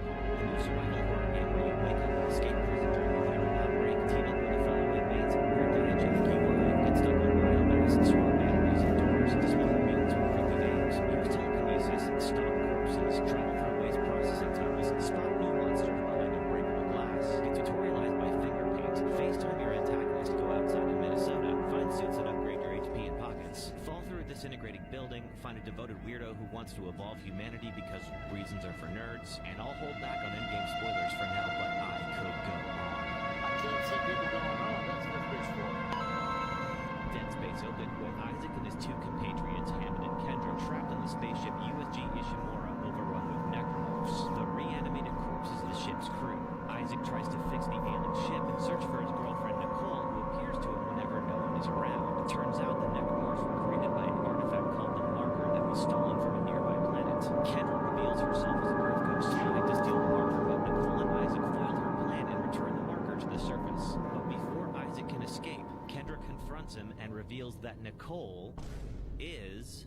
A new survival horror game where you wake up and escape prison during a viral outbreak, team up with a fellow inmates, and prepare to edge HQ alive, get stuck on biomass, swap batteries indoors, dismantle mutants with creepy names, use telekinesis, stomp corpses, travel through waste processing tunnels, spot new monsters behind unbreakable glass, get tutorialized by finger paint, FaceTime your antagonist, go outside in Minnesota, find suits that upgrade your HP and pockets, fall through a disintegrating building, find a devoted weirdo who wants to evolve humanity because reasons are for nerds, and I'll hold back on endgame spoilers for now, but I could go on. I can't see people going on, that's the fish for. Dead Space opened with Isaac and his two compatriots, Hammond and Kendra, trapped on the spaceship USG Ishimura, overrun with necromorphs, the reanimated corpses of the ship's crew. Isaac tries to fix the ailing ship and search for his girlfriend Nicole, who appears to him whenever no one is around. It turns out the necromorphs were created by an artifact called the Marker that was stolen from a nearby planet. Kendra reveals herself as a Earth ghost trying to steal the marker, but Nicole and Isaac foil her plan and return the marker to the surface. But before Isaac can escape, Kendra confronts him and reveals that Nicole is...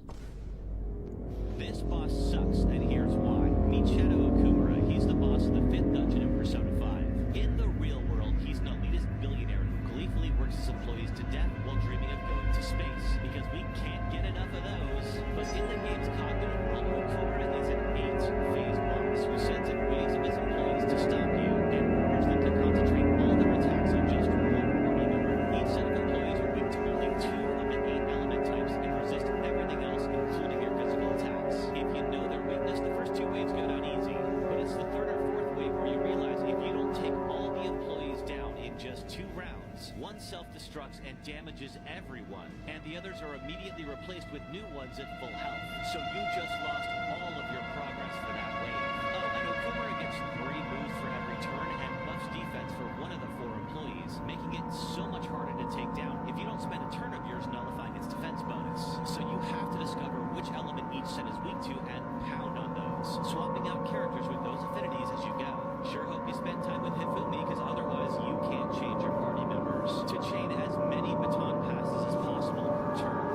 This boss sucks, and here's why. Meet Shadow Okumura. He's the boss of the 5th dungeon in Persona 5. In the real world, he's an elitist billionaire who gleefully works his employees to death while dreaming of going to space, because we can't get enough of those. But in the game's cognitive world, Okumura is an 8-phase boss who sends in waves of his employees to stop you and orders them to concentrate all their attacks on just one party member. Each set of employees are weak to only 2 of the 8 element types and resist everything else, including your physical attacks. If you know their weakness, the first 2 waves go down easy. But it's the 3rd or 4th wave where you realize if you don't take all the employees down in just 2 rounds, one self-destructs and damages everyone, and the others are immediately replaced with new ones at full health. So you just lost all of your progress for that wave. Oh, and Okumura gets 3 moves for every turn and buffs defense for one of the 4 employees, making it so much harder to take down if you don't spend a turn of yours nullifying its defense bonus. So you have to discover which element each set is weak to and pound on those, swapping out characters with those affinities as you go. Sure hope you spend time with Hifumi, because otherwise you can't change your party members. To chain as many baton passes as possible per turn.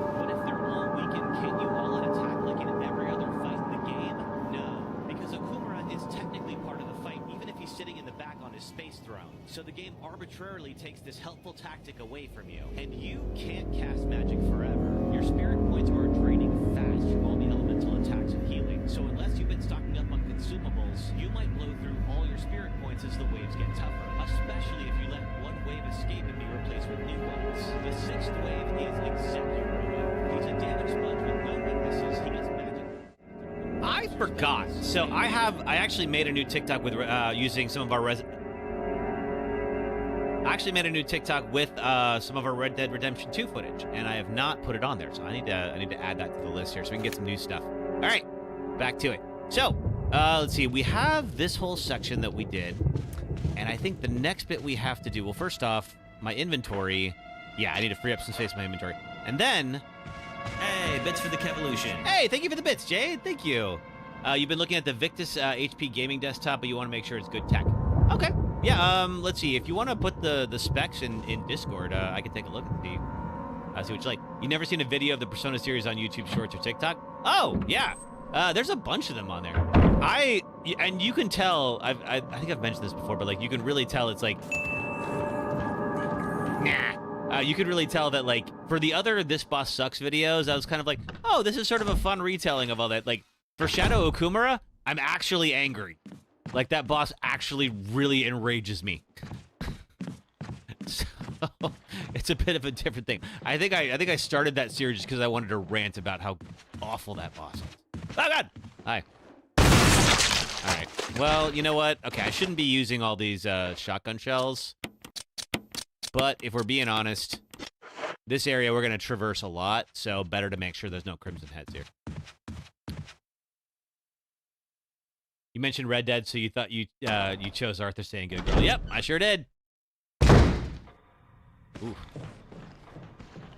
is thrown, so the game arbitrarily takes this helpful tactic away from you, and you can't cast magic forever. Your spirit points are draining fast from all the elemental attacks and healing, so unless you've been stocking up on consumables, you might blow through all your spirit points as the waves get tougher, especially if you let one wave escape and be replaced with new ones. The sixth wave is exactly right. He's a damage sponge with no weaknesses. He gets magic. I forgot. So I actually made a new TikTok with using some of our I actually made a new TikTok with some of our Red Dead Redemption 2 footage, and I have not put it on there, so I need to add that to the list here so we can get some new stuff. All right, back to it. So let's see. We have this whole section that we did, and I think the next bit we have to do. Well, first off, my inventory. Yeah, I need to free up some space in my inventory, and then. Hey, bits for the Kevolution. Hey, thank you for the bits, Jade. Thank you. You've been looking at the Victus HP gaming desktop, but you want to make sure it's good tech. Okay. Yeah, let's see. If you want to put the specs in Discord, I can take a look and see what you like. You never seen a video of the Persona series on YouTube Shorts or TikTok? Oh, yeah. There's a bunch of them on there. And you can tell, I think I've mentioned this before, but like you can really tell it's like, nah. You could really tell that, like, for the other This Boss Sucks videos, I was kind of like, oh, this is sort of a fun retelling of all that. Like, for Shadow Okumura, I'm actually angry. Like, that boss actually really enrages me. So, it's a bit of a different thing. I think I started that series just because I wanted to rant about how awful that boss is. Oh, God! Hi. All right. Well, you know what? Okay, I shouldn't be using all these shotgun shells. But if we're being honest, this area we're going to traverse a lot, so better to make sure there's no Crimson Heads here. You mentioned Red Dead, so you thought you chose Arthur saying good girl. Yep, I sure did. Ooh.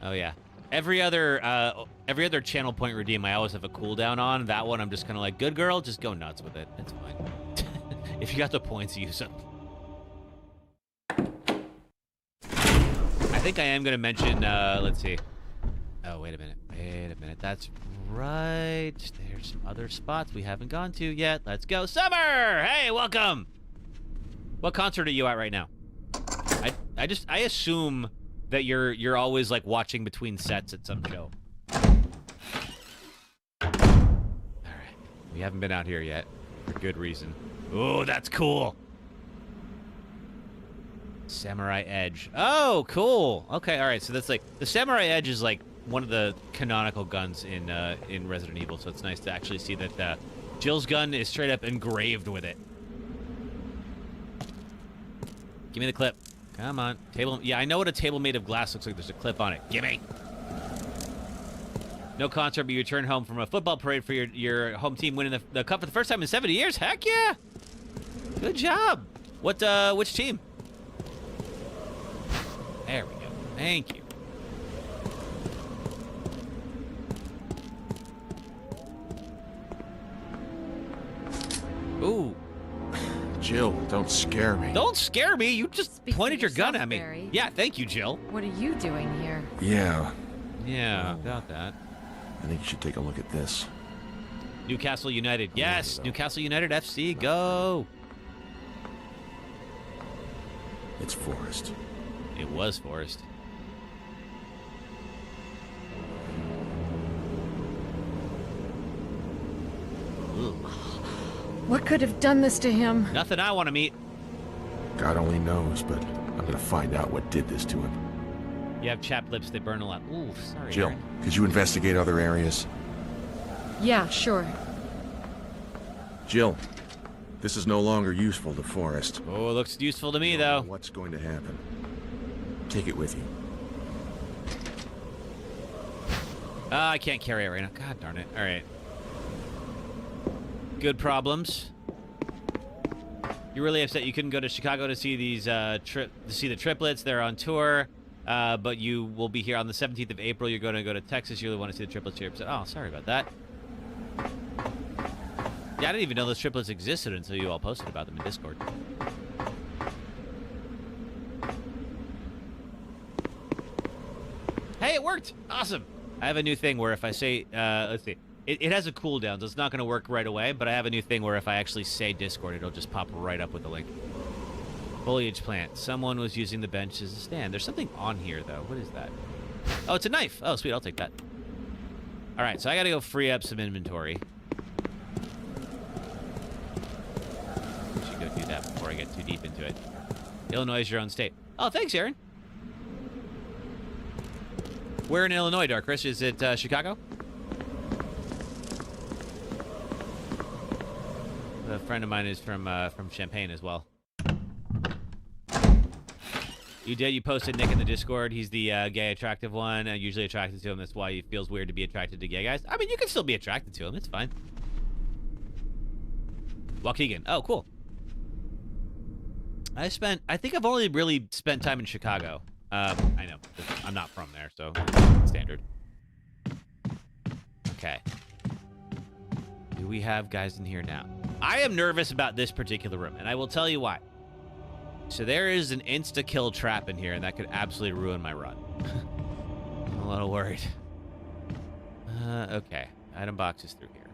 Oh yeah. Every other channel point redeem, I always have a cooldown on. That one, I'm just kind of like, good girl, just go nuts with it. It's fine. If you got the points, use them. I think I am going to mention, let's see. Oh, wait a minute. That's right. There's some other spots we haven't gone to yet. Let's go. Summer! Hey, welcome! What concert are you at right now? I assume that you're always, like, watching between sets at some show. All right. We haven't been out here yet. For good reason. Oh, that's cool. Samurai Edge. Oh, cool. Okay, all right. So that's like the Samurai Edge is like one of the canonical guns in Resident Evil. So it's nice to actually see that Jill's gun is straight up engraved with it. Give me the clip. Come on, table. Yeah, I know what a table made of glass looks like. There's a clip on it. Gimme. No concert, but you return home from a football parade for your home team winning the cup for the first time in 70 years. Heck yeah! Good job. Which team? There we go. Thank you. Ooh. Jill, don't scare me. Don't scare me. You just Speak for pointed your gun yourself, at me. Barry. Yeah, thank you, Jill. What are you doing here? Yeah, Yeah, about that. I think you should take a look at this. Newcastle United. Yes, Newcastle United FC. Go. It's Forrest. It was Forrest. Ooh. What could have done this to him? Nothing I want to meet. God only knows, but I'm gonna find out what did this to him. You have chapped lips, they burn a lot. Ooh, sorry. Jill, Aaron. could you investigate other areas? Yeah, sure. Jill, this is no longer useful to Forrest. Oh, it looks useful to me, You don't know though. what's going to happen? Take it with you. I can't carry it right now. God darn it. All right. Good problems. You're really upset you couldn't go to Chicago to see these to see the triplets. They're on tour, but you will be here on the 17th of April. You're going to go to Texas. You really want to see the triplets here. Oh, sorry about that. Yeah, I didn't even know those triplets existed until you all posted about them in Discord. Hey, it worked! Awesome! I have a new thing where if I say, let's see, it has a cooldown, so it's not going to work right away, but I have a new thing where if I actually say Discord, it'll just pop right up with the link. Foliage plant. Someone was using the bench as a stand. There's something on here, though. What is that? Oh, it's a knife. Oh, sweet. I'll take that. All right, so I got to go free up some inventory. I should go do that before I get too deep into it. Illinois is your own state. Oh, thanks, Aaron. Where in Illinois, Dark Chris? Is it Chicago? A friend of mine is from Champaign as well. You did. You posted Nick in the Discord. He's the gay attractive one. Usually attracted to him. That's why it feels weird to be attracted to gay guys. I mean, you can still be attracted to him. It's fine. Waukegan. Oh, cool. I think I've only really spent time in Chicago. I know. I'm not from there, so standard. Okay. Do we have guys in here now? I am nervous about this particular room, and I will tell you why. So there is an insta-kill trap in here, and that could absolutely ruin my run. I'm a little worried. Okay. Item box is through here.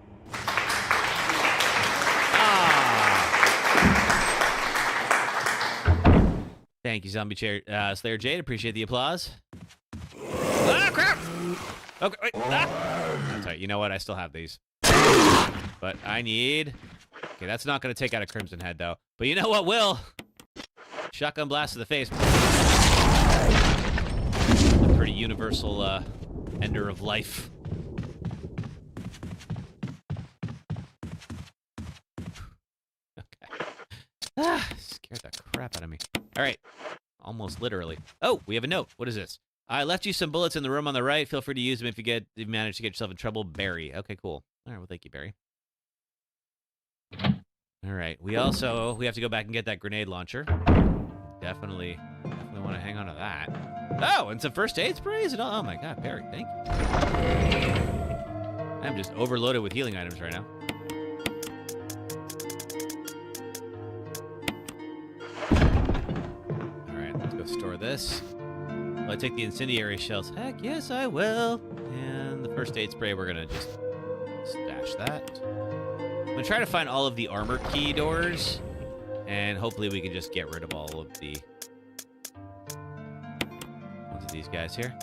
Thank you, Zombie Slayer Jade. Appreciate the applause. Ah, crap! Okay, wait. Ah! That's right. You know what? I still have these. But I need... Okay, that's not going to take out a Crimson Head, though. But you know what will? Shotgun blast to the face. A pretty universal ender of life. Okay. Ah, scared the crap out of me. All right. Almost literally. Oh, we have a note. What is this? I left you some bullets in the room on the right. Feel free to use them if you manage to get yourself in trouble. Barry. Okay, cool. All right, well, thank you, Barry. All right. We have to go back and get that grenade launcher. Definitely want to hang on to that. Oh, and some first aid sprays and all. Oh my God, Barry, thank you. I'm just overloaded with healing items right now. All right, let's go store this. Will I take the incendiary shells? Heck yes, I will. And the first aid spray, we're gonna just stash that. I'm gonna try to find all of the armor key doors, and hopefully we can just get rid of all of the ones of these guys here.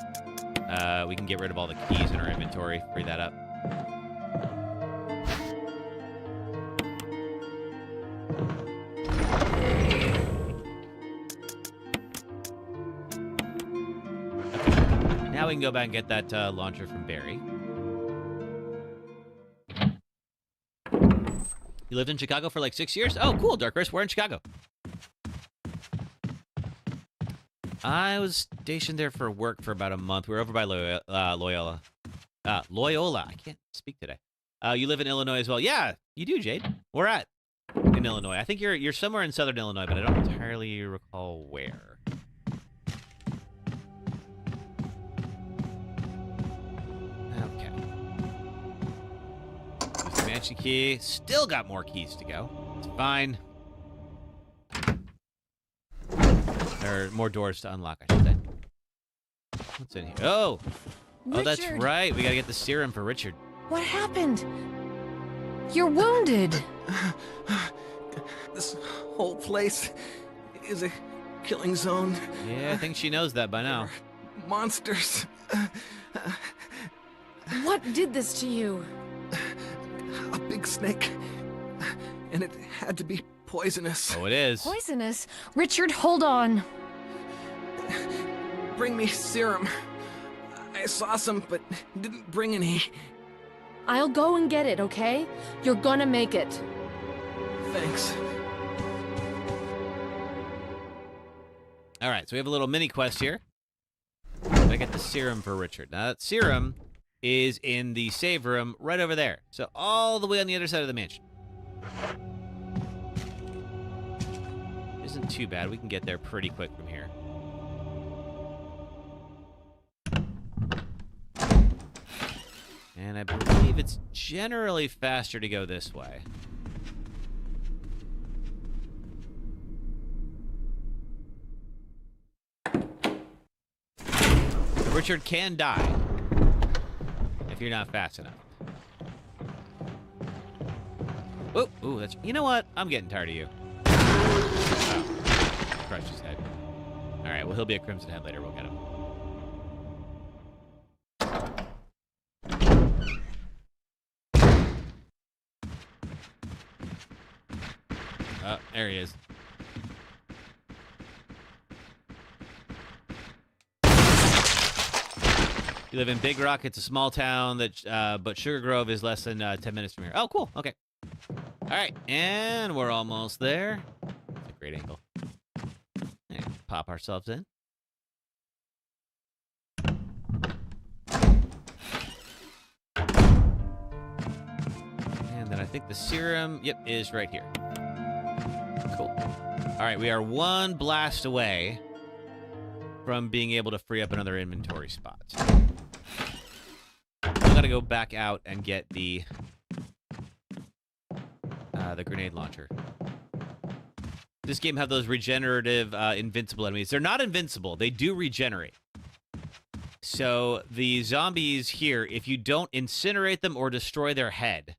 We can get rid of all the keys in our inventory, free that up. Okay. Now we can go back and get that launcher from Barry. You lived in Chicago for like 6 years? Oh, cool, Dark Horse. We're in Chicago. I was stationed there for work for about a month. We were over by Loyola. Loyola. I can't speak today. You live in Illinois as well? Yeah, you do, Jade. Where at? In Illinois. I think you're somewhere in southern Illinois, but I don't entirely recall where. Okay. Use the mansion key. Still got more keys to go. It's fine. Or more doors to unlock, I should say. What's in here? Oh! Oh, that's right. We gotta get the serum for Richard. What happened? You're wounded. This whole place is a killing zone. Yeah, I think she knows that by now. Monsters. What did this to you? A big snake. And it had to be poisonous. Oh, it is. Poisonous? Richard, hold on. Bring me serum. I saw some, but didn't bring any. I'll go and get it, okay? You're gonna make it. Thanks. All right, so we have a little mini quest here. I get the serum for Richard. Now, that serum is in the save room right over there. So all the way on the other side of the mansion. Isn't too bad. We can get there pretty quick from here. And I believe it's generally faster to go this way. So Richard can die if you're not fast enough. Oh, ooh, that's... You know what? I'm getting tired of you. Oh. crushed his head. All right, well, he'll be a Crimson Head later. We'll get him. Oh, there he is. You live in Big Rock. It's a small town, but Sugar Grove is less than 10 minutes from here. Oh, cool. Okay. All right, and we're almost there. That's a great angle. And pop ourselves in. And then I think the serum, yep, is right here. Cool. All right, we are one blast away from being able to free up another inventory spot. I gotta go back out and get the grenade launcher. This game have those regenerative invincible enemies. They're not invincible. They do regenerate. So the zombies here, if you don't incinerate them or destroy their head,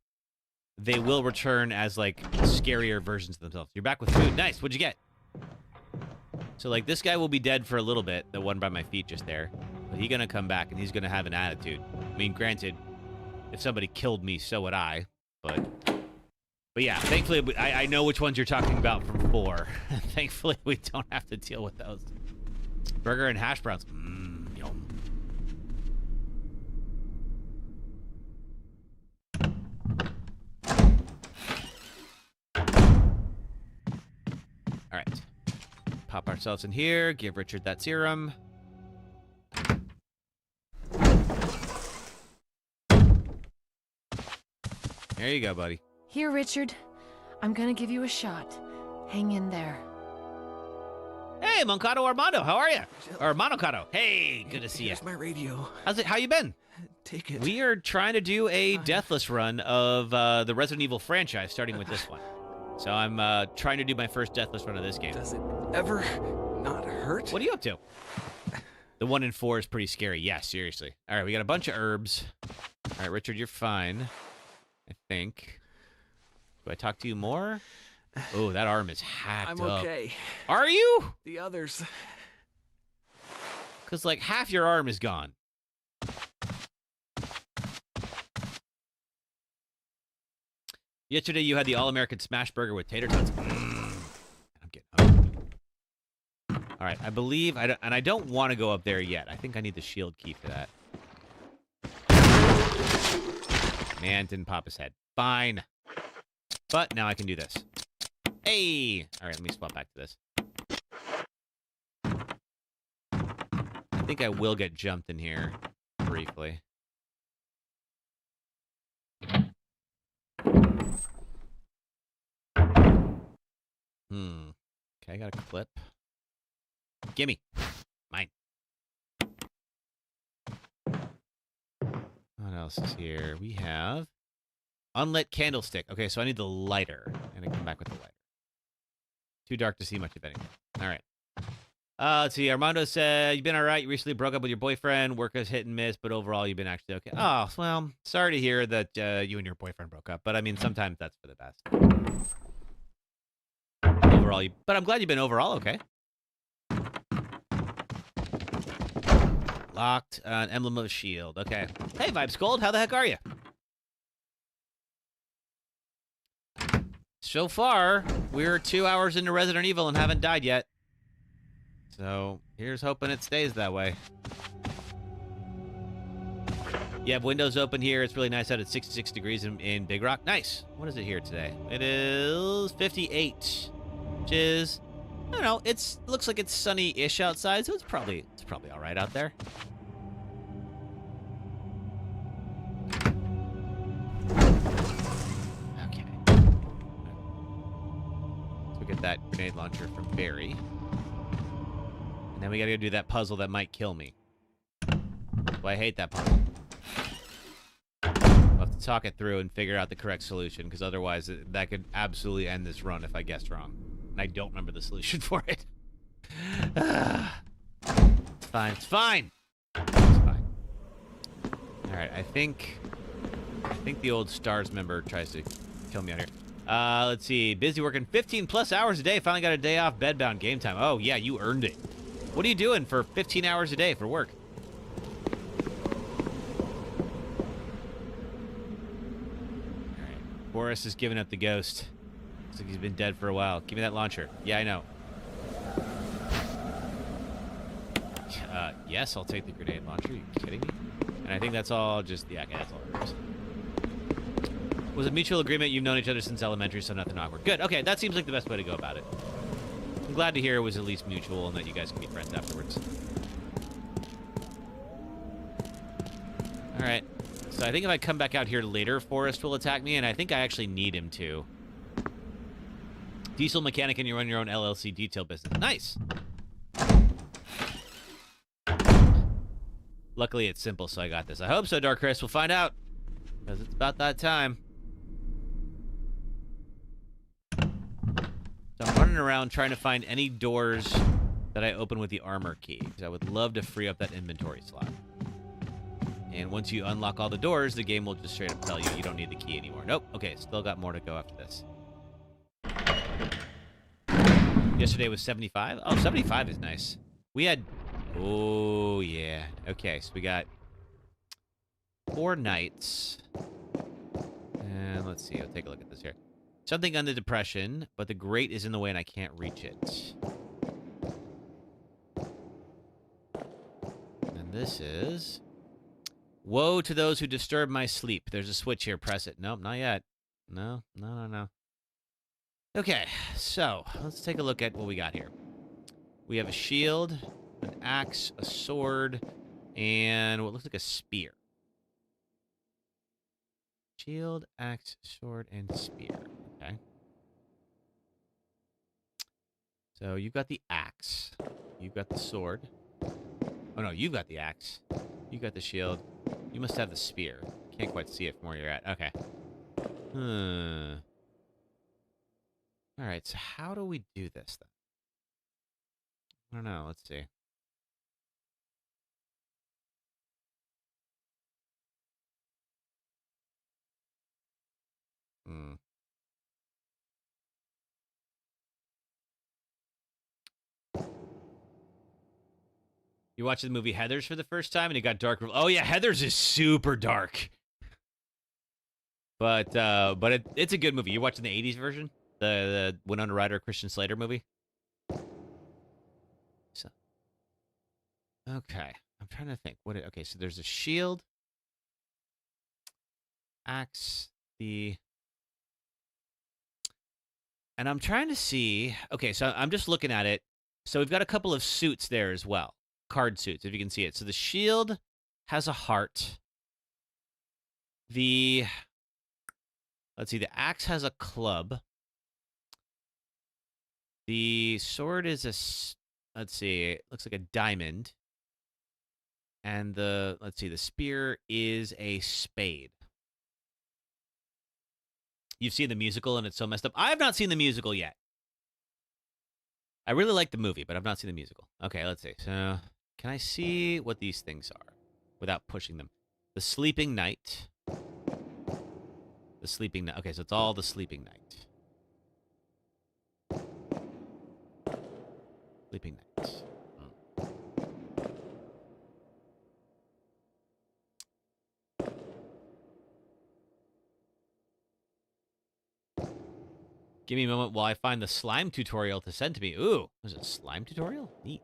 they will return as, like, scarier versions of themselves. You're back with food. Nice. What'd you get? So, like, this guy will be dead for a little bit, the one by my feet just there. But he's going to come back, and he's going to have an attitude. I mean, granted, if somebody killed me, so would I. But yeah, thankfully, I know which ones you're talking about from 4. Thankfully, we don't have to deal with those. Burger and hash browns. Yum. All right. Pop ourselves in here. Give Richard that serum. There you go, buddy. Here, Richard. I'm gonna give you a shot. Hang in there. Hey, Moncado Armando, how are you? Or Monocado. Hey, good to see you. Here's my radio. How you been? Take it. We are trying to do a Deathless run of the Resident Evil franchise, starting with this one. So I'm trying to do my first Deathless run of this game. Does it ever not hurt? What are you up to? The 1 in 4 is pretty scary. Yeah, seriously. All right, we got a bunch of herbs. All right, Richard, you're fine. I think. Do I talk to you more? Oh, that arm is hacked I'm up. okay. Are you? The others. Because, like, half your arm is gone. Yesterday, you had the All-American Smash Burger with tater tots. I'm getting hungry. All right, I believe, and I don't want to go up there yet. I think I need the shield key for that. Man, didn't pop his head. Fine. But now I can do this. Hey! All right, let me swap back to this. I think I will get jumped in here briefly. Okay, I got a clip. Gimme. Mine. What else is here? We have unlit candlestick. Okay, so I need the lighter. I'm gonna come back with the lighter. Too dark to see much of anything. All right. Let's see. Armando said, you've been all right. You recently broke up with your boyfriend. Work is hit and miss, but overall, you've been actually okay. Oh, well, sorry to hear that you and your boyfriend broke up. But, I mean, sometimes that's for the best. Overall, but I'm glad you've been overall okay. Locked. An emblem of a shield. Okay. Hey, Vibes Gold. How the heck are you? So far, we're 2 hours into Resident Evil and haven't died yet. So, here's hoping it stays that way. You have windows open here. It's really nice out at 66 degrees in Big Rock. Nice. What is it here today? It is 58, which is, I don't know, looks like it's sunny-ish outside, so it's probably all right out there. Okay. So we get that grenade launcher from Barry. And then we gotta go do that puzzle that might kill me. Well, I hate that puzzle. I'll have to talk it through and figure out the correct solution, because otherwise that could absolutely end this run if I guessed wrong. And I don't remember the solution for it. It's fine. It's fine. It's fine. All right. I think the old STARS member tries to kill me out here. Let's see. Busy working 15 plus hours a day. Finally got a day off bedbound game time. Oh, yeah, you earned it. What are you doing for 15 hours a day for work? All right. Boris is giving up the ghost. Looks like he's been dead for a while. Give me that launcher. Yeah, I know. Yes, I'll take the grenade launcher. Are you kidding me? And I think that's all just... Yeah, okay, that's all there is. Was a mutual agreement. You've known each other since elementary, so nothing awkward. Good. Okay, that seems like the best way to go about it. I'm glad to hear it was at least mutual and that you guys can be friends afterwards. All right. So I think if I come back out here later, Forrest will attack me, and I think I actually need him to. Diesel mechanic and you run your own LLC detail business. Nice. Luckily, it's simple, so I got this. I hope so, Dark Chris. We'll find out. Because it's about that time. So I'm running around trying to find any doors that I open with the armor key. Because I would love to free up that inventory slot. And once you unlock all the doors, the game will just straight up tell you you don't need the key anymore. Nope. Okay, still got more to go after this. Yesterday was 75. Oh, 75 is nice. We had... Oh, yeah. Okay, so we got 4 nights. And let's see. I'll take a look at this here. Something under depression, but the grate is in the way and I can't reach it. And this is... Woe to those who disturb my sleep. There's a switch here. Press it. Nope, not yet. No. Okay, so let's take a look at what we got here. We have a shield, an axe, a sword, and what looks like a spear. Shield, axe, sword, and spear. Okay. So you've got the axe. You've got the sword. Oh, no, you've got the axe. You got the shield. You must have the spear. Can't quite see it from where you're at. Okay. All right, so how do we do this, then? I don't know. Let's see. You watched the movie Heathers for the first time, and it got dark. Oh yeah, Heathers is super dark. But it's a good movie. You watching the '80s version, the Winona Ryder Christian Slater movie? So, okay, I'm trying to think. Okay, so there's a shield, axe, and I'm trying to see. Okay, so I'm just looking at it. So we've got a couple of suits there as well. Card suits, if you can see it. So the shield has a heart. Let's see, the axe has a club. The sword is let's see, it looks like a diamond. And let's see, the spear is a spade. You've seen the musical and it's so messed up. I have not seen the musical yet. I really like the movie, but I've not seen the musical. Okay, let's see. So, can I see what these things are without pushing them? The Sleeping Knight. The Sleeping Knight. Okay, so it's all the Sleeping Knight. Sleeping Knight. Give me a moment while I find the slime tutorial to send to me. Ooh, there's a slime tutorial? Neat.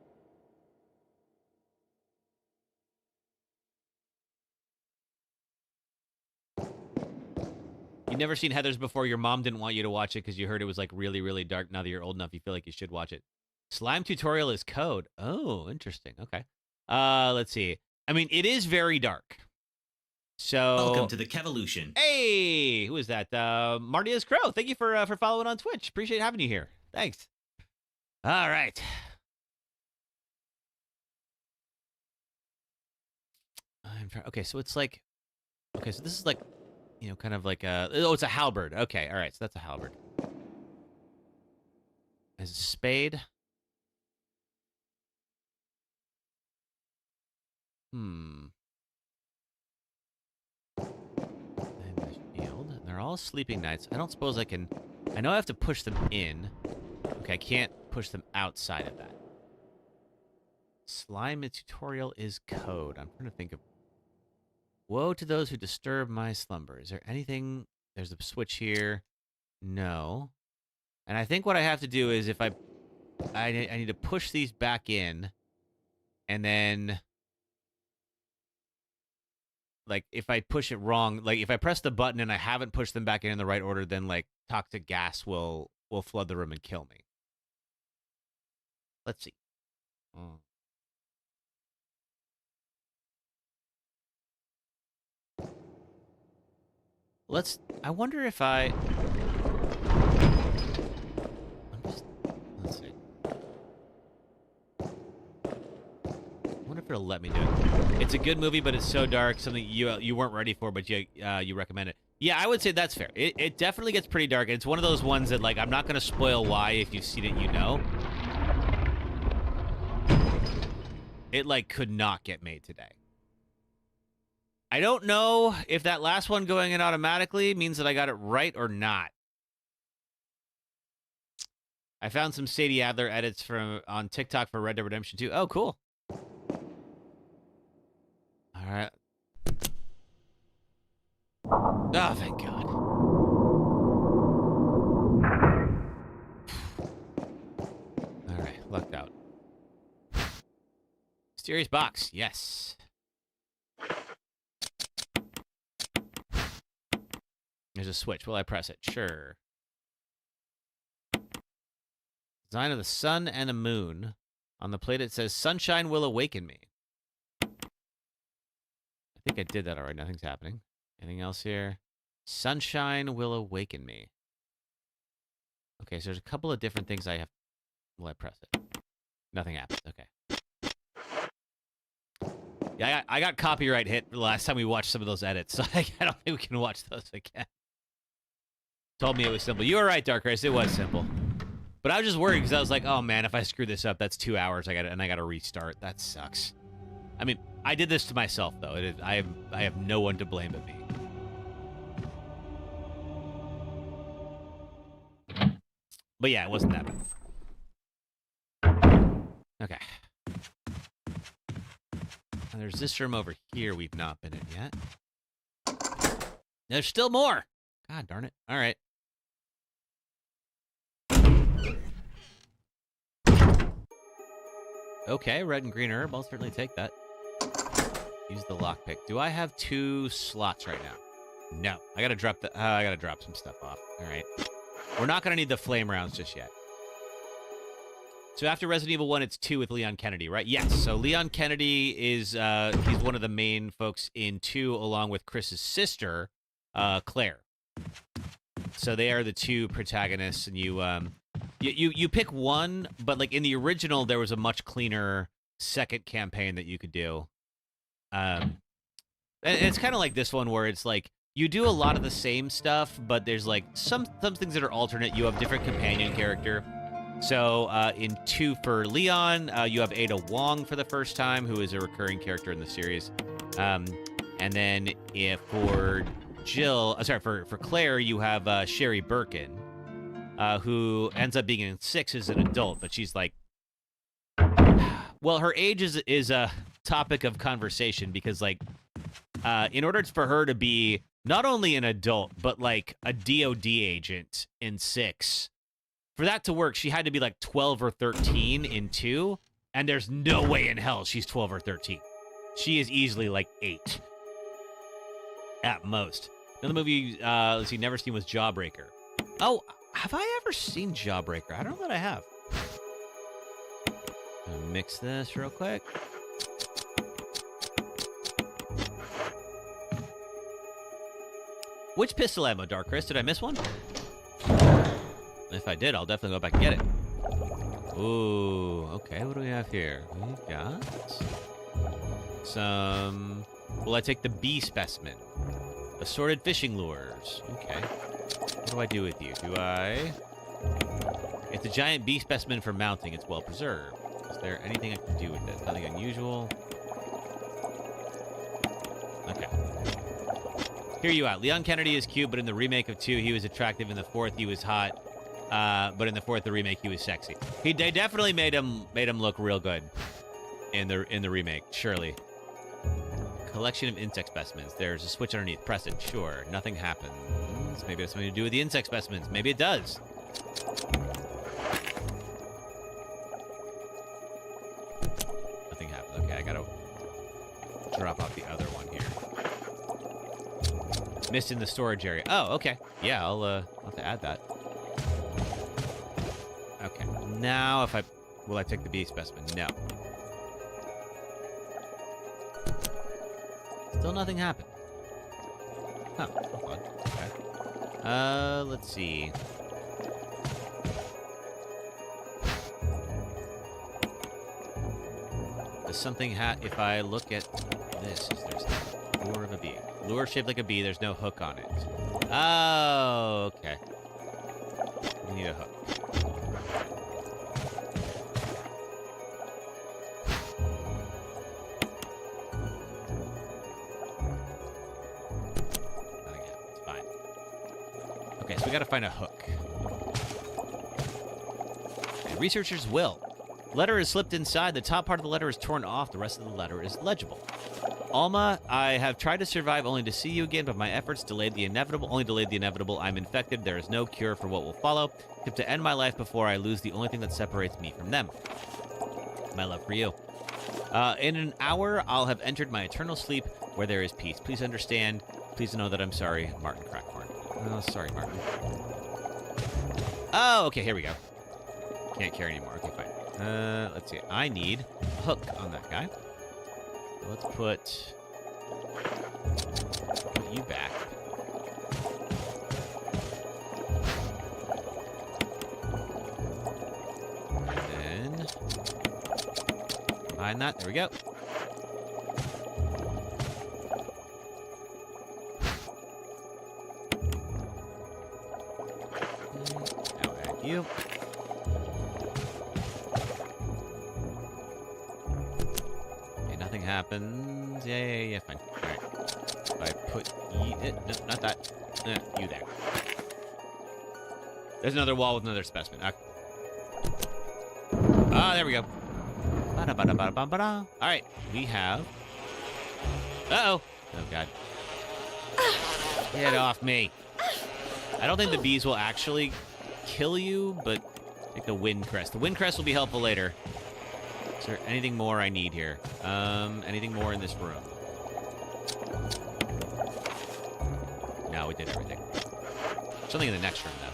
You've never seen Heathers before. Your mom didn't want you to watch it because you heard it was like really, really dark. Now that you're old enough, you feel like you should watch it. Slime tutorial is code. Oh, interesting. Okay. Let's see. I mean, it is very dark. So Welcome to the Kevolution. Hey, who is that? Martia's Crow. Thank you for following on Twitch. Appreciate having you here. Thanks. All right. Okay, so it's like, okay, so this is like, you know, kind of like it's a halberd. Okay, all right, so that's a halberd. There's a spade. And the shield. And they're all sleeping knights. I don't suppose I can I know I have to push them in. Okay, I can't push them outside of that. Slime tutorial is code. I'm trying to think of... Woe to those who disturb my slumber. Is there anything... There's a switch here. No. And I think what I have to do is if I need to push these back in, and then... Like, if I push it wrong, like, if I press the button and I haven't pushed them back in the right order, then, like, toxic gas will flood the room and kill me. Let's see. Oh. I wonder if let's see. I wonder if it'll let me do it. It's a good movie, but it's so dark, something you weren't ready for, but you recommend it. Yeah, I would say that's fair. It definitely gets pretty dark. It's one of those ones that, like, I'm not going to spoil why. If you've seen it, you know. It, like, could not get made today. I don't know if that last one going in automatically means that I got it right or not. I found some Sadie Adler edits on TikTok for Red Dead Redemption 2. Oh, cool. All right. Oh, thank God. All right, lucked out. Mysterious box, yes. There's a switch. Will I press it? Sure. Design of the sun and the moon. On the plate it says, sunshine will awaken me. I think I did that already. Nothing's happening. Anything else here? Sunshine will awaken me. Okay, so there's a couple of different things I have. Will I press it? Nothing happens. Okay. Yeah, I got copyright hit the last time we watched some of those edits, so I don't think we can watch those again. Told me it was simple. You were right, Dark Race. It was simple. But I was just worried because I was like, oh, man, if I screw this up, that's 2 hours. I got to restart. That sucks. I mean, I did this to myself, though. I have no one to blame but me. But yeah, it wasn't that bad. Okay. And there's this room over here we've not been in yet. There's still more. God darn it. All right. Okay, red and green herb. I'll certainly take that. Use the lockpick. Do I have 2 slots right now? No. I gotta drop some stuff off. All right. We're not gonna need the flame rounds just yet. So after Resident Evil 1, it's 2 with Leon Kennedy, right? Yes. So Leon Kennedy is he's one of the main folks in 2, along with Chris's sister, Claire. So they are the 2 protagonists, and you pick one, but like in the original, there was a much cleaner second campaign that you could do. And it's kind of like this one where it's like you do a lot of the same stuff, but there's like some things that are alternate. You have different companion character. So in 2 for Leon, you have Ada Wong for the first time, who is a recurring character in the series. And then for for Claire, you have Sherry Birkin, who ends up being in 6 as an adult, but she's like, well, her age is a topic of conversation because, like, in order for her to be not only an adult, but like a DOD agent in 6, for that to work, she had to be like 12 or 13 in 2, and there's no way in hell she's 12 or 13. She is easily like 8 at most. Another movie, let's see, never seen was Jawbreaker. Oh, have I ever seen Jawbreaker? I don't know that I have. Gonna mix this real quick. Which pistol ammo, Dark Chris? Did I miss one? If I did, I'll definitely go back and get it. Ooh, okay, what do we have here? We've got some... Will I take the B specimen? Assorted fishing lures. Okay. What do I do with you? Do I... It's a giant B specimen for mounting. It's well preserved. Is there anything I can do with this? Nothing unusual? Okay. Hear you out. Leon Kennedy is cute, but in the remake of 2, he was attractive. In the 4th, he was hot. but in the fourth, the remake, he was sexy. They definitely made him look real good in the remake. Surely. Collection of insect specimens. There's a switch underneath. Press it. Sure. Nothing happens. Maybe it has something to do with the insect specimens. Maybe it does. Nothing happens. Okay, I gotta drop off the other one here. Missed in the storage area. Oh, okay. Yeah, I'll have to add that. Okay. Now, will I take the bee specimen? No. Still nothing happened. Huh. Odd. Okay. Let's see. Does something if I look at this, there's the lure of a bee. Lure shaped like a bee, there's no hook on it. Oh, okay. We need a hook. Okay, so we gotta find a hook. Okay, researchers will. Letter is slipped inside. The top part of the letter is torn off. The rest of the letter is legible. Alma, I have tried to survive only to see you again, but my efforts only delayed the inevitable. I'm infected. There is no cure for what will follow. Tip to end my life before I lose the only thing that separates me from them. My love for you. In an hour, I'll have entered my eternal sleep where there is peace. Please understand. Please know that I'm sorry, Martin Crackhorn. Oh, sorry, Martin. Oh, okay, here we go. Can't carry anymore. Okay, fine. Let's see. I need a hook on that guy. So let's put you back. And then combine that. There we go. You. Okay, nothing happens. Yeah, fine. Alright. If I put no, not that. You there. There's another wall with another specimen. Ah, there we go. Alright, we have... Uh-oh. Oh, God. Get off me. I don't think the bees will actually kill you, but take the wind crest. The wind crest will be helpful later. Is there anything more I need here? Anything more in this room? No, we did everything. Something in the next room, though.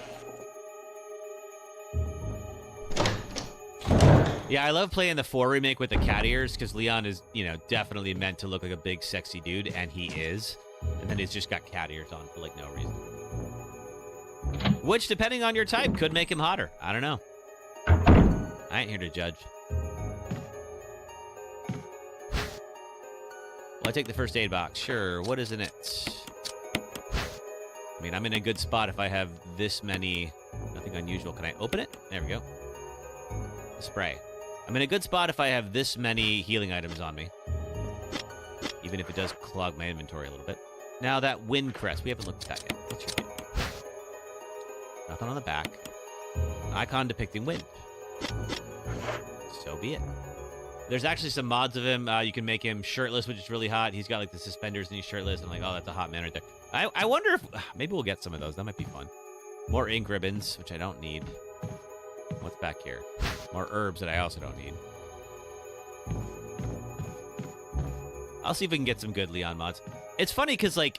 Yeah, I love playing the 4 remake with the cat ears, because Leon is, definitely meant to look like a big, sexy dude, and he is. And then he's just got cat ears on for, no reason. Which, depending on your type, could make him hotter. I don't know. I ain't here to judge. Well, I take the first aid box. Sure. What is in it? I mean, I'm in a good spot if I have this many. Nothing unusual. Can I open it? There we go. Spray. I'm in a good spot if I have this many healing items on me. Even if it does clog my inventory a little bit. Now, that wind crest. We haven't looked at that yet. What's your name? Nothing on the back. Icon depicting wind. So be it. There's actually some mods of him. You can make him shirtless, which is really hot. He's got the suspenders and he's shirtless. And oh, that's a hot man right there. I wonder if maybe we'll get some of those. That might be fun. More ink ribbons, which I don't need. What's back here? More herbs that I also don't need. I'll see if we can get some good Leon mods. It's funny because the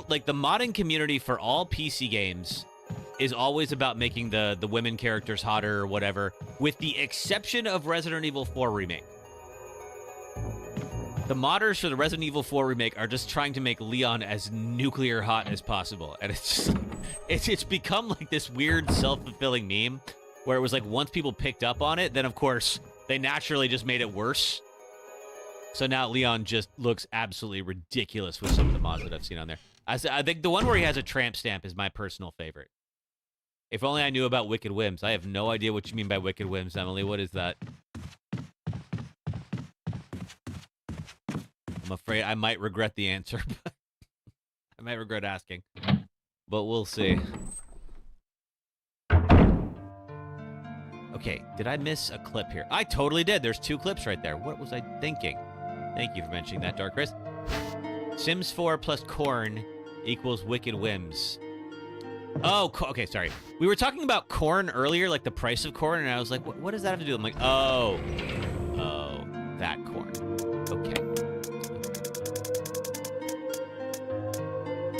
modding community for all PC games is always about making the women characters hotter or whatever, with the exception of Resident Evil 4 Remake. The modders for the Resident Evil 4 Remake are just trying to make Leon as nuclear hot as possible. And it's just it's become this weird self-fulfilling meme where it was once people picked up on it, then of course they naturally just made it worse. So now Leon just looks absolutely ridiculous with some of the mods that I've seen on there. I think the one where he has a tramp stamp is my personal favorite. If only I knew about Wicked Whims. I have no idea what you mean by Wicked Whims, Emily. What is that? I'm afraid I might regret the answer. I might regret asking. But we'll see. Okay, did I miss a clip here? I totally did. There's 2 clips right there. What was I thinking? Thank you for mentioning that, Dark Chris. Sims 4 plus corn equals wicked whims. Oh, okay, sorry. We were talking about corn earlier, like the price of corn, and I was like, what does that have to do? I'm like, oh, that corn. Okay.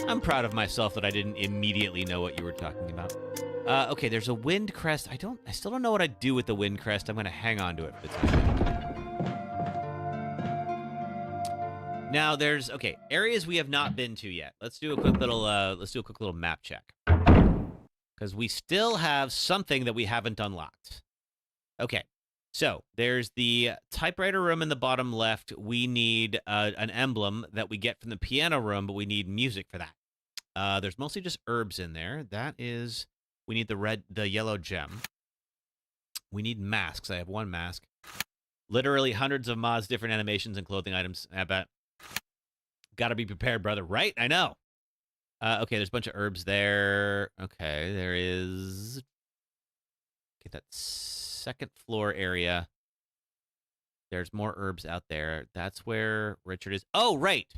I'm proud of myself that I didn't immediately know what you were talking about. Okay, there's a wind crest. I still don't know what I'd do with the wind crest. I'm going to hang on to it for the time being. Now there's, okay, areas we have not been to yet. Let's do a quick little map check. Because we still have something that we haven't unlocked. Okay, so there's the typewriter room in the bottom left. We need an emblem that we get from the piano room, but we need music for that. There's mostly just herbs in there. That is, we need the yellow gem. We need masks. I have 1 mask. Literally hundreds of mods, different animations, and clothing items. I bet. Gotta be prepared, brother. Right? I know. Okay, there's a bunch of herbs there. Okay, there is... Okay, that 2nd floor area. There's more herbs out there. That's where Richard is. Oh, right!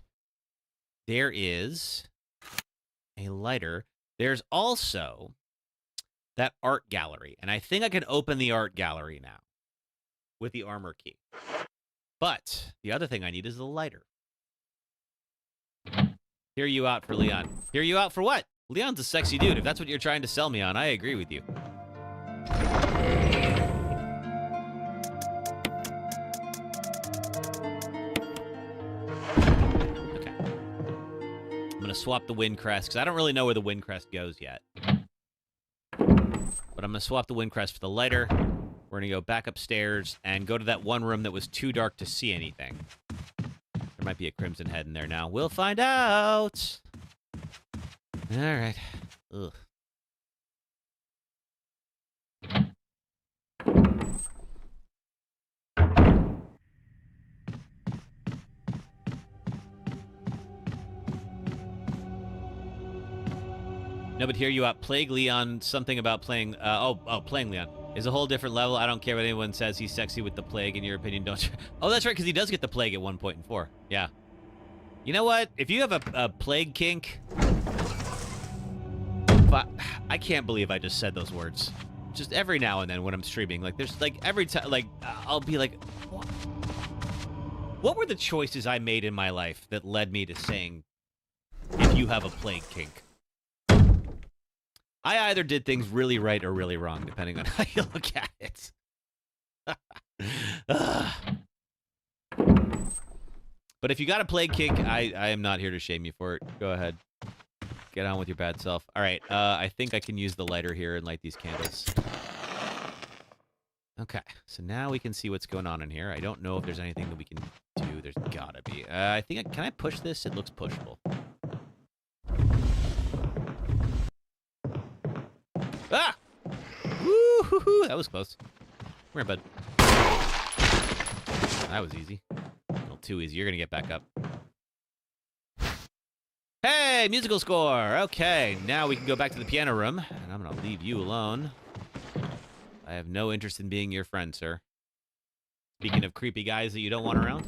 There is a lighter. There's also that art gallery. And I think I can open the art gallery now with the armor key. But the other thing I need is the lighter. Hear you out for Leon. Hear you out for what? Leon's a sexy dude. If that's what you're trying to sell me on, I agree with you. Okay. I'm going to swap the wind crest, because I don't really know where the wind crest goes yet. But I'm going to swap the wind crest for the lighter. We're going to go back upstairs and go to that one room that was too dark to see anything. There might be a crimson head in there now. We'll find out. All right. Ugh. No, but hear you out. Plague Leon, something about playing... playing Leon is a whole different level. I don't care what anyone says. He's sexy with the plague. In your opinion, don't... Oh, that's right, because he does get the plague at one point in 4. Yeah. You know what? If you have a plague kink... I can't believe I just said those words. Just every now and then when I'm streaming. Like, there's, like, every time... Like, I'll be like... What were the choices I made in my life that led me to saying, if you have a plague kink? I either did things really right or really wrong, depending on how you look at it. But if you got a plague kink, I am not here to shame you for it. Go ahead. Get on with your bad self. All right, I think I can use the lighter here and light these candles. Okay, so now we can see what's going on in here. I don't know if there's anything that we can do. There's gotta be. I think can I push this? It looks pushable. Ah! Woo-hoo-hoo! That was close. Come here, bud. That was easy. A little too easy. You're gonna get back up. Hey, musical score! Okay, now we can go back to the piano room, and I'm gonna leave you alone. I have no interest in being your friend, sir. Speaking of creepy guys that you don't want around.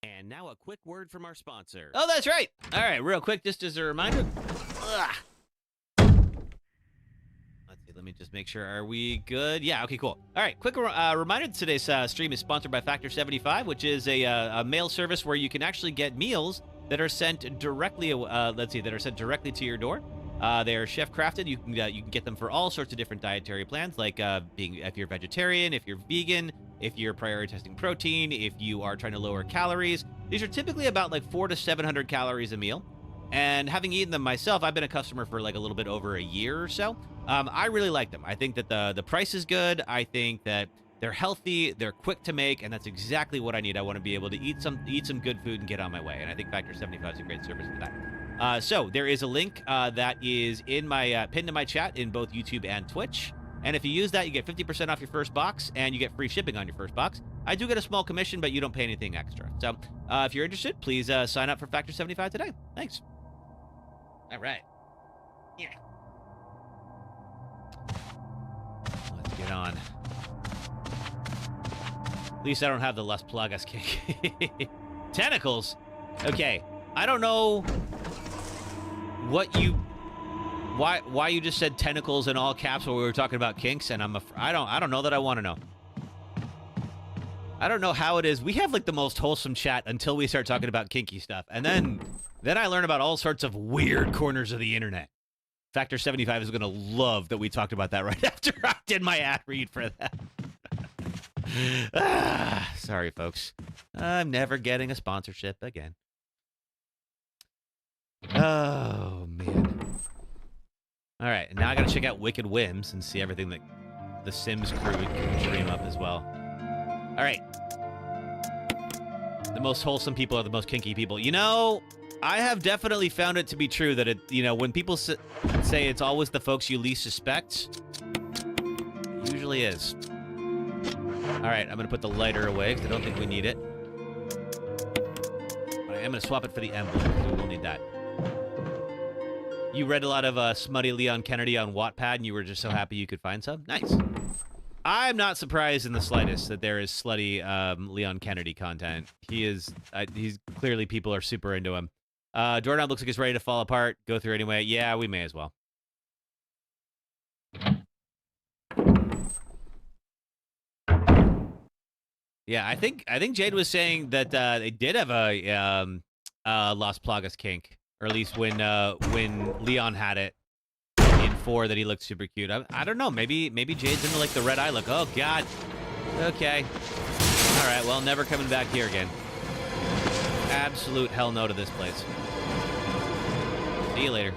And now a quick word from our sponsor. Oh, that's right. All right, real quick, just as a reminder. Ugh. Let's see, let me just make sure. Are we good? Yeah, okay, cool. All right, quick reminder, today's stream is sponsored by Factor 75, which is a mail service where you can actually get meals that are sent directly, that are sent directly to your door. They are chef crafted. You can get them for all sorts of different dietary plans, like if you're vegetarian, if you're vegan, if you're prioritizing protein, if you are trying to lower calories. These are typically about like 400 to 700 calories a meal. And having eaten them myself, I've been a customer for like a little bit over a year or so. I really like them. I think that the price is good. I think that they're healthy, they're quick to make, and that's exactly what I need. I want to be able to eat some good food and get on my way. And I think Factor 75 is a great service for that. So there is a link that is in my pinned to my chat in both YouTube and Twitch. And if you use that, you get 50% off your first box, and you get free shipping on your first box. I do get a small commission, but you don't pay anything extra. So if you're interested, please sign up for Factor 75 today. Thanks. All right. Yeah. Let's get on. At least I don't have the Las Plagas kick. Tentacles? Okay. I don't know what you... Why you just said tentacles in all caps when we were talking about kinks, and I don't know that I want to know. I don't know how it is. We have like the most wholesome chat until we start talking about kinky stuff. And then I learn about all sorts of weird corners of the internet. Factor 75 is going to love that we talked about that right after I did my ad read for that. Sorry, folks. I'm never getting a sponsorship again. Oh, man. All right, now I got to check out Wicked Whims and see everything that the Sims crew can dream up as well. All right. The most wholesome people are the most kinky people. You know, I have definitely found it to be true that when people say it's always the folks you least suspect, it usually is. All right, I'm going to put the lighter away because I don't think we need it. But I am going to swap it for the emblem because we will need that. You read a lot of smutty Leon Kennedy on Wattpad and you were just so happy you could find some? Nice. I'm not surprised in the slightest that there is slutty Leon Kennedy content. He's clearly people are super into him. Doorknob looks like it's ready to fall apart. Go through anyway. Yeah, we may as well. Yeah, I think Jade was saying that they did have a Las Plagas kink, or at least when Leon had it in 4, that he looked super cute. I don't know. Maybe Jade's into like the red eye look. Oh God. Okay. All right. Well, never coming back here again. Absolute hell no to this place. See you later.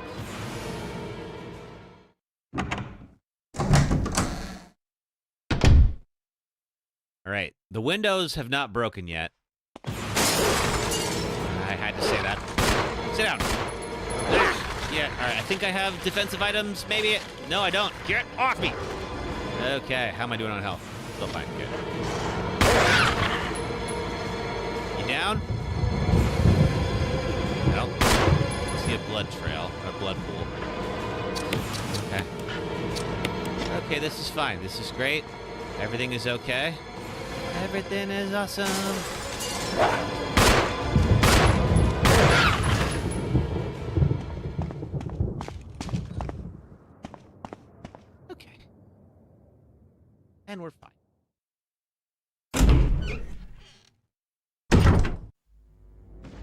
All right. The windows have not broken yet. I had to say that. Sit down. Yeah, all right. I think I have defensive items. Maybe. No, I don't. Get off me. Okay. How am I doing on health? Still fine. Good. You down? No. I see a blood trail. A blood pool. Okay. Okay, this is fine. This is great. Everything is okay. Everything is awesome. Okay. And we're fine.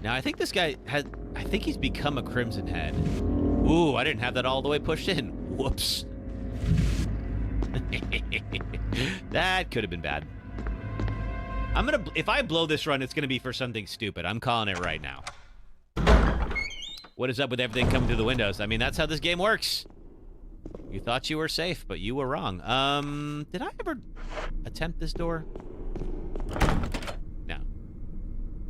Now, I think this guy has... I think he's become a Crimson Head. Ooh, I didn't have that all the way pushed in. Whoops. That could have been bad. If I blow this run, it's gonna be for something stupid. I'm calling it right now. What is up with everything coming through the windows? I mean, that's how this game works. You thought you were safe, but you were wrong. Did I ever attempt this door? No. I'm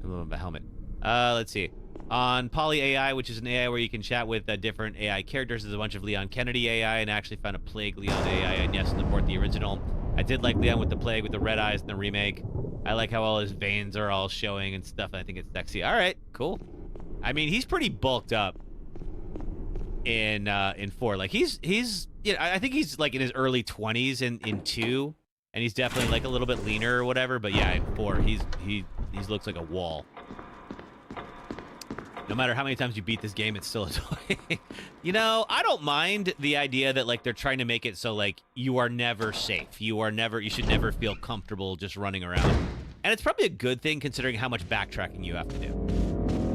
moving my helmet. Let's see. On Poly AI, which is an AI where you can chat with different AI characters, there's a bunch of Leon Kennedy AI, and I actually found a Plague Leon AI, and yes, support the original. I did like Leon with the Plague, with the red eyes in the remake. I like how all his veins are all showing and stuff, and I think it's sexy. All right, cool. I mean, he's pretty bulked up in 4. Like, he's yeah, I think he's like in his early 20s in 2, and he's definitely like a little bit leaner or whatever, but yeah, in 4, he looks like a wall. No matter how many times you beat this game, it's still annoying. You know, I don't mind the idea that, like, they're trying to make it so, like, you are never safe. You should never feel comfortable just running around. And it's probably a good thing considering how much backtracking you have to do.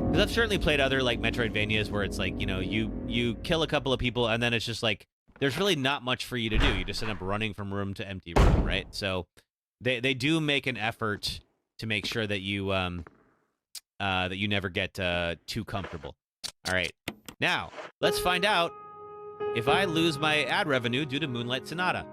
Because I've certainly played other, like, Metroidvanias where it's like, you know, you kill a couple of people and then it's just like, there's really not much for you to do. You just end up running from room to empty room, right? So they do make an effort to make sure that you never get too comfortable. All right. Now, let's find out if I lose my ad revenue due to Moonlight Sonata.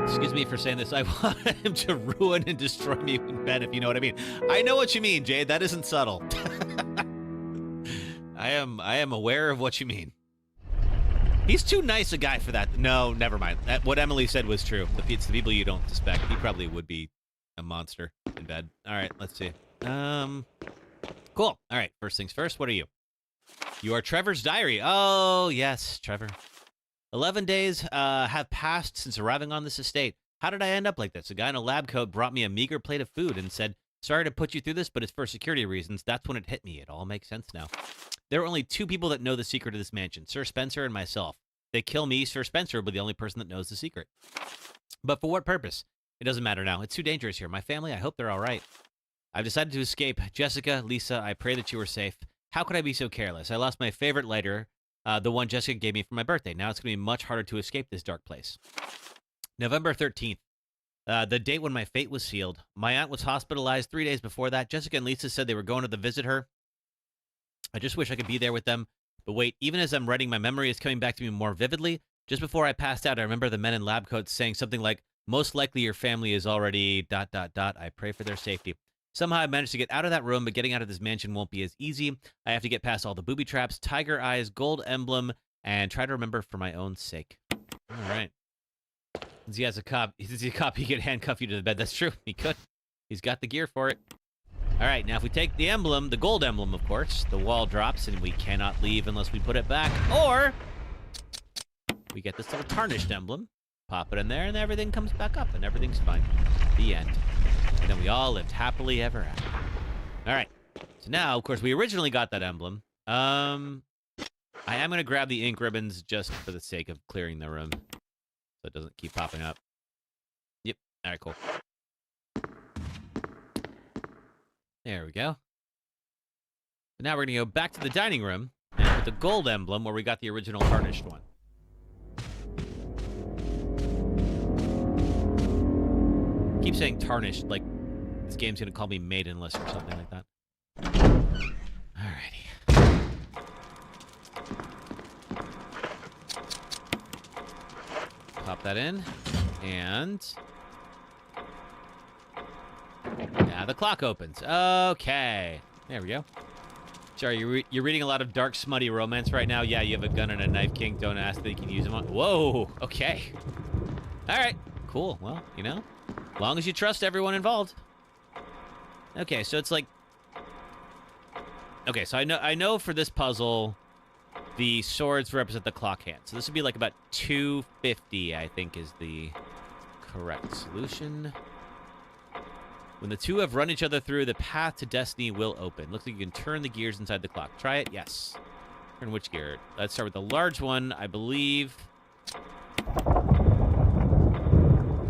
Excuse me for saying this. I want him to ruin and destroy me in bed, if you know what I mean. I know what you mean, Jade. That isn't subtle. I am aware of what you mean. He's too nice a guy for that. No, never mind. What Emily said was true. It's the people you don't suspect. He probably would be a monster in bed. All right, let's see. Cool. All right, first things first. What are you? You are Trevor's diary. Oh, yes, Trevor. 11 days have passed since arriving on this estate. How did I end up like this? A guy in a lab coat brought me a meager plate of food and said, sorry to put you through this, but it's for security reasons. That's when it hit me. It all makes sense now. There are only two people that know the secret of this mansion, Sir Spencer and myself. They kill me, Sir Spencer will be the only person that knows the secret. But for what purpose? It doesn't matter now. It's too dangerous here. My family, I hope they're all right. I've decided to escape. Jessica, Lisa, I pray that you are safe. How could I be so careless? I lost my favorite lighter, the one Jessica gave me for my birthday. Now it's going to be much harder to escape this dark place. November 13th. The date when my fate was sealed. My aunt was hospitalized 3 days before that. Jessica and Lisa said they were going to visit her. I just wish I could be there with them. But wait, even as I'm writing, my memory is coming back to me more vividly. Just before I passed out, I remember the men in lab coats saying something like, most likely your family is already ... I pray for their safety. Somehow I managed to get out of that room, but getting out of this mansion won't be as easy. I have to get past all the booby traps, tiger eyes, gold emblem, and try to remember for my own sake. All right. Since he has a cop, he could handcuff you to the bed. That's true. He could. He's got the gear for it. All right, now if we take the emblem, the gold emblem, of course, the wall drops and we cannot leave unless we put it back. Or we get this little tarnished emblem, pop it in there, and everything comes back up, and everything's fine. The end. And then we all lived happily ever after. All right. So now, of course, we originally got that emblem. I am going to grab the ink ribbons just for the sake of clearing the room, so it doesn't keep popping up. Yep. All right, cool. There we go. So now we're going to go back to the dining room and put the gold emblem where we got the original tarnished one. Keep saying tarnished, like this game's going to call me maidenless or something like that. Alrighty. Pop that in. And now the clock opens. Okay. There we go. Sorry, you're reading a lot of dark, smutty romance right now? Yeah, you have a gun and a knife, King. Don't ask that you can use them on... Whoa! Okay. All right. Cool. Well, you know, as long as you trust everyone involved. Okay, so it's like... Okay, so I know for this puzzle, the swords represent the clock hand. So this would be like about 250, I think, is the correct solution. When the two have run each other through, the path to destiny will open. Looks like you can turn the gears inside the clock. Try it? Yes. Turn which gear? Let's start with the large one, I believe.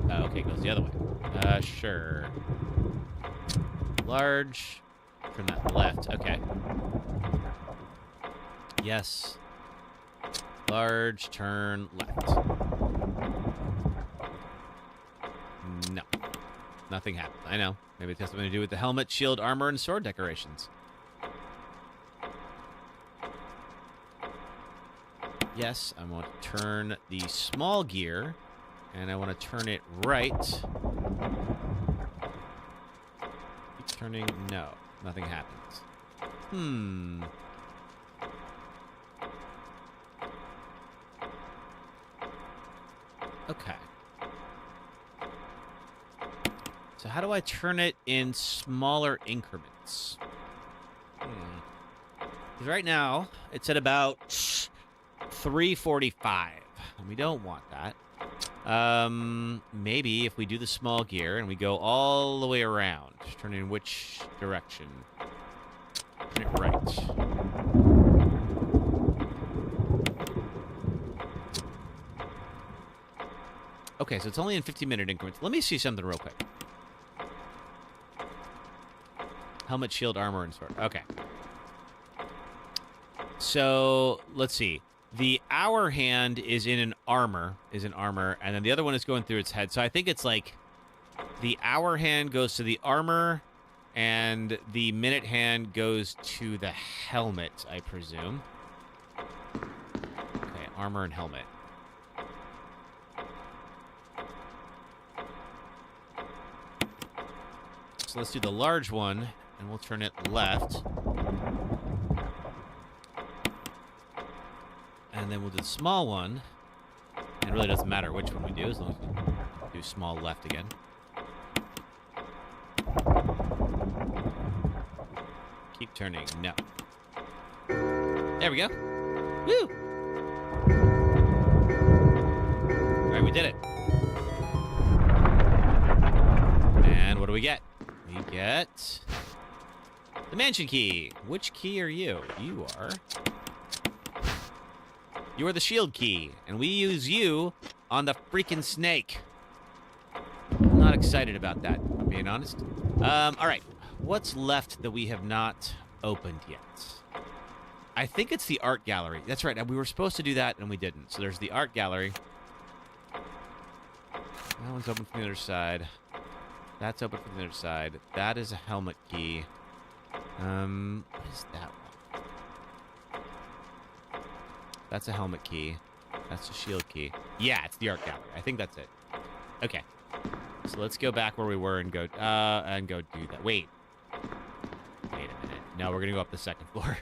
Oh, okay, it goes the other way. Sure. Large. Turn that left. Okay. Yes. Large, turn left. No. Nothing happened. I know. Maybe it has something to do with the helmet, shield, armor, and sword decorations. Yes, I want to turn the small gear, and I want to turn it right. Keep turning. No. Nothing happens. Okay. So how do I turn it in smaller increments? Because right now, it's at about 345. And we don't want that. Maybe if we do the small gear and we go all the way around. Turn in which direction? Turn it right. Okay, so it's only in 15-minute increments. Let me see something real quick. Helmet, shield, armor, and sword. Okay. So, let's see. The hour hand is in an armor, and then the other one is going through its head. So I think it's like the hour hand goes to the armor, and the minute hand goes to the helmet, I presume. Okay, armor and helmet. So let's do the large one, and we'll turn it left. And and then we'll do the small one. It really doesn't matter which one we do, as long as we do small left again. Keep turning. No. There we go. Woo! All right, we did it. And what do we get? We get the mansion key. Which key are you? You are the shield key, and we use you on the freaking snake. I'm not excited about that, if I'm being honest. All right, what's left that we have not opened yet? I think it's the art gallery. That's right, we were supposed to do that, and we didn't. So there's the art gallery. That one's open from the other side. That's open from the other side. That is a helmet key. What is that one? That's a helmet key. That's a shield key. Yeah, it's the art gallery. I think that's it. Okay. So let's go back where we were and go do that. Wait a minute. No, we're gonna go up the second floor.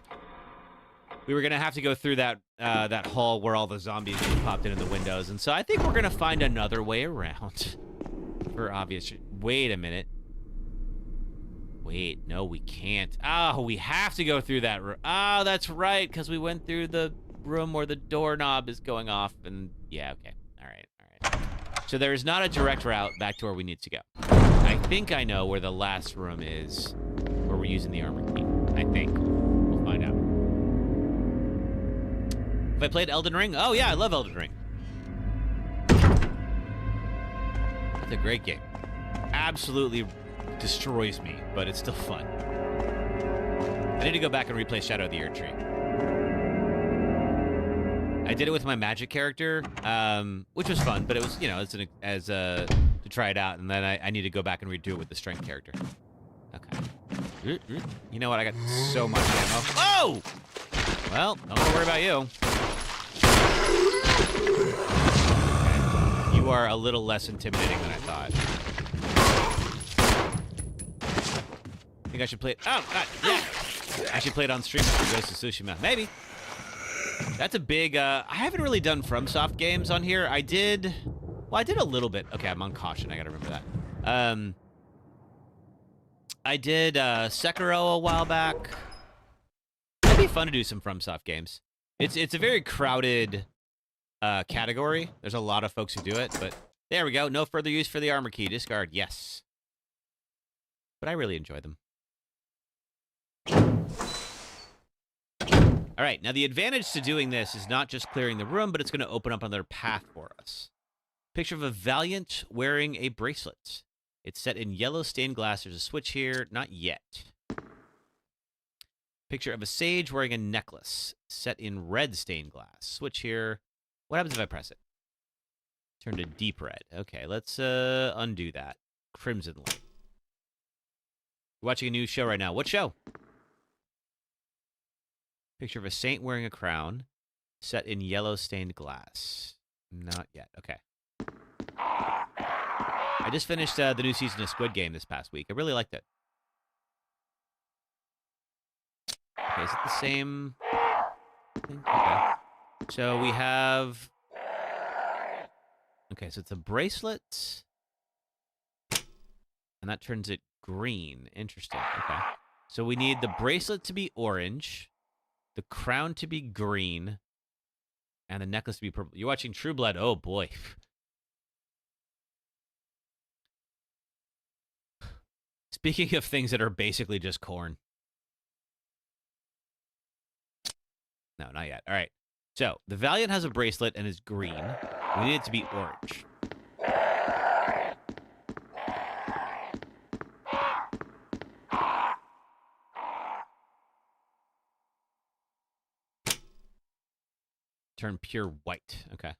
We were gonna have to go through that that hall where all the zombies popped in the windows, and so I think we're gonna find another way around. For obvious. Wait a minute. Wait, no, we can't. Oh, we have to go through that room. Oh, that's right, because we went through the room where the doorknob is going off, and yeah, okay. All right. So there's not a direct route back to where we need to go. I think I know where the last room is, where we're using the armor key. I think. We'll find out. Have I played Elden Ring? Oh, yeah, I love Elden Ring. It's a great game. Absolutely destroys me, but it's still fun. I need to go back and replay Shadow of the Erd Tree. I did it with my magic character, which was fun, but it was, you know, to try it out, and then I need to go back and redo it with the strength character. Okay. You know what? I got so much ammo. Oh! Well, don't worry about you. Okay. You are a little less intimidating than I thought. I think I should play it. Oh, God, yeah. I should play it on stream after Ghost of Tsushima. Maybe. That's a big, I haven't really done FromSoft games on here. I did a little bit. Okay, I'm on caution. I gotta remember that. I did, Sekiro a while back. It'd be fun to do some FromSoft games. It's a very crowded, category. There's a lot of folks who do it, but there we go. No further use for the armor key. Discard, yes. But I really enjoy them. All right, now the advantage to doing this is not just clearing the room, but it's going to open up another path for us. Picture of a Valiant wearing a bracelet. It's set in yellow stained glass. There's a switch here. Not yet. Picture of a Sage wearing a necklace. Set in red stained glass. Switch here. What happens if I press it? Turn to deep red. Okay, let's undo that. Crimson light. We're watching a new show right now. What show? Picture of a saint wearing a crown, set in yellow stained glass. Not yet. Okay. I just finished the new season of Squid Game this past week. I really liked it. Okay, is it the same thing? Okay. So we have... Okay, so it's a bracelet. And that turns it green. Interesting. Okay. So we need the bracelet to be orange, the crown to be green, and the necklace to be purple. You're watching True Blood. Oh, boy. Speaking of things that are basically just corn. No, not yet. All right. So, the Valiant has a bracelet and is green. We need it to be orange. Turn pure white. Okay.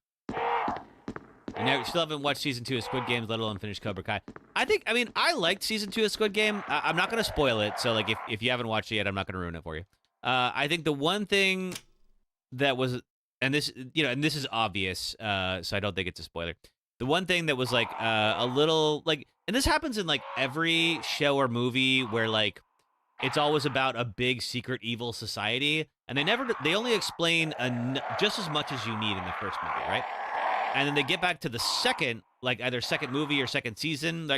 And now you still haven't watched season 2 of Squid Game, let alone finished Cobra Kai. I liked season 2 of Squid Game. I'm not going to spoil it, so like if you haven't watched it yet, I'm not going to ruin it for you. I think the one thing that was, and this is obvious, so I don't think it's a spoiler. The one thing that was like a little like, and this happens in like every show or movie where like it's always about a big secret evil society, and they only explain just as much as you need in the first movie, right? And then they get back to the second, like either second movie or second season,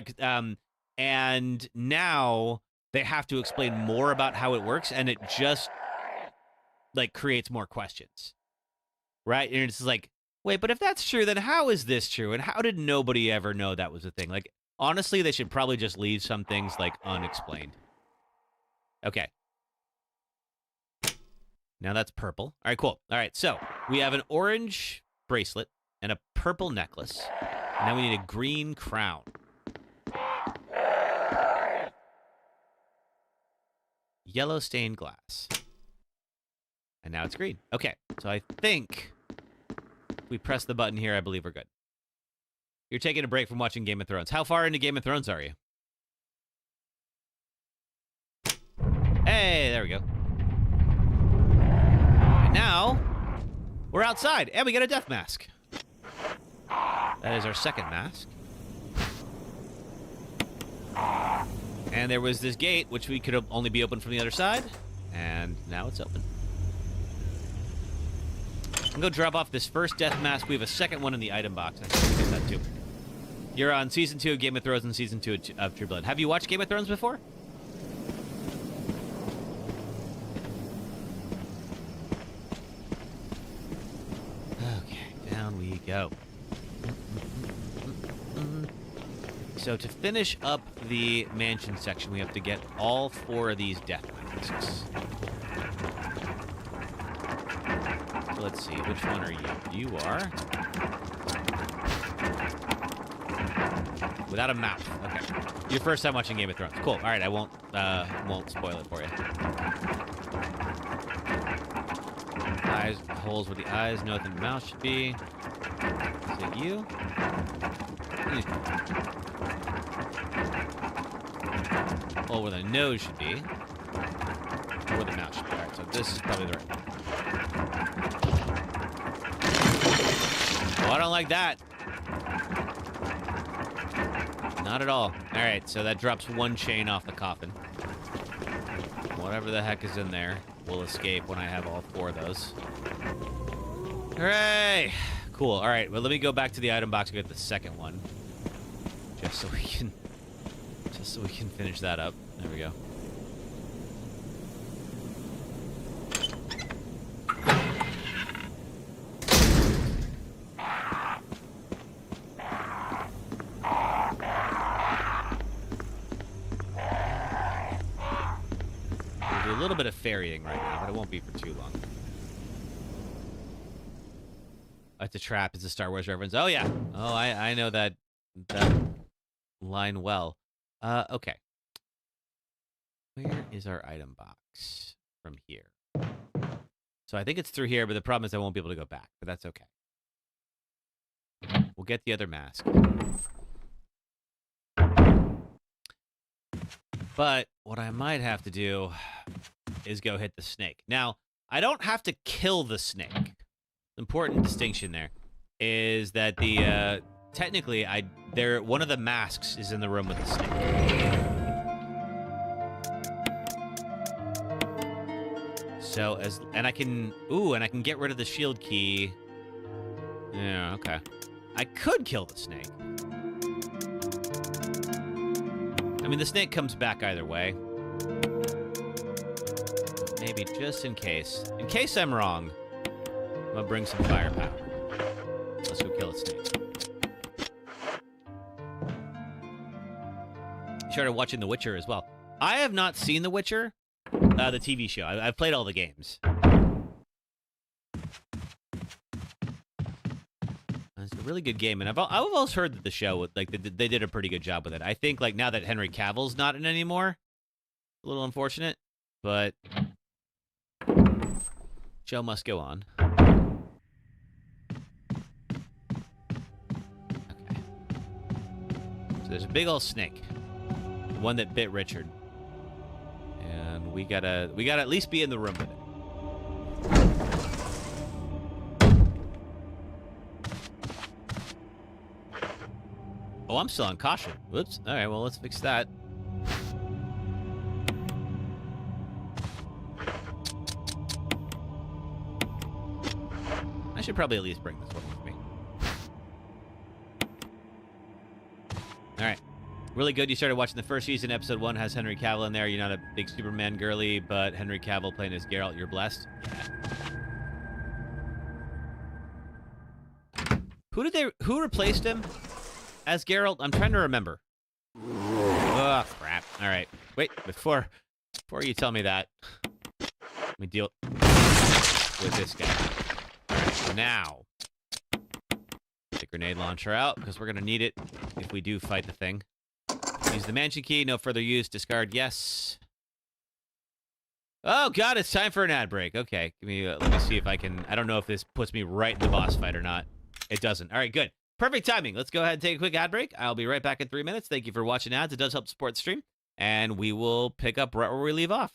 and now they have to explain more about how it works, and it just like creates more questions, right? And it's like, wait, but if that's true, then how is this true? And how did nobody ever know that was a thing? Like, honestly, they should probably just leave some things like unexplained. Okay. Now that's purple. All right, cool. All right, so we have an orange bracelet and a purple necklace. And now we need a green crown. Yellow stained glass. And now it's green. Okay, so I think if we press the button here, I believe we're good. You're taking a break from watching Game of Thrones. How far into Game of Thrones are you? Hey, there we go. And now, we're outside, and we get a death mask. That is our second mask. And there was this gate, which we could only be open from the other side, and now it's open. I'm going to drop off this first death mask. We have a second one in the item box. I think we get that too. You're on Season 2 of Game of Thrones and Season 2 of True Blood. Have you watched Game of Thrones before? Okay, down we go. So to finish up the mansion section, we have to get all 4 of these death masks. So let's see, which one are you? You are... without a mouth. Okay. Your first time watching Game of Thrones. Cool. All right, I won't spoil it for you. Eyes, holes where the eyes, nothing the mouth should be. Is it you? Hole where the nose should be. Or where the mouth should be. All right, so this is probably the right one. Oh, I don't like that. Not at all. All right, so that drops 1 chain off the coffin. Whatever the heck is in there will escape when I have all 4 of those. Hooray! Cool. All right, well, let me go back to the item box and get the second one, just so we can finish that up. There we go. A little bit of ferrying right now, but it won't be for too long. It's a trap. It's a Star Wars reference. Oh, yeah. Oh, I know that line well. Okay. Where is our item box from here? So I think it's through here, but the problem is I won't be able to go back, but that's okay. We'll get the other mask. But what I might have to do is go hit the snake. Now, I don't have to kill the snake. Important distinction there is that the technically one of the masks is in the room with the snake. So and I can get rid of the shield key. Yeah, okay. I could kill the snake. I mean, the snake comes back either way. Maybe just in case I'm wrong, I'm gonna bring some firepower. Let's go kill a snake. You started watching The Witcher as well. I have not seen The Witcher, the TV show. I've played all the games. It's a really good game, and I've always heard that the show, like, they did a pretty good job with it. I think, like, now that Henry Cavill's not in it anymore, a little unfortunate, but show must go on. Okay. So there's a big old snake, the one that bit Richard, and we gotta at least be in the room with it. Oh, I'm still on caution. Whoops. All right, well, let's fix that. I should probably at least bring this one with me. All right. Really good. You started watching the first season. Episode 1 has Henry Cavill in there. You're not a big Superman girly, but Henry Cavill playing as Geralt, you're blessed. Yeah. Who replaced him as Geralt? I'm trying to remember. Oh, crap. All right. Wait, before you tell me that, let me deal with this guy. All right, now, the grenade launcher out, because we're going to need it if we do fight the thing. Use the mansion key. No further use. Discard. Yes. Oh, God, it's time for an ad break. Okay, let me see if I can. I don't know if this puts me right in the boss fight or not. It doesn't. All right, good. Perfect timing. Let's go ahead and take a quick ad break. I'll be right back in 3 minutes. Thank you for watching ads. It does help support the stream. And we will pick up right where we leave off.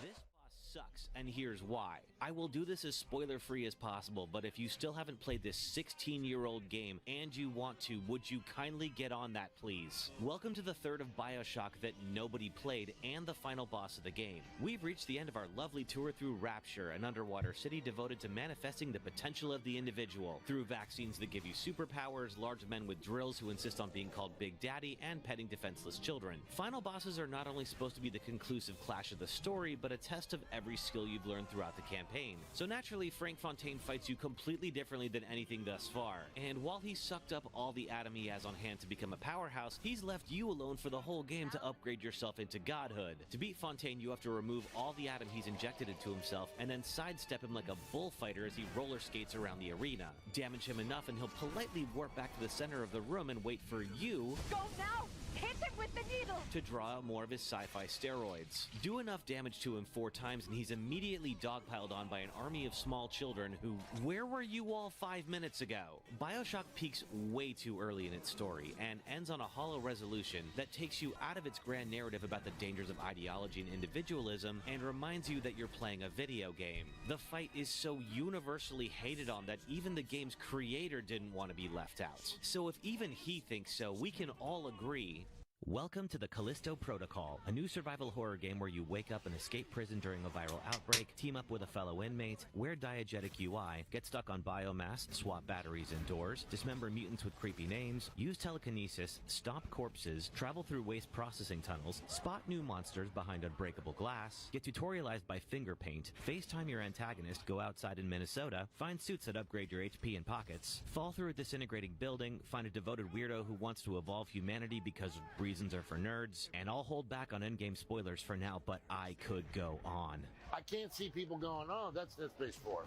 This boss sucks, and here's why. I will do this as spoiler-free as possible, but if you still haven't played this 16-year-old game and you want to, would you kindly get on that, please? Welcome to the third of BioShock that nobody played and the final boss of the game. We've reached the end of our lovely tour through Rapture, an underwater city devoted to manifesting the potential of the individual through vaccines that give you superpowers, large men with drills who insist on being called Big Daddy, and petting defenseless children. Final bosses are not only supposed to be the conclusive clash of the story, but a test of every skill you've learned throughout the campaign. So naturally, Frank Fontaine fights you completely differently than anything thus far. And while he sucked up all the Atom he has on hand to become a powerhouse, he's left you alone for the whole game to upgrade yourself into godhood. To beat Fontaine, you have to remove all the Atom he's injected into himself and then sidestep him like a bullfighter as he roller skates around the arena. Damage him enough and he'll politely warp back to the center of the room and wait for you Go now! Hit him with the needle! to draw out more of his sci-fi steroids. Do enough damage to him 4 times and he's immediately dogpiled on by an army of small children who, where were you all 5 minutes ago? BioShock peaks way too early in its story and ends on a hollow resolution that takes you out of its grand narrative about the dangers of ideology and individualism and reminds you that you're playing a video game. The fight is so universally hated on that even the game's creator didn't want to be left out. So if even he thinks so, we can all agree. Welcome to the Callisto Protocol, a new survival horror game where you wake up and escape prison during a viral outbreak, team up with a fellow inmate, wear diegetic UI, get stuck on biomass, swap batteries indoors, dismember mutants with creepy names, use telekinesis, stomp corpses, travel through waste processing tunnels, spot new monsters behind unbreakable glass, get tutorialized by finger paint, FaceTime your antagonist, go outside in Minnesota, find suits that upgrade your HP and pockets, fall through a disintegrating building, find a devoted weirdo who wants to evolve humanity because reasons are for nerds, and I'll hold back on endgame spoilers for now, but I could go on. I can't see people going, oh, that's Dead Space 4.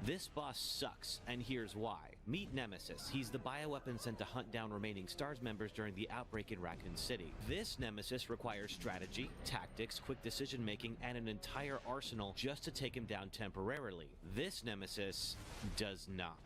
This boss sucks, and here's why. Meet Nemesis. He's the bioweapon sent to hunt down remaining STARS members during the outbreak in Raccoon City. This Nemesis requires strategy, tactics, quick decision-making, and an entire arsenal just to take him down temporarily. This Nemesis does not.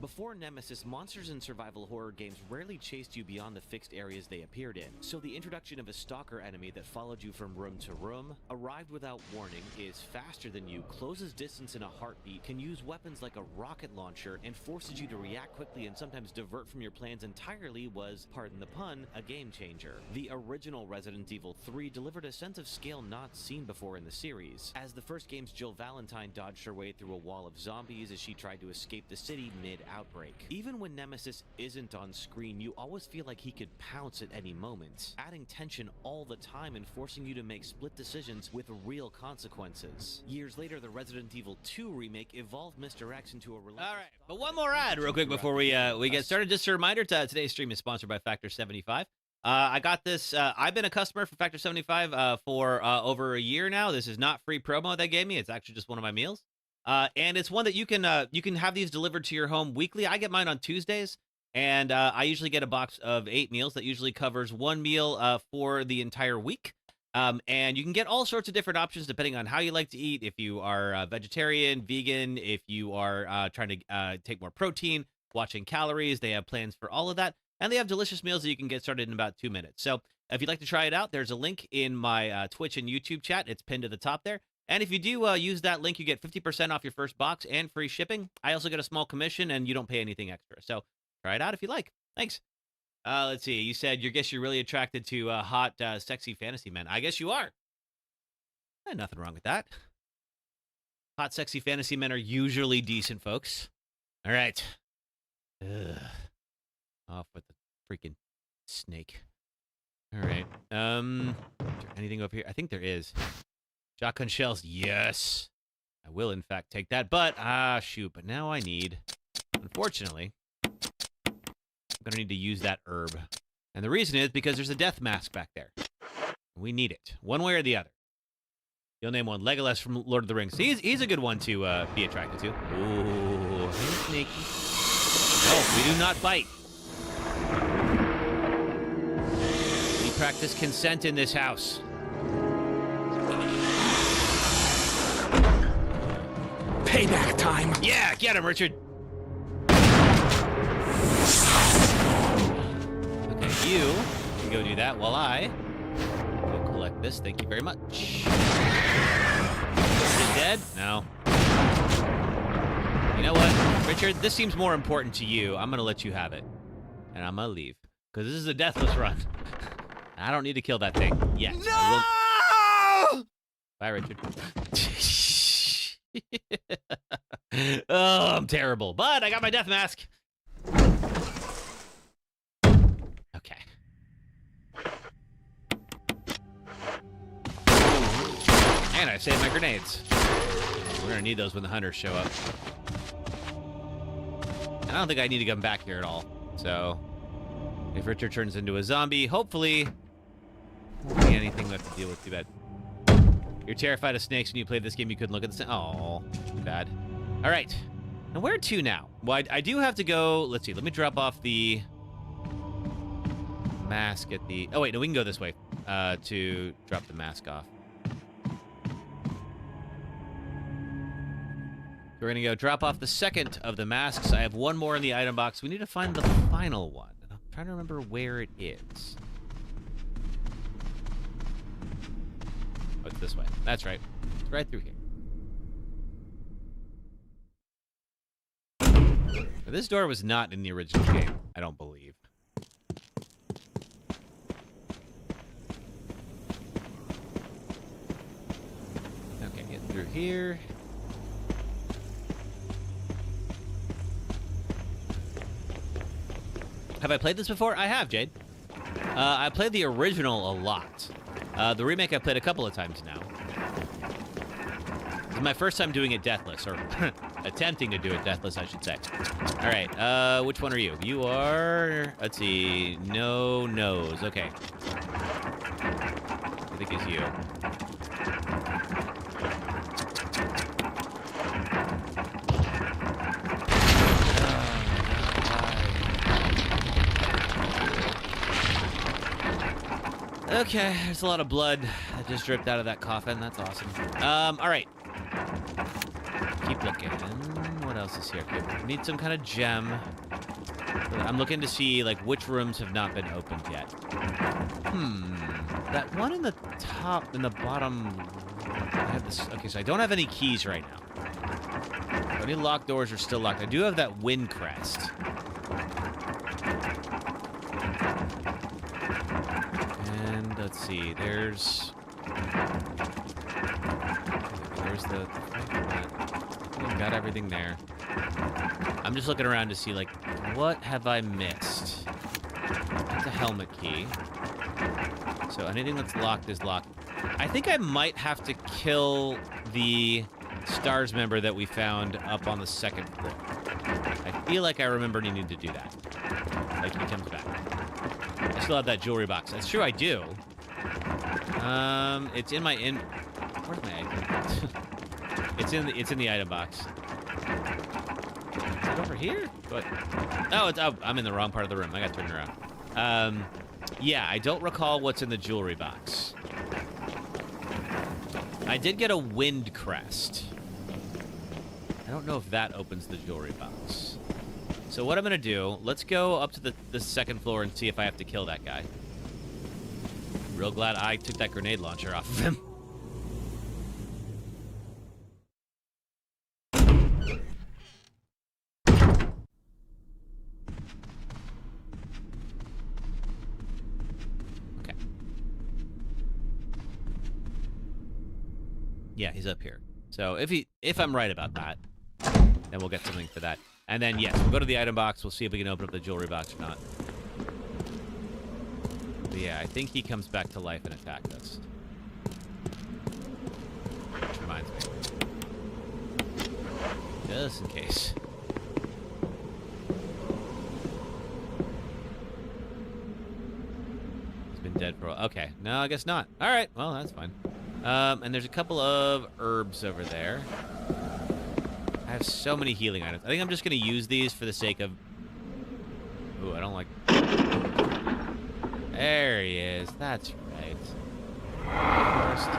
Before Nemesis, monsters in survival horror games rarely chased you beyond the fixed areas they appeared in, so the introduction of a stalker enemy that followed you from room to room, arrived without warning, is faster than you, closes distance in a heartbeat, can use weapons like a rocket launcher, and forces you to react quickly and sometimes divert from your plans entirely was, pardon the pun, a game changer. The original Resident Evil 3 delivered a sense of scale not seen before in the series, as the first game's Jill Valentine dodged her way through a wall of zombies as she tried to escape the city mid-outbreak. Even when Nemesis isn't on screen, you always feel like he could pounce at any moment, adding tension all the time and forcing you to make split decisions with real consequences. Years later, the Resident Evil 2 remake evolved Mr. X into a relentless... All right, but one more ad real quick before we get started. Just a reminder, today's stream is sponsored by Factor 75. I got this. I've been a customer for Factor 75 for over a year now. This is not free promo they gave me. It's actually just one of my meals. And it's one that you can have these delivered to your home weekly. I get mine on Tuesdays, and I usually get a box of 8 meals that usually covers one meal for the entire week. And you can get all sorts of different options depending on how you like to eat. If you are vegetarian, vegan, if you are trying to take more protein, watching calories, they have plans for all of that. And they have delicious meals that you can get started in about 2 minutes. So if you'd like to try it out, there's a link in my Twitch and YouTube chat. It's pinned to the top there. And if you do use that link, you get 50% off your first box and free shipping. I also get a small commission, and you don't pay anything extra. So try it out if you like. Thanks. Let's see. You said, you guess you're really attracted to hot, sexy fantasy men. I guess you are. Nothing wrong with that. Hot, sexy fantasy men are usually decent folks. All right. Ugh. Off with the freaking snake. All right. Is there anything over here? I think there is. Shotgun shells. Yes. I will, in fact, take that. But, shoot. But now I need, unfortunately, I'm going to need to use that herb. And the reason is because there's a death mask back there. We need it. One way or the other. You'll name one. Legolas from Lord of the Rings. He's a good one to be attracted to. Ooh. Hey, Snakey. Oh, we do not bite. We practice consent in this house. Payback time. Yeah, get him, Richard. Okay, you can go do that while I go collect this. Thank you very much. Is it dead? No. You know what, Richard? This seems more important to you. I'm going to let you have it. And I'm going to leave. Because this is a deathless run. I don't need to kill that thing. Yes. No! Bye, Richard. Oh, I'm terrible. But I got my death mask. Okay. And I saved my grenades. We're going to need those when the hunters show up. And I don't think I need to come back here at all. So, if Richard turns into a zombie, hopefully, won't be anything we have to deal with too bad. You're terrified of snakes when you played this game. You couldn't look at the snake. Oh, too bad. All right. And where to now? Well, I do have to go. Let's see. Let me drop off the mask at the... Oh, wait. No, we can go this way to drop the mask off. We're going to go drop off the second of the masks. I have one more in the item box. We need to find the final one. And I'm trying to remember where it is. Oh, it's this way. That's right. It's right through here. Now, this door was not in the original game, I don't believe. Okay, get through here. Have I played this before? I have, Jade. I played the original a lot. The remake I played a couple of times now. This is my first time doing it deathless, or attempting to do it deathless, I should say. All right, which one are you? You are, let's see, no nose. Okay. I think it's you. Okay, there's a lot of blood that just dripped out of that coffin. That's awesome. All right. Keep looking. What else is here? Okay, we need some kind of gem. I'm looking to see, like, which rooms have not been opened yet. That one in the top, in the bottom... I have this... Okay, so I don't have any keys right now. Any locked doors are still locked. I do have that wind crest. Let's see, there's the I've got everything there. I'm just looking around to see, like, what have I missed? That's a helmet key. So anything that's locked is locked. I think I might have to kill the STARS member that we found up on the second floor. I feel like I remember needing to do that. Like, he comes back. I still have that jewelry box. That's true, I do. It's in my where's my item? it's in the item box. Is it over here? What? Oh, I'm in the wrong part of the room. I got turned around. Yeah, I don't recall what's in the jewelry box. I did get a wind crest. I don't know if that opens the jewelry box. So what I'm gonna do? Let's go up to the second floor and see if I have to kill that guy. Real glad I took that grenade launcher off of him. Okay. Yeah, he's up here. So if I'm right about that, then we'll get something for that. And then, yes, we'll go to the item box. We'll see if we can open up the jewelry box or not. But yeah, I think he comes back to life and attacks us. Which reminds me. Just in case. He's been dead for a while. Okay, no, I guess not. All right, well, that's fine. And there's a couple of herbs over there. I have so many healing items. I think I'm just going to use these for the sake of... Ooh, I don't like... There he is. That's right. First.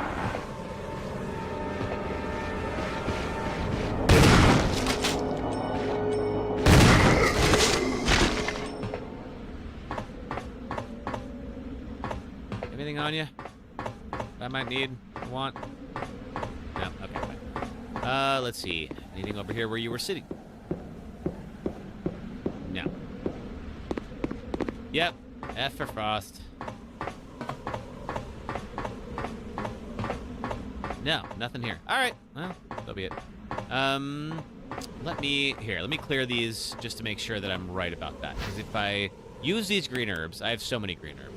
Anything on you? I might need, want? No, okay, fine. Let's see. Anything over here where you were sitting? No. Yep. F for Frost. No, nothing here. All right. Well, so be it. Let me clear these just to make sure that I'm right about that. Because if I use these green herbs, I have so many green herbs.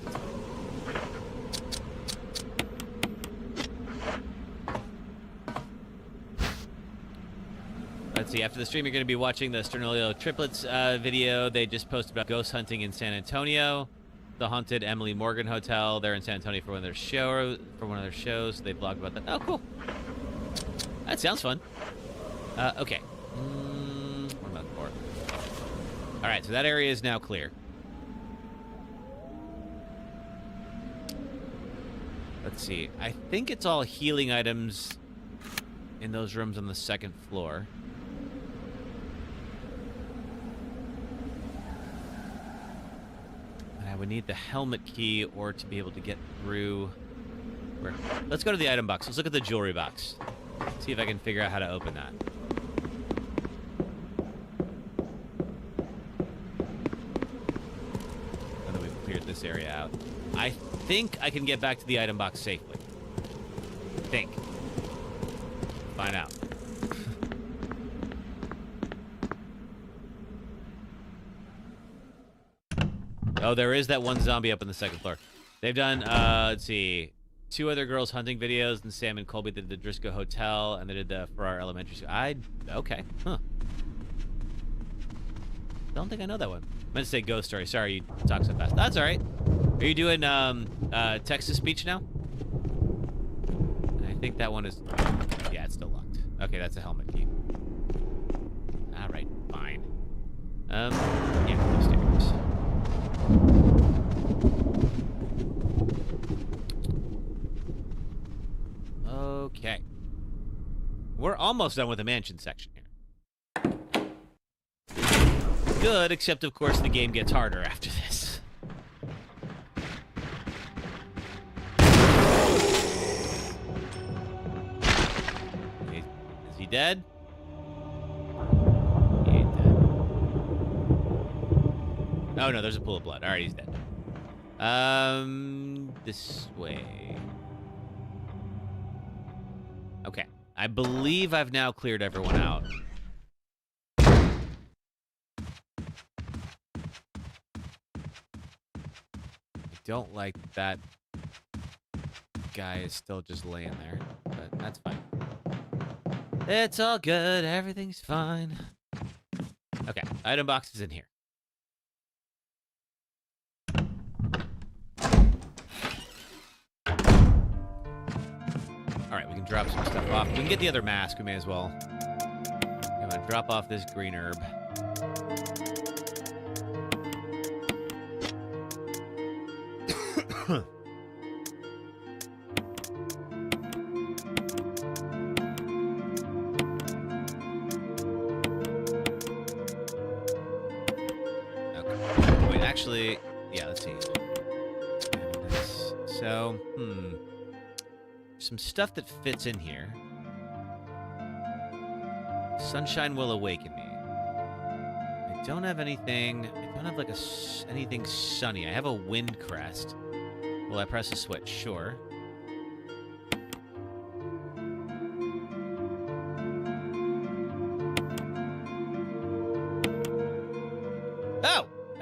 Let's see, after the stream, you're going to be watching the Sternolio Triplets video. They just posted about ghost hunting in San Antonio, the haunted Emily Morgan Hotel. They're in San Antonio for one of their shows. They vlogged about that. Oh, cool. That sounds fun. Okay. What about four? All right, so that area is now clear. Let's see. I think it's all healing items in those rooms on the second floor. I would need the helmet key or to be able to get through. Let's go to the item box. Let's look at the jewelry box. See if I can figure out how to open that. Now that we've cleared this area out. I think I can get back to the item box safely. Think. Find out. Oh, there is that one zombie up on the second floor. They've done, let's see, 2 other girls hunting videos, and Sam and Colby did the Driscoll Hotel, and they did the Farrar Elementary School. Okay, huh. Don't think I know that one. I meant to say ghost story. Sorry, you talk so fast. That's all right. Are you doing text-to-speech now? I think that one is... Yeah, it's still locked. Okay, that's a helmet key. All right, fine. Yeah, upstairs. Okay. We're almost done with the mansion section here. Good, except of course the game gets harder after this. Is he dead? He ain't dead. Oh no, there's a pool of blood. Alright, he's dead. This way. Okay. I believe I've now cleared everyone out. I don't like that guy is still just laying there, but that's fine. It's all good. Everything's fine. Okay. Item box is in here. Alright, we can drop some stuff off. We can get the other mask. We may as well. I'm going to drop off this green herb. Okay. Wait, actually... Yeah, let's see. So, some stuff that fits in here. Sunshine will awaken me. I don't have anything. I don't have like anything sunny. I have a wind crest. Will I press a switch? Sure.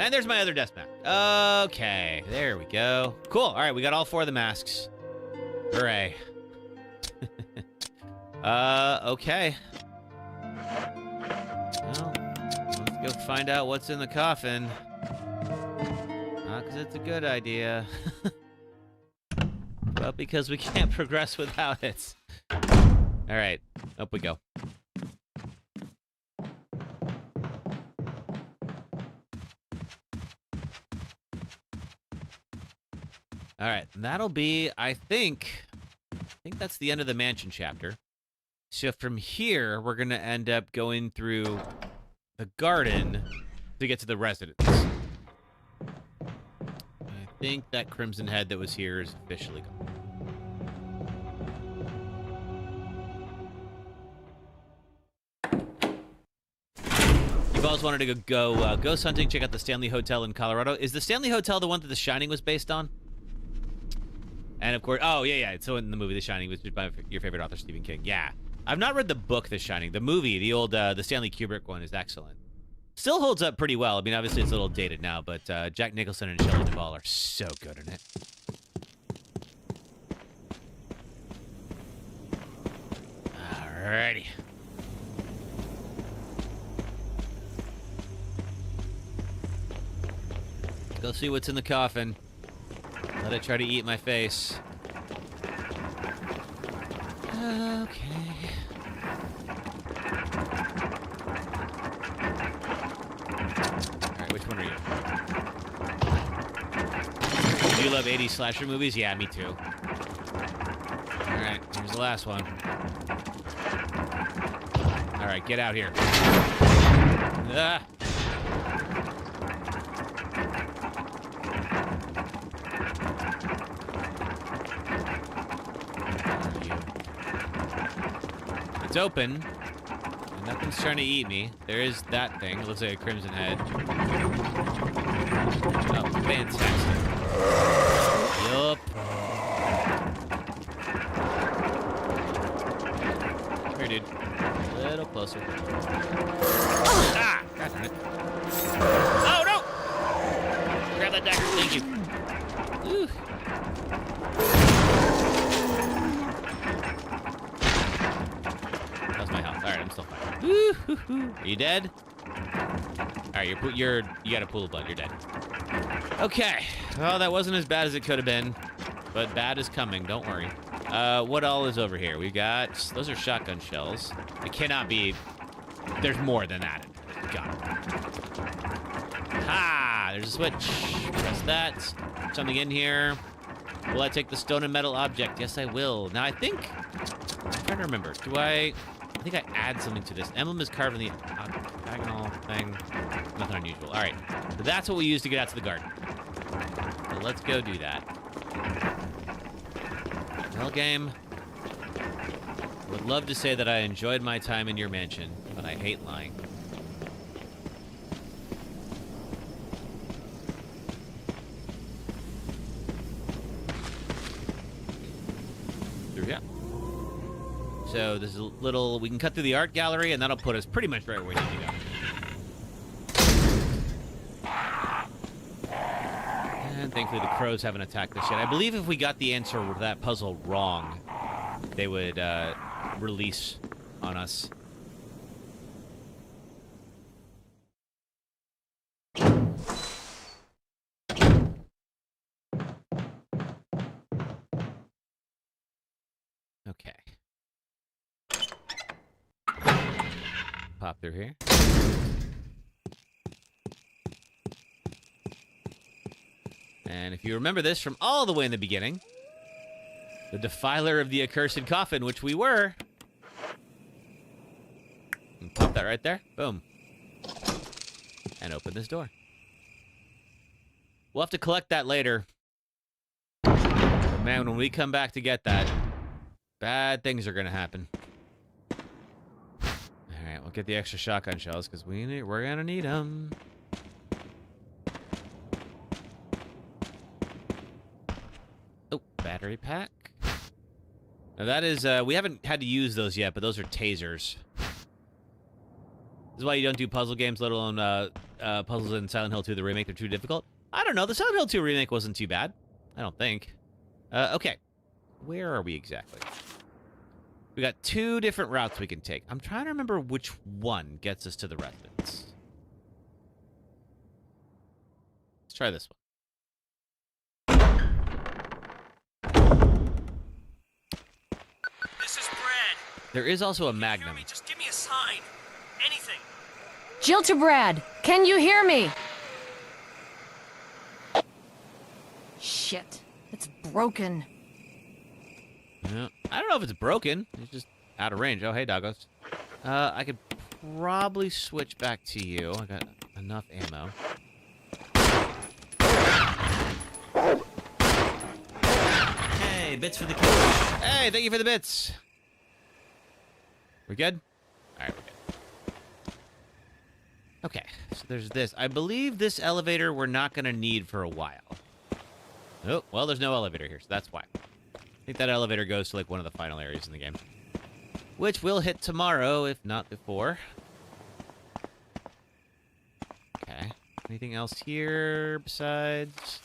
And there's my other desk mat. Okay, there we go. Cool. All right, we got all 4 of the masks. Hooray. Okay. Well, let's go find out what's in the coffin. Not because it's a good idea. But because we can't progress without it. All right, up we go. All right, that'll be, I think that's the end of the mansion chapter. So from here, we're going to end up going through the garden to get to the residence. I think that Crimson Head that was here is officially gone. You've always wanted to go ghost hunting, check out the Stanley Hotel in Colorado. Is the Stanley Hotel the one that The Shining was based on? And of course, oh yeah. So in the movie The Shining was by your favorite author, Stephen King. Yeah. I've not read the book The Shining. The movie, the old, the Stanley Kubrick one is excellent. Still holds up pretty well. I mean, obviously it's a little dated now, but Jack Nicholson and Shelley Duvall are so good in it. Alrighty. Go see what's in the coffin. Let it try to eat my face. Okay. Alright, which one are you? Do you love 80s slasher movies? Yeah, me too. Alright, here's the last one. Alright, get out here. Ah! It's open, and nothing's trying to eat me. There is that thing. It looks like a Crimson Head. Oh, fantastic. Yup. Here, dude. A little closer. Ah! God damn it. Oh, no! Grab that dagger. Thank you. Ooh. Alright, I'm still fine. Woo-hoo-hoo. Are you dead? Alright, you got a pool of blood. You're dead. Okay. Well, that wasn't as bad as it could have been, but bad is coming. Don't worry. What all is over here? We got... Those are shotgun shells. It cannot be... There's more than that. Got it. Ha! There's a switch. Press that. Something in here. Will I take the stone and metal object? Yes, I will. Now, I think... I'm trying to remember. I think I add something to this. Emblem is carved in the diagonal thing. Nothing unusual. All right. So that's what we use to get out to the garden. So let's go do that. Well, game. I would love to say that I enjoyed my time in your mansion, but I hate lying. Yeah. So there's a little, we can cut through the art gallery, and that'll put us pretty much right where we need to go. And thankfully the crows haven't attacked us yet. I believe if we got the answer to that puzzle wrong, they would release on us. Okay. Pop through here. And if you remember this from all the way in the beginning, the defiler of the accursed coffin, which we were. And pop that right there. Boom. And open this door. We'll have to collect that later. But man, when we come back to get that, bad things are going to happen. All right, we'll get the extra shotgun shells because we're going to need them. Oh, battery pack. Now that is, we haven't had to use those yet, but those are tasers. This is why you don't do puzzle games, let alone puzzles in Silent Hill 2 the remake are too difficult. I don't know. The Silent Hill 2 remake wasn't too bad. I don't think. Okay. Where are we exactly? We got 2 different routes we can take. I'm trying to remember which one gets us to the residence. Let's try this one. This is Brad. There is also a Magnum. Just give me a sign. Anything. Jill to Brad. Can you hear me? Shit. It's broken. Yeah. I don't know if it's broken. It's just out of range. Oh, hey, doggos. I could probably switch back to you. I got enough ammo. Hey, bits for the Kevilution. Hey, thank you for the bits. We good? All right, we're good. Okay, so there's this. I believe this elevator we're not going to need for a while. Oh, well, there's no elevator here, so that's why. I think that elevator goes to, like, one of the final areas in the game. Which we'll hit tomorrow, if not before. Okay. Anything else here besides...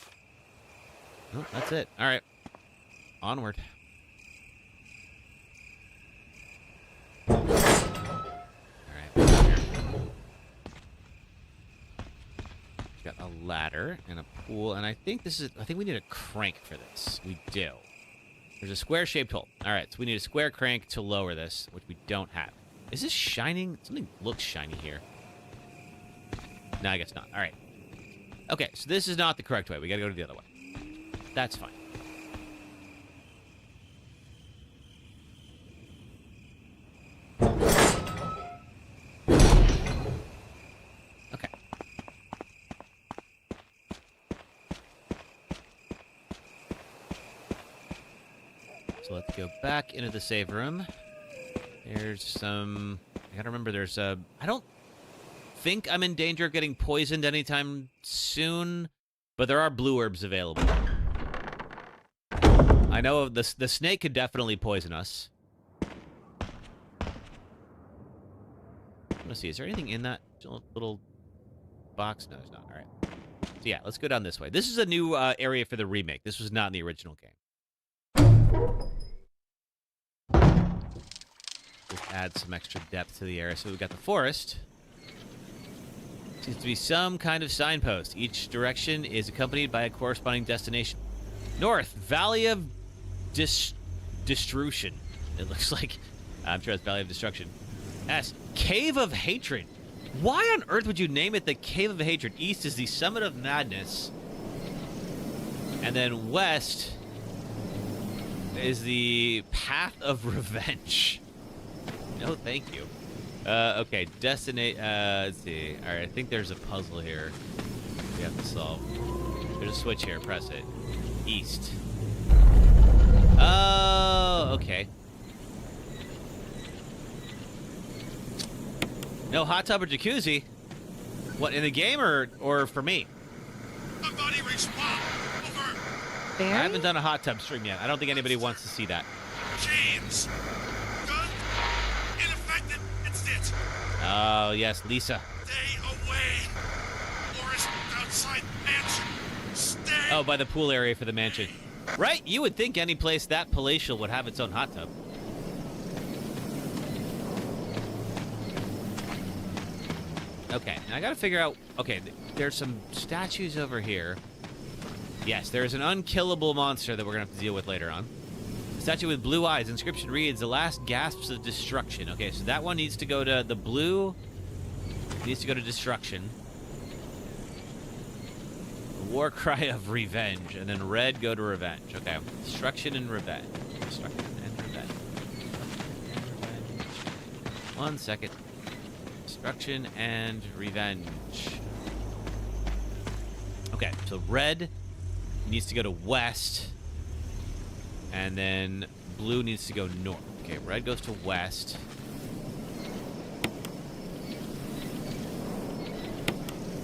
Oh, that's it. All right. Onward. All right. Here. Got a ladder and a pool, and I think we need a crank for this. We do. There's a square-shaped hole. All right, so we need a square crank to lower this, which we don't have. Is this shining? Something looks shiny here. No, I guess not. All right. Okay, so this is not the correct way. We got to go to the other way. That's fine. Okay. So let's go back into the save room. There's some... I gotta remember there's a... I don't think I'm in danger of getting poisoned anytime soon, but there are blue herbs available. I know the snake could definitely poison us. Let's see, is there anything in that little box? No, there's not. All right. So yeah, let's go down this way. This is a new area for the remake. This was not in the original game. Just add some extra depth to the area. So we've got the forest. Seems to be some kind of signpost. Each direction is accompanied by a corresponding destination. North, Valley of Destruction. It looks like. I'm sure it's Valley of Destruction. S, Cave of Hatred. Why on earth would you name it the Cave of Hatred? East is the Summit of Madness. And then west is the Path of Revenge. No, thank you. Okay, let's see. All right, I think there's a puzzle here we have to solve. There's a switch here. Press it. East. Oh, okay. No hot tub or jacuzzi? What, in the game or for me? Somebody respond. Over. Barry? I haven't done a hot tub stream yet. I don't think anybody wants to see that. James. Gun. Ineffective. It's it. Oh, yes, Lisa. Stay away. Forest outside mansion. Stay. Oh, by the pool area for the mansion. Right? You would think any place that palatial would have its own hot tub. Okay, now I gotta figure out... Okay, there's some statues over here. Yes, there's an unkillable monster that we're gonna have to deal with later on. Statue with blue eyes. Inscription reads, the last gasps of destruction. Okay, so that one needs to go to... The blue needs to go to destruction. The war cry of revenge. And then red go to revenge. Okay, destruction and revenge. Destruction and revenge. Destruction and revenge. 1 second. Destruction and revenge. Okay, so red needs to go to west, and then blue needs to go north. Okay, red goes to west.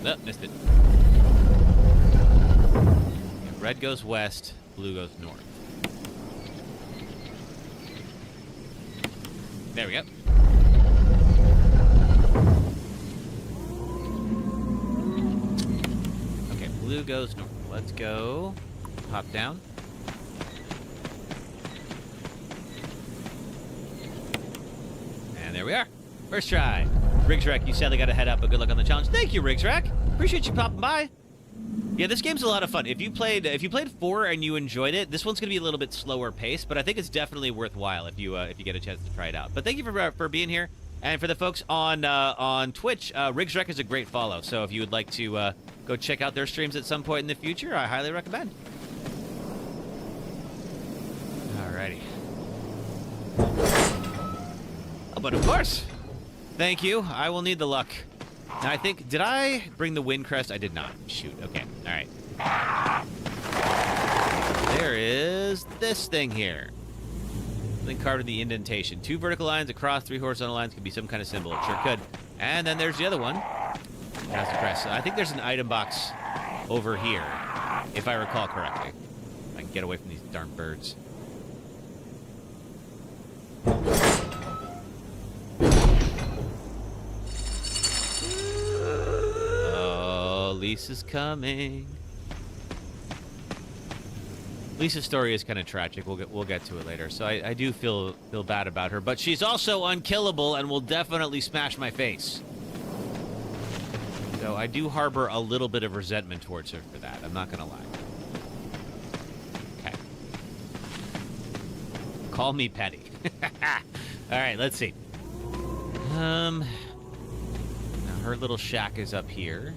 Nope, missed it. Okay, red goes west, blue goes north. There we go. goes north. Let's go. Hop down. And there we are. First try. Rigsrek, you sadly got to head out, but good luck on the challenge. Thank you, Rigsrek. Appreciate you popping by. Yeah, this game's a lot of fun. If you played 4 and you enjoyed it, this one's gonna be a little bit slower paced, but I think it's definitely worthwhile if you get a chance to try it out. But thank you for being here, and for the folks on Twitch, Rigsrek is a great follow. So if you would like to go check out their streams at some point in the future, I highly recommend. Alrighty. Oh, but of course. Thank you. I will need the luck. Now, I think, did I bring the wind crest? I did not. Shoot. Okay. All right. There is this thing here. Then carved in the indentation. 2 vertical lines across, 3 horizontal lines could be some kind of symbol. It sure could. And then there's the other one. That's the crest. I think there's an item box over here, if I recall correctly. If I can get away from these darn birds. Lisa's coming. Lisa's story is kind of tragic. We'll get to it later. So I do feel bad about her, but she's also unkillable and will definitely smash my face. So I do harbor a little bit of resentment towards her for that. I'm not gonna lie. Okay. Call me petty. All right, let's see. Now her little shack is up here.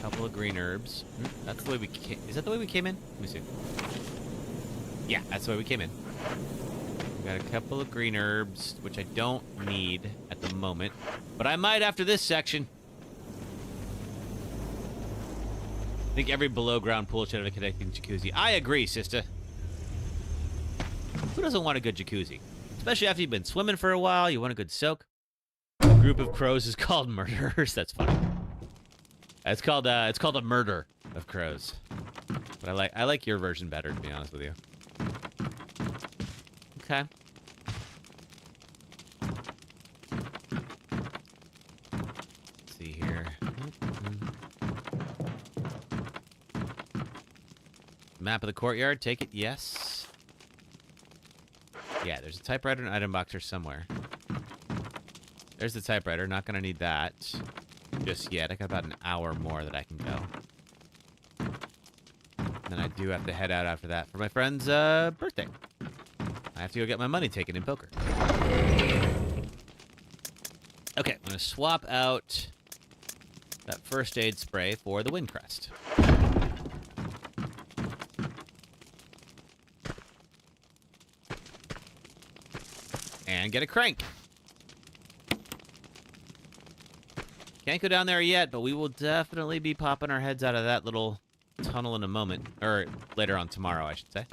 Couple of green herbs. That's the way we came. Is that the way we came in? Let me see. Yeah, that's the way we came in. We got a couple of green herbs, which I don't need at the moment, but I might after this section. I think every below ground pool should have a connecting jacuzzi. I agree, sister. Who doesn't want a good jacuzzi? Especially after you've been swimming for a while, you want a good soak. A group of crows is called murderers. That's funny. It's called a murder of crows. But I like your version better, to be honest with you. Okay. Let's see here. Map of the courtyard. Take it. Yes. Yeah, there's a typewriter and item box here somewhere. There's the typewriter. Not gonna need that just yet. I got about an hour more that I can go. And then I do have to head out after that for my friend's birthday. I have to go get my money taken in poker. Okay, I'm going to swap out that first aid spray for the wind crest. And get a crank. Can't go down there yet, but we will definitely be popping our heads out of that little tunnel in a moment. Or later on tomorrow, I should say.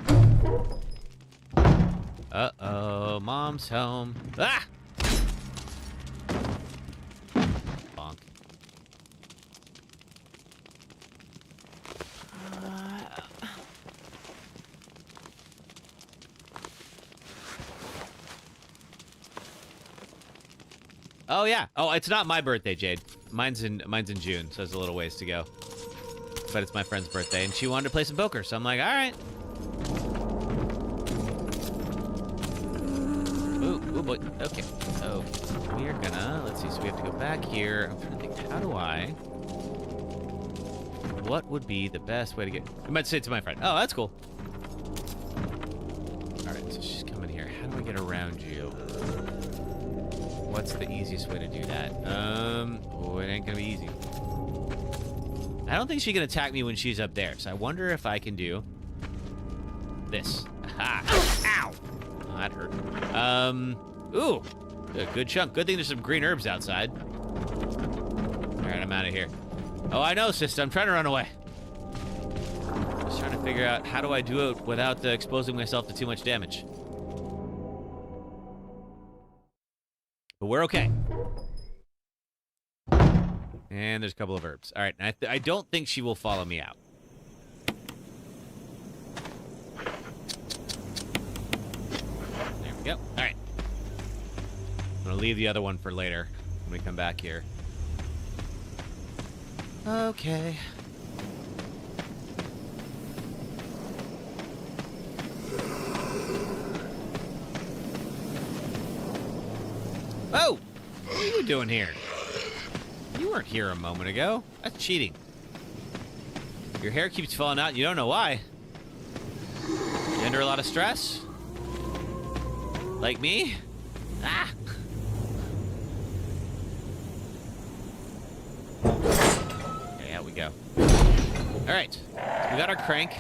Uh-oh, Mom's home. Ah! Bonk. Oh, yeah. Oh, it's not my birthday, Jade. Mine's in June, so there's a little ways to go. But it's my friend's birthday, and she wanted to play some poker, so I'm like, all right. Ooh, boy. Okay, so we are gonna, let's see, so we have to go back here. I'm trying to think, what would be the best way to get, I might say it to my friend. Oh, that's cool. All right, so she's coming here. How do I get around you? What's the easiest way to do that? Oh, it ain't gonna be easy. I don't think she can attack me when she's up there, so I wonder if I can do this. Aha! Ow! Oh, that hurt. Ooh! A good chunk. Good thing there's some green herbs outside. Alright, I'm out of here. Oh, I know, sister. I'm trying to run away. Just trying to figure out how do I do it without exposing myself to too much damage. But we're okay. And there's a couple of herbs. All right, I don't think she will follow me out. There we go. All right. I'm going to leave the other one for later when we come back here. Okay. Oh! What are you doing here? You weren't here a moment ago. That's cheating. Your hair keeps falling out and you don't know why. You under a lot of stress? Like me? Ah! Okay, out we go. Alright, we got our crank,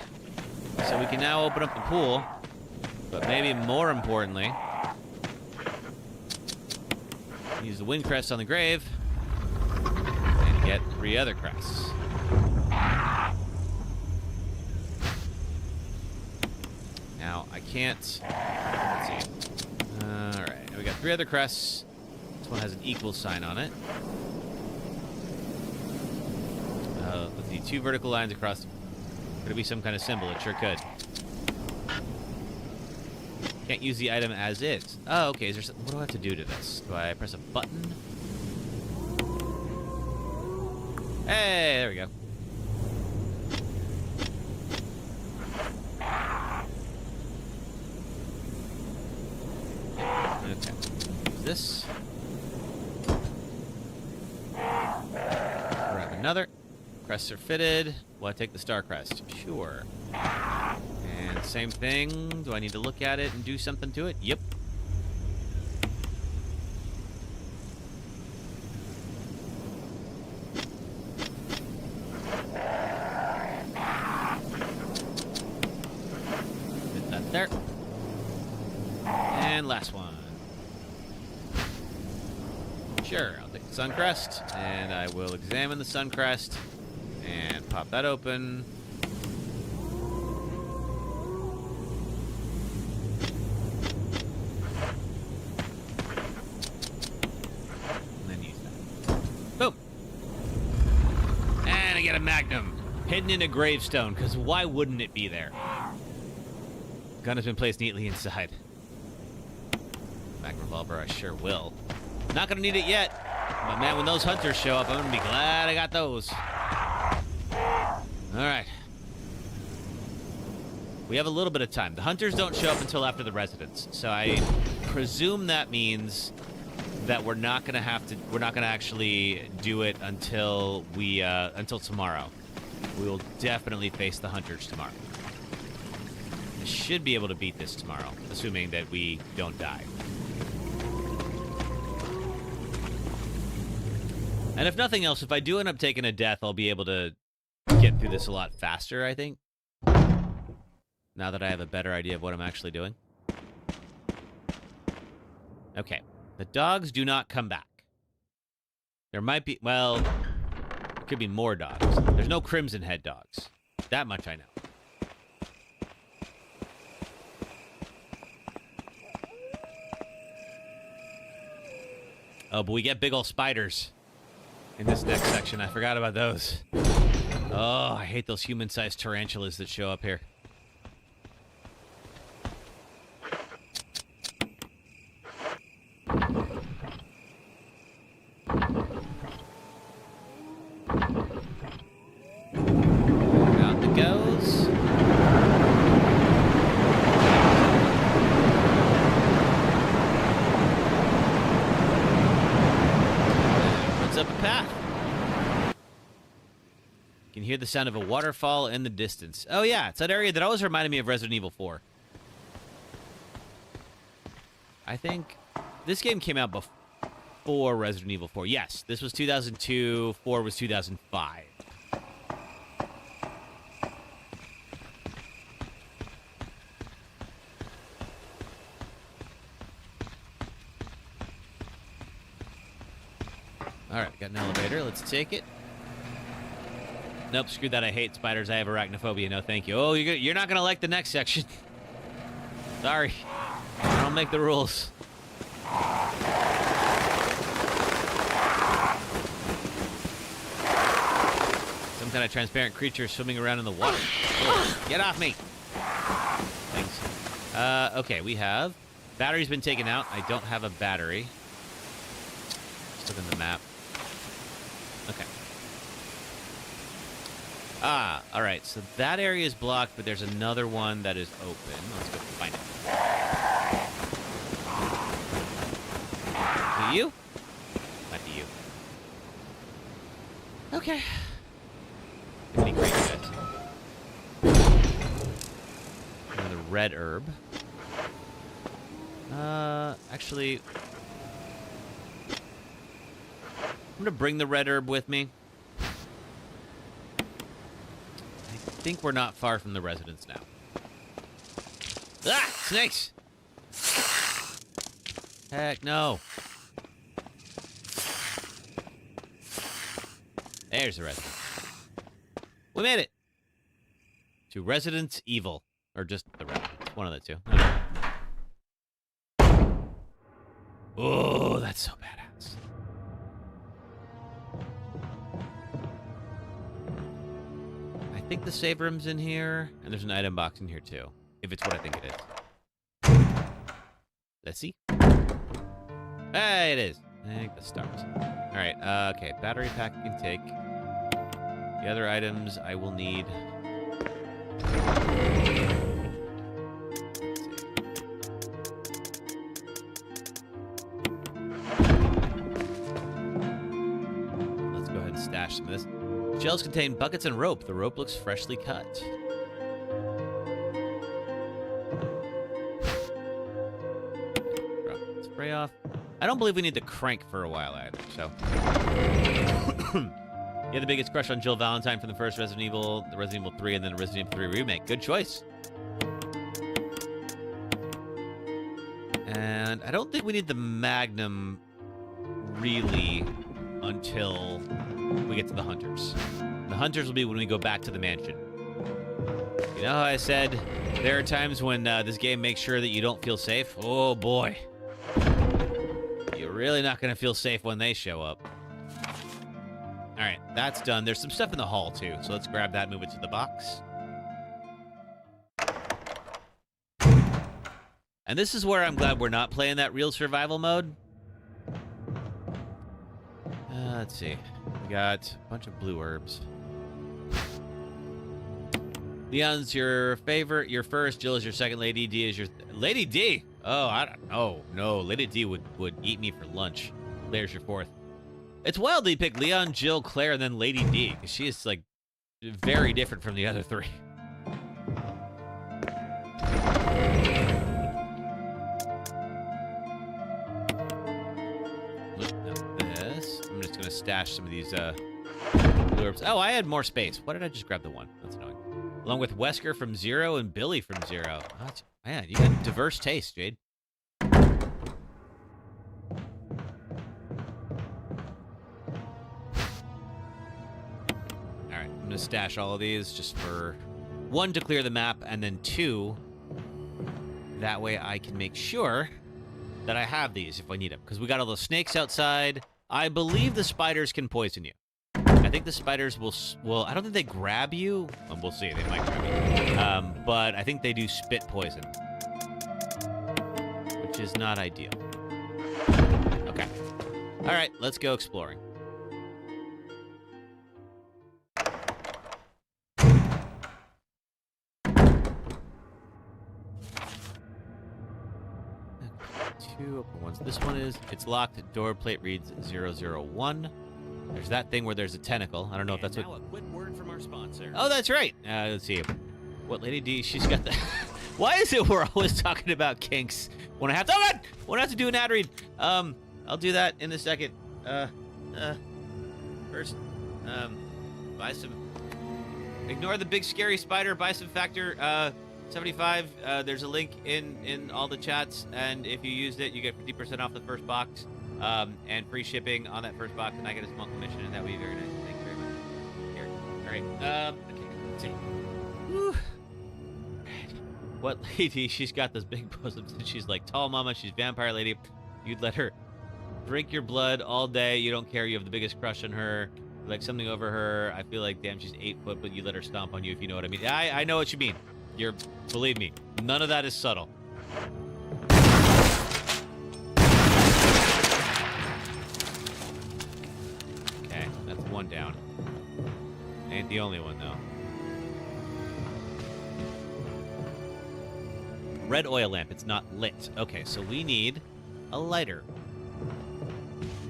so we can now open up the pool. But maybe more importantly, use the wind crest on the grave and get 3 other crests. Now, I can't... Let's see. Alright, we got 3 other crests. This one has an equal sign on it. With the 2 vertical lines across... Could it be some kind of symbol? It sure could. Can't use the item as is. Oh, okay. Is there some, what do I have to do to this? Do I press a button? Hey, there we go. Okay. Use this. Grab another. Crests are fitted. Will I take the star crest? Sure. And same thing. Do I need to look at it and do something to it? Yep. Put that there. And last one. Sure, I'll take the sun crest, and I will examine the sun crest and pop that open. Boom. And I get a magnum hidden in a gravestone, because why wouldn't it be there? Gun has been placed neatly inside. Magnum revolver, I sure will. Not gonna need it yet, but man, when those hunters show up, I'm gonna be glad I got those. Alright. We have a little bit of time. The hunters don't show up until after the residents, so I presume that means that we're not gonna actually do it until until tomorrow. We will definitely face the hunters tomorrow. I should be able to beat this tomorrow, assuming that we don't die. And if nothing else, if I do end up taking a death, I'll be able to get through this a lot faster, I think. Now that I have a better idea of what I'm actually doing. Okay. The dogs do not come back. There might be... Well, there could be more dogs. There's no crimson head dogs. That much I know. Oh, but we get big ol' spiders in this next section. I forgot about those. Oh, I hate those human-sized tarantulas that show up here. Out it goes. Puts up a path. You can hear the sound of a waterfall in the distance. Oh yeah, it's that area that always reminded me of Resident Evil 4. I think this game came out before Resident Evil 4. Yes, this was 2002, 4 was 2005. Alright, got an elevator. Let's take it. Nope, screw that. I hate spiders. I have arachnophobia. No, thank you. Oh, you're not going to like the next section. Sorry. I don't make the rules. Some kind of transparent creature swimming around in the water. Oh, get off me. Thanks. Okay, we have... Battery's been taken out. I don't have a battery. Just look at the map. Okay. Ah, all right. So that area is blocked, but there's another one that is open. Let's go find it. Is it you? Might be you. Okay. Any great bit. Another red herb. Actually, I'm gonna bring the red herb with me. I think we're not far from the residence now. Ah! Snakes! Heck no. There's the residence. We made it! To Residence Evil. Or just the residence. One of the two. Oh, that's so badass. I think the save room's in here, and there's an item box in here too, if it's what I think it is. Let's see. Hey, it is. I think the stars. All right. Okay. Battery pack you can take. The other items I will need. Stash some of this. Shells contain buckets and rope. The rope looks freshly cut. Spray off. I don't believe we need the crank for a while either, so. You had the biggest crush on Jill Valentine from the first Resident Evil, the Resident Evil 3, and then the Resident Evil 3 remake. Good choice. And I don't think we need the Magnum really until we get to the hunters. The hunters will be when we go back to the mansion. You know how I said there are times when this game makes sure that you don't feel safe? Oh boy. You're really not going to feel safe when they show up. Alright, that's done. There's some stuff in the hall too, so let's grab that and move it to the box. And this is where I'm glad we're not playing that real survival mode. Let's see. We got a bunch of blue herbs. Leon's your favorite, your first. Jill is your second. Lady D is your... Lady D? Oh, I don't know. No, Lady D would eat me for lunch. Claire's your fourth. It's wild that you pick Leon, Jill, Claire, and then Lady D, because she is, like, very different from the other three. Stash some of these blue herbs. Oh, I had more space. Why did I just grab the one? That's annoying. Along with Wesker from Zero and Billy from Zero. Oh, man, you got diverse taste, Jade. All right, I'm gonna stash all of these just for one, to clear the map, and then two, that way I can make sure that I have these if I need them, because we got all those snakes outside. I believe the spiders can poison you. I think the spiders will I don't think they grab you. Well, we'll see. They might grab you. But I think they do spit poison, which is not ideal. Okay. All right, let's go exploring. Two open ones. This one is, it's locked. Door plate reads 001. There's that thing where there's a tentacle. I don't know if that's what... Now a quick word from our sponsor. Oh, that's right. Let's see. What Lady D, she's got the... Why is it we're always talking about kinks when I have to... Oh, God! When I have to do an ad read. I'll do that in a second. First, buy some... Ignore the big scary spider. Buy some Factor, 75. There's a link in all the chats, and if you used it, you get 50% off the first box, and free shipping on that first box, and I get a small commission, and that would be very nice. Thank you very much. Here. All right. Okay. Let's see. Whew. What lady? She's got those big bosoms, and she's like tall mama. She's vampire lady. You'd let her drink your blood all day. You don't care. You have the biggest crush on her. Like something over her. I feel like, damn, she's 8 foot, but you let her stomp on you, if you know what I mean. I know what you mean. Believe me, none of that is subtle. Okay, that's one down. Ain't the only one, though. red oil lamp. It's not lit. Okay, so we need a lighter.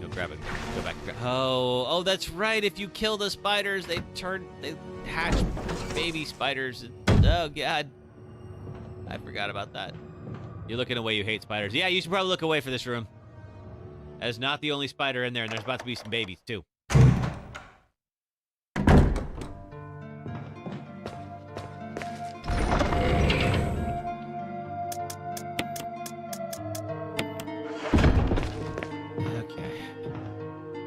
Go grab it. Go back. Oh, that's right. If you kill the spiders, they hatch baby spiders. Oh, God. I forgot about that. You're looking away. You hate spiders. Yeah, you should probably look away for this room. That is not the only spider in there, and there's about to be some babies, too.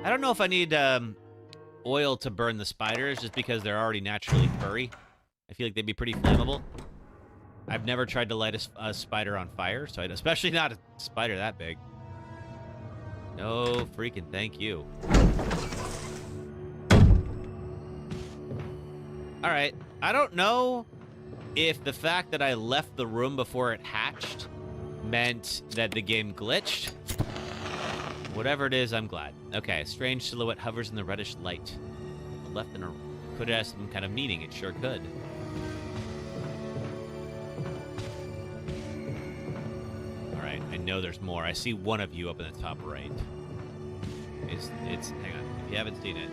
I don't know if I need oil to burn the spiders just because they're already naturally furry. I feel like they'd be pretty flammable. I've never tried to light a spider on fire, so especially not a spider that big. No freaking thank you. All right. I don't know if the fact that I left the room before it hatched meant that the game glitched. Whatever it is, I'm glad. Okay, a strange silhouette hovers in the reddish light. Left and could it have some kind of meaning? It sure could. Alright, I know there's more. I see one of you up in the top right. It's hang on. If you haven't seen it.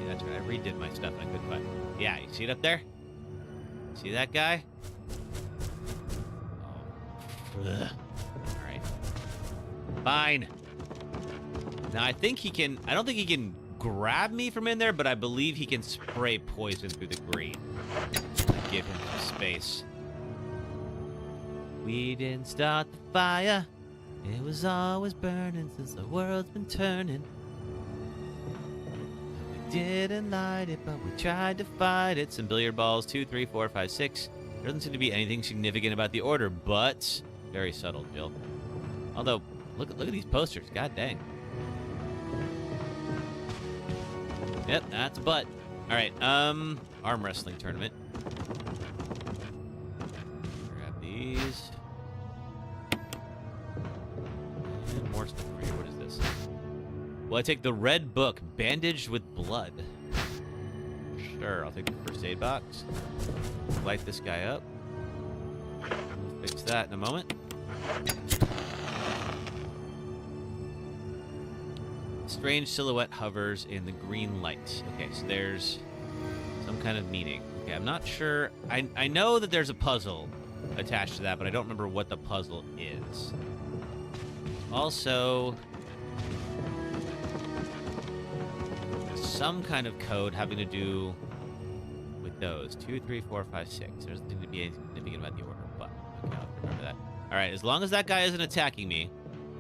That's right, I redid my stuff and I couldn't find it. Yeah, you see it up there? See that guy? Oh. Alright. Fine. Now, I think he can... I don't think he can grab me from in there, but I believe he can spray poison through the green. And give him some space. We didn't start the fire. It was always burning since the world's been turning. We didn't light it, but we tried to fight it. Some billiard balls. 2, 3, 4, 5, 6. There doesn't seem to be anything significant about the order, but... very subtle, Jill. Although... Look at these posters. God dang. Yep, that's a butt. All right, arm wrestling tournament. Grab these. And more stuff for you. What is this? Well, I take the red book, bandaged with blood. Sure, I'll take the first aid box. Light this guy up. We'll fix that in a moment. Strange silhouette hovers in the green light. Okay, so there's some kind of meaning. Okay, I'm not sure. I know that there's a puzzle attached to that, but I don't remember what the puzzle is. Also, some kind of code having to do with those. 2, 3, 4, 5, 6. There doesn't seem to be anything significant about the order, but okay, I'll remember that. All right, as long as that guy isn't attacking me,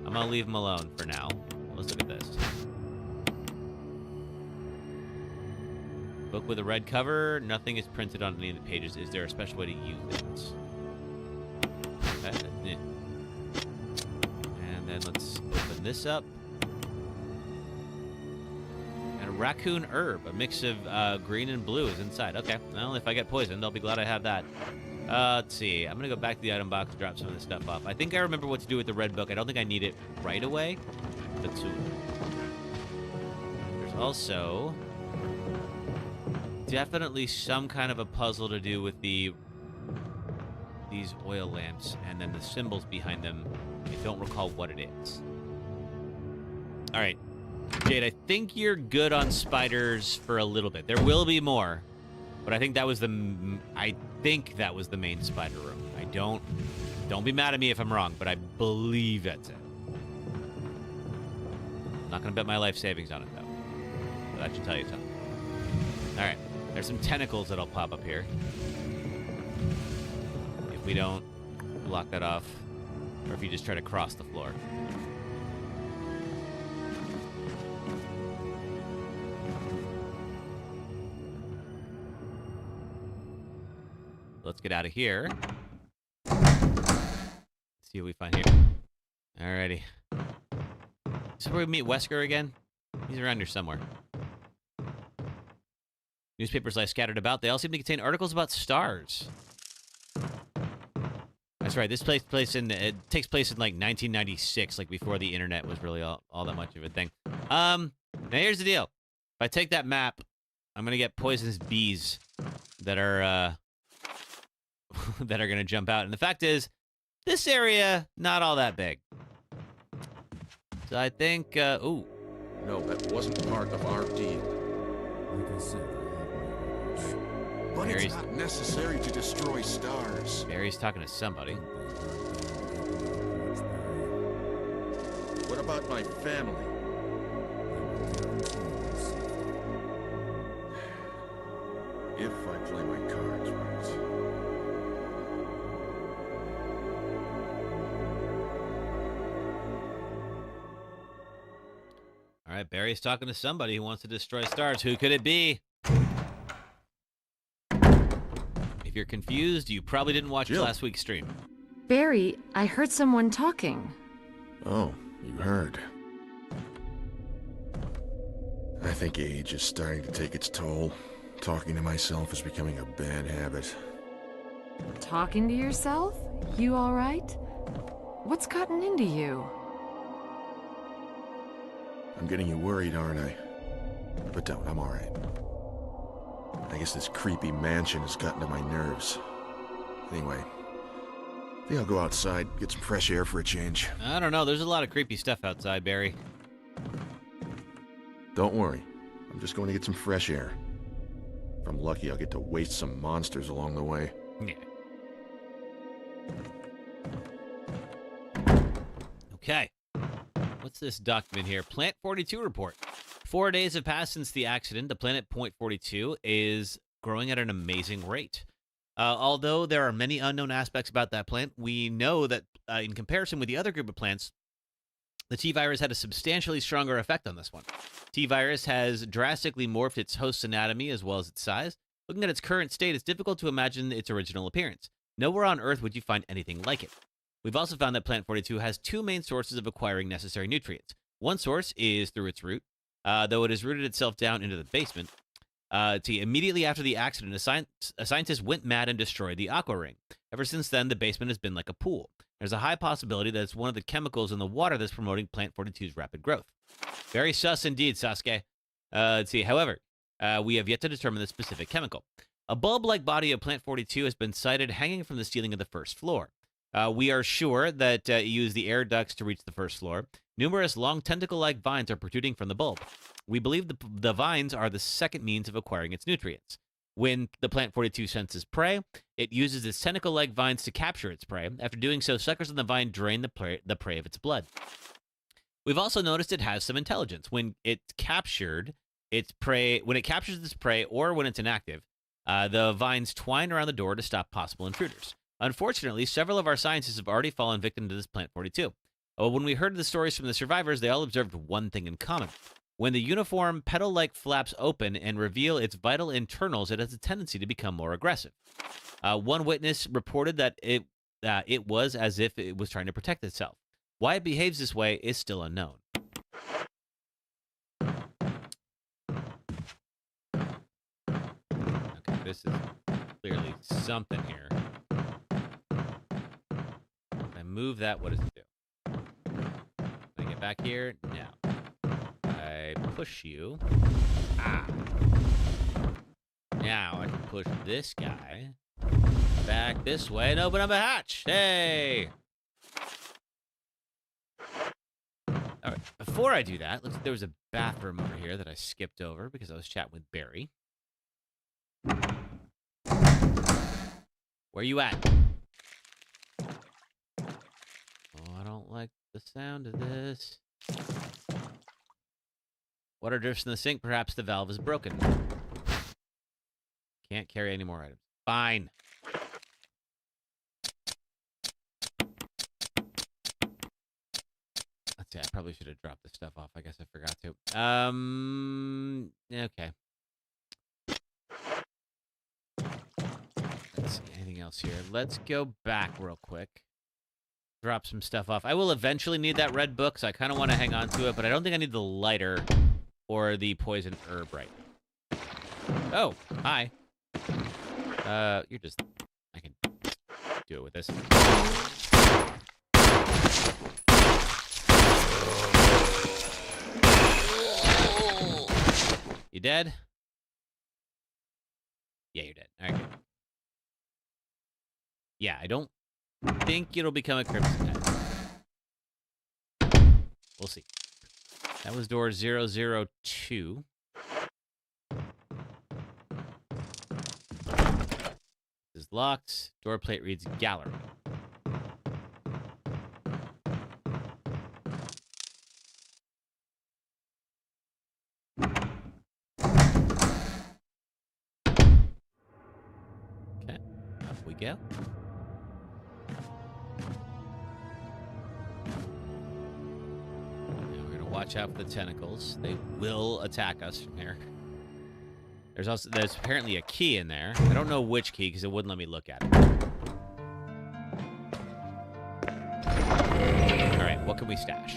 I'm gonna leave him alone for now. Let's look at this. Book with a red cover. Nothing is printed on any of the pages. Is there a special way to use it? And then let's open this up. And a raccoon herb. A mix of green and blue is inside. Okay. Well, if I get poisoned, I'll be glad I have that. Let's see. I'm going to go back to the item box and drop some of this stuff off. I think I remember what to do with the red book. I don't think I need it right away. But soon. There's also definitely some kind of a puzzle to do with these oil lamps and then the symbols behind them. I don't recall what it is. All right, Jade, I think you're good on spiders for a little bit. There will be more, but I think that was the main spider room. Don't be mad at me if I'm wrong, but I believe that's it. I'm not gonna bet my life savings on it though. But that should tell you something. All right. There's some tentacles that'll pop up here. If we don't block that off. Or if you just try to cross the floor. Let's get out of here. Let's see what we find here. Alrighty. Is this where we meet Wesker again? He's around here somewhere. Newspapers lie scattered about. They all seem to contain articles about stars. That's right. This takes place in like 1996, like before the internet was really all that much of a thing. Now here's the deal. If I take that map, I'm gonna get poisonous bees that are that are going to jump out. And the fact is, this area, not all that big. So I think, ooh. No, that wasn't part of our deal. Like I said, But Barry's- it's not necessary to destroy stars. Barry's talking to somebody. What about my family? If I play my cards right. All right, Barry's talking to somebody who wants to destroy stars. Who could it be? If you're confused, you probably didn't watch Jill. last week's stream. Barry, I heard someone talking. Oh, you heard. I think age is starting to take its toll. Talking to myself is becoming a bad habit. Talking to yourself? You all right? What's gotten into you? I'm getting you worried, aren't I? But don't, I'm alright. I guess this creepy mansion has gotten to my nerves. Anyway, I think I'll go outside, get some fresh air for a change. I don't know. There's a lot of creepy stuff outside, Barry. Don't worry, I'm just going to get some fresh air. If I'm lucky, I'll get to waste some monsters along the way. Yeah. Okay. What's this document here? Plant 42 report. 4 days have passed since the accident. The planet Point 42 is growing at an amazing rate. Although there are many unknown aspects about that plant, we know that in comparison with the other group of plants, the T-virus had a substantially stronger effect on this one. T-virus has drastically morphed its host's anatomy as well as its size. Looking at its current state, it's difficult to imagine its original appearance. Nowhere on Earth would you find anything like it. We've also found that Plant 42 has two main sources of acquiring necessary nutrients. One source is through its root, though it has rooted itself down into the basement. Immediately after the accident, a scientist went mad and destroyed the aqua ring. Ever since then, the basement has been like a pool. There's a high possibility that it's one of the chemicals in the water that's promoting Plant 42's rapid growth. Very sus indeed, Sasuke. However, we have yet to determine the specific chemical. A bulb-like body of Plant 42 has been sighted hanging from the ceiling of the first floor. We are sure that it used the air ducts to reach the first floor. Numerous long tentacle-like vines are protruding from the bulb. We believe the vines are the second means of acquiring its nutrients. When the Plant 42 senses prey, it uses its tentacle-like vines to capture its prey. After doing so, suckers on the vine drain the prey of its blood. We've also noticed it has some intelligence. When it captures its prey, or when it's inactive, the vines twine around the door to stop possible intruders. Unfortunately, several of our scientists have already fallen victim to this Plant 42. When we heard the stories from the survivors, they all observed one thing in common. When the uniform petal-like flaps open and reveal its vital internals, it has a tendency to become more aggressive. One witness reported that it was as if it was trying to protect itself. Why it behaves this way is still unknown. Okay, this is clearly something here. If I move that, what does it do? Can I get back here? No. I push you. Ah. Now I can push this guy back this way and open up a hatch. Hey! All right, before I do that, looks like there was a bathroom over here that I skipped over because I was chatting with Barry. Where you at? Oh, I don't like the sound of this. Water drifts in the sink. Perhaps the valve is broken. Can't carry any more items. Fine. Let's see. I probably should have dropped this stuff off. I guess I forgot to. Okay. Let's see. Anything else here? Let's go back real quick. Drop some stuff off. I will eventually need that red book, so I kind of want to hang on to it, but I don't think I need the lighter or the poison herb right now. Oh, hi. You're just... I can do it with this. You dead? Yeah, you're dead. All right, good. Yeah, I don't think it'll become a Crimson Head. We'll see. That was door 002. This is locked. Door plate reads gallery. Okay, up we go. Watch out for the tentacles. They will attack us from here. There's apparently a key in there. I don't know which key because it wouldn't let me look at it. All right, what can we stash?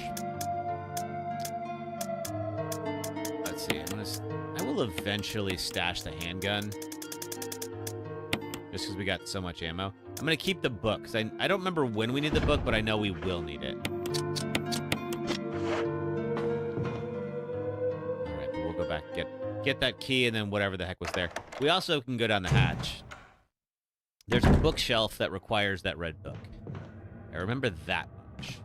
Let's see. I will eventually stash the handgun, just because we got so much ammo. I'm gonna keep the book because I don't remember when we need the book, but I know we will need it. Back, get that key, and then whatever the heck was there. We also can go down the hatch. There's a bookshelf that requires that red book. I remember that much.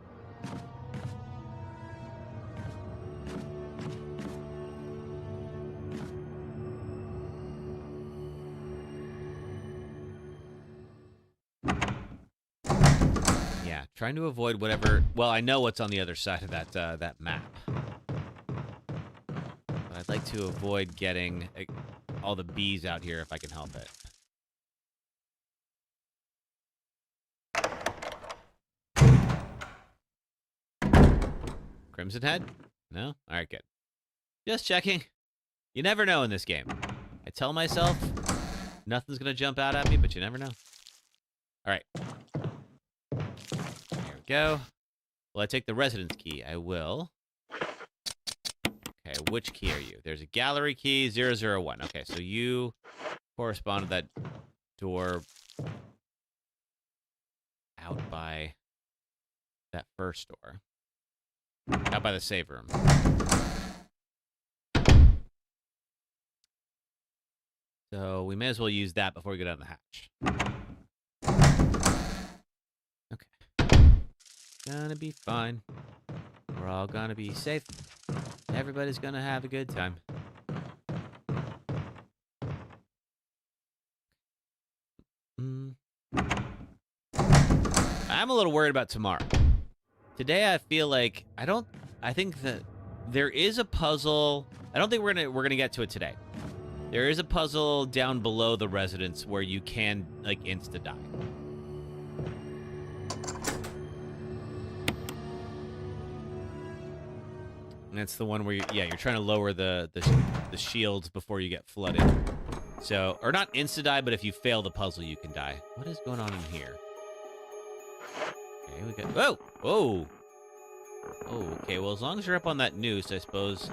Yeah, trying to avoid whatever. Well, I know what's on the other side of that map. I'd like to avoid getting all the bees out here if I can help it. Crimson Head? No? Alright, good. Just checking. You never know in this game. I tell myself nothing's going to jump out at me, but you never know. Alright. There we go. Will I take the residence key? I will. Okay, which key are you? There's a gallery key, 001. Okay, so you correspond to that door out by that first door. Out by the save room. So we may as well use that before we go down the hatch. Okay. Gonna be fine. We're all gonna be safe. Everybody's gonna have a good time. I'm a little worried about tomorrow. Today I feel like I think that there is a puzzle. I don't think we're gonna get to it today. There is a puzzle down below the residence where you can like insta die. And it's the one where you're trying to lower the shields before you get flooded. So, or not insta-die, but if you fail the puzzle, you can die. What is going on in here? Okay, we got... Whoa! Whoa! Oh, okay, well, as long as you're up on that noose, I suppose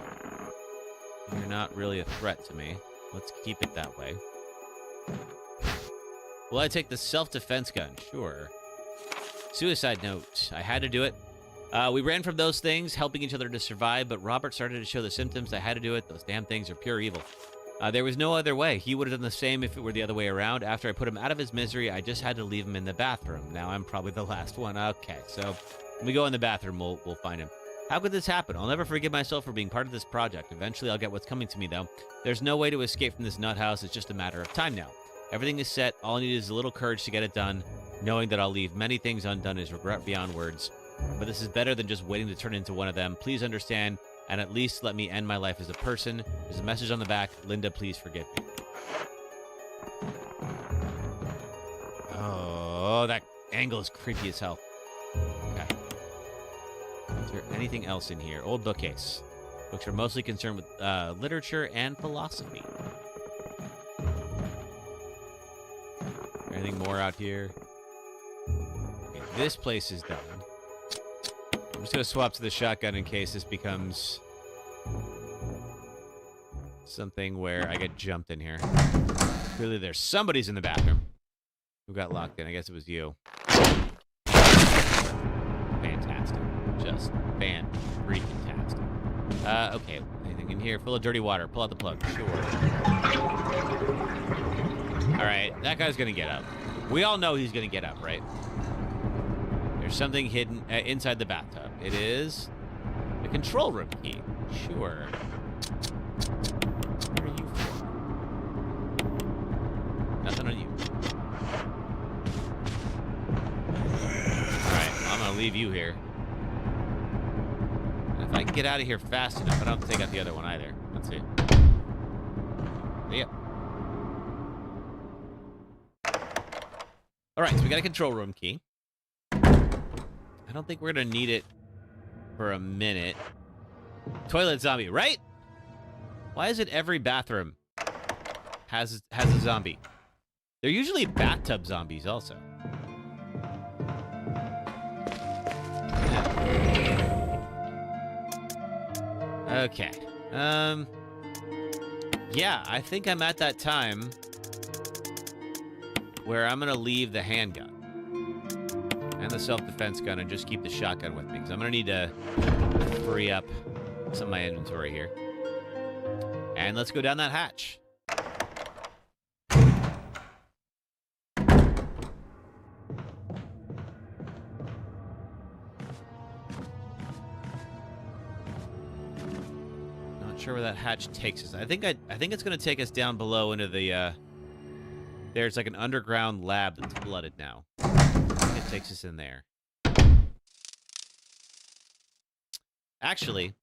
you're not really a threat to me. Let's keep it that way. Will I take the self-defense gun? Sure. Suicide note. I had to do it. We ran from those things, helping each other to survive, but Robert started to show the symptoms. I had to do it. Those damn things are pure evil. There was no other way. He would have done the same if it were the other way around. After I put him out of his misery, I just had to leave him in the bathroom. Now I'm probably the last one. Okay, so when we go in the bathroom, we'll find him. How could this happen? I'll never forgive myself for being part of this project. Eventually, I'll get what's coming to me, though. There's no way to escape from this nut house. It's just a matter of time now. Everything is set. All I need is a little courage to get it done. Knowing that I'll leave many things undone is regret beyond words. But this is better than just waiting to turn into one of them. Please understand, and at least let me end my life as a person. There's a message on the back. Linda, please forgive me. Oh, that angle is creepy as hell. Okay. Is there anything else in here? Old bookcase. Books are mostly concerned with literature and philosophy. Anything more out here? Okay, this place is done. I'm just going to swap to the shotgun in case this becomes something where I get jumped in here. Clearly there's somebody's in the bathroom who got locked in. I guess it was you. Fantastic. Just fan-freaking-tastic. Okay, anything in here? Full of dirty water. Pull out the plug. Sure. Alright, that guy's going to get up. We all know he's going to get up, right? There's something hidden inside the bathtub. It is the control room key. Sure. What are you for? Nothing on you. Alright, I'm going to leave you here. And if I can get out of here fast enough, I don't have to take out the other one either. Let's see. Yep. Alright, so we got a control room key. I don't think we're going to need it for a minute. Toilet zombie, right? Why is it every bathroom has a zombie? They're usually bathtub zombies also. Yeah. Okay. Yeah, I think I'm at that time where I'm going to leave the handgun and the self-defense gun and just keep the shotgun with me, because I'm going to need to free up some of my inventory here. And let's go down that hatch. Not sure where that hatch takes us. I think it's going to take us down below into the there's like an underground lab that's flooded now. It takes us in there. Actually,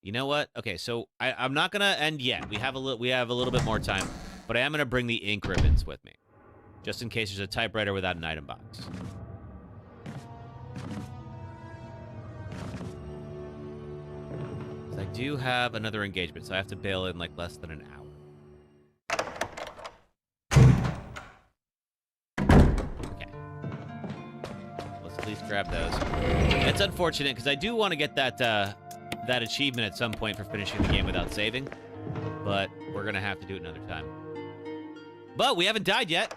you know what? Okay, so I'm not gonna end yet. We have a little bit more time, but I am gonna bring the ink ribbons with me, just in case there's a typewriter without an item box. I do have another engagement, so I have to bail in like less than an hour. At least grab those. It's unfortunate because I do want to get that achievement at some point for finishing the game without saving, but we're gonna have to do it another time. But we haven't died yet,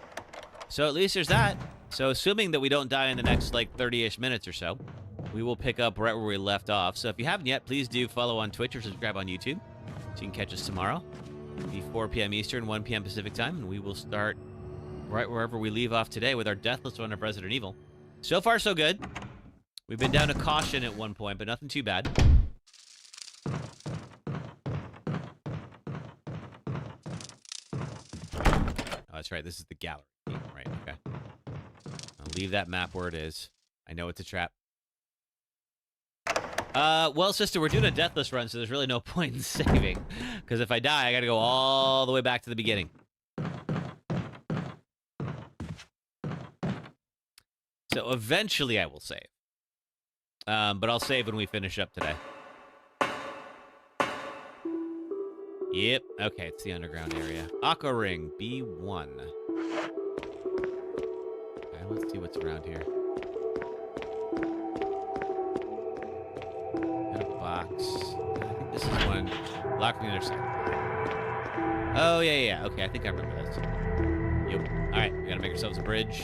so at least there's that. So assuming that we don't die in the next like 30-ish minutes or so, we will pick up right where we left off. So if you haven't yet, please do follow on Twitch or subscribe on YouTube so you can catch us tomorrow. It'll be 4 p.m. Eastern, 1 p.m. Pacific time, and we will start right wherever we leave off today with our Deathless run of Resident Evil. So far, so good. We've been down to caution at one point, but nothing too bad. Oh, that's right. This is the gallery. Right, okay. I'll leave that map where it is. I know it's a trap. Well, sister, we're doing a Deathless run, so there's really no point in saving. Because if I die, I gotta go all the way back to the beginning. So eventually I will save. But I'll save when we finish up today. Yep. Okay, it's the underground area. Aqua Ring, B1. Okay, let's see what's around here. Got a box. I think this is one. Locked on the other side. Oh, yeah. Okay, I think I remember this. Yep. Alright, we gotta make ourselves a bridge.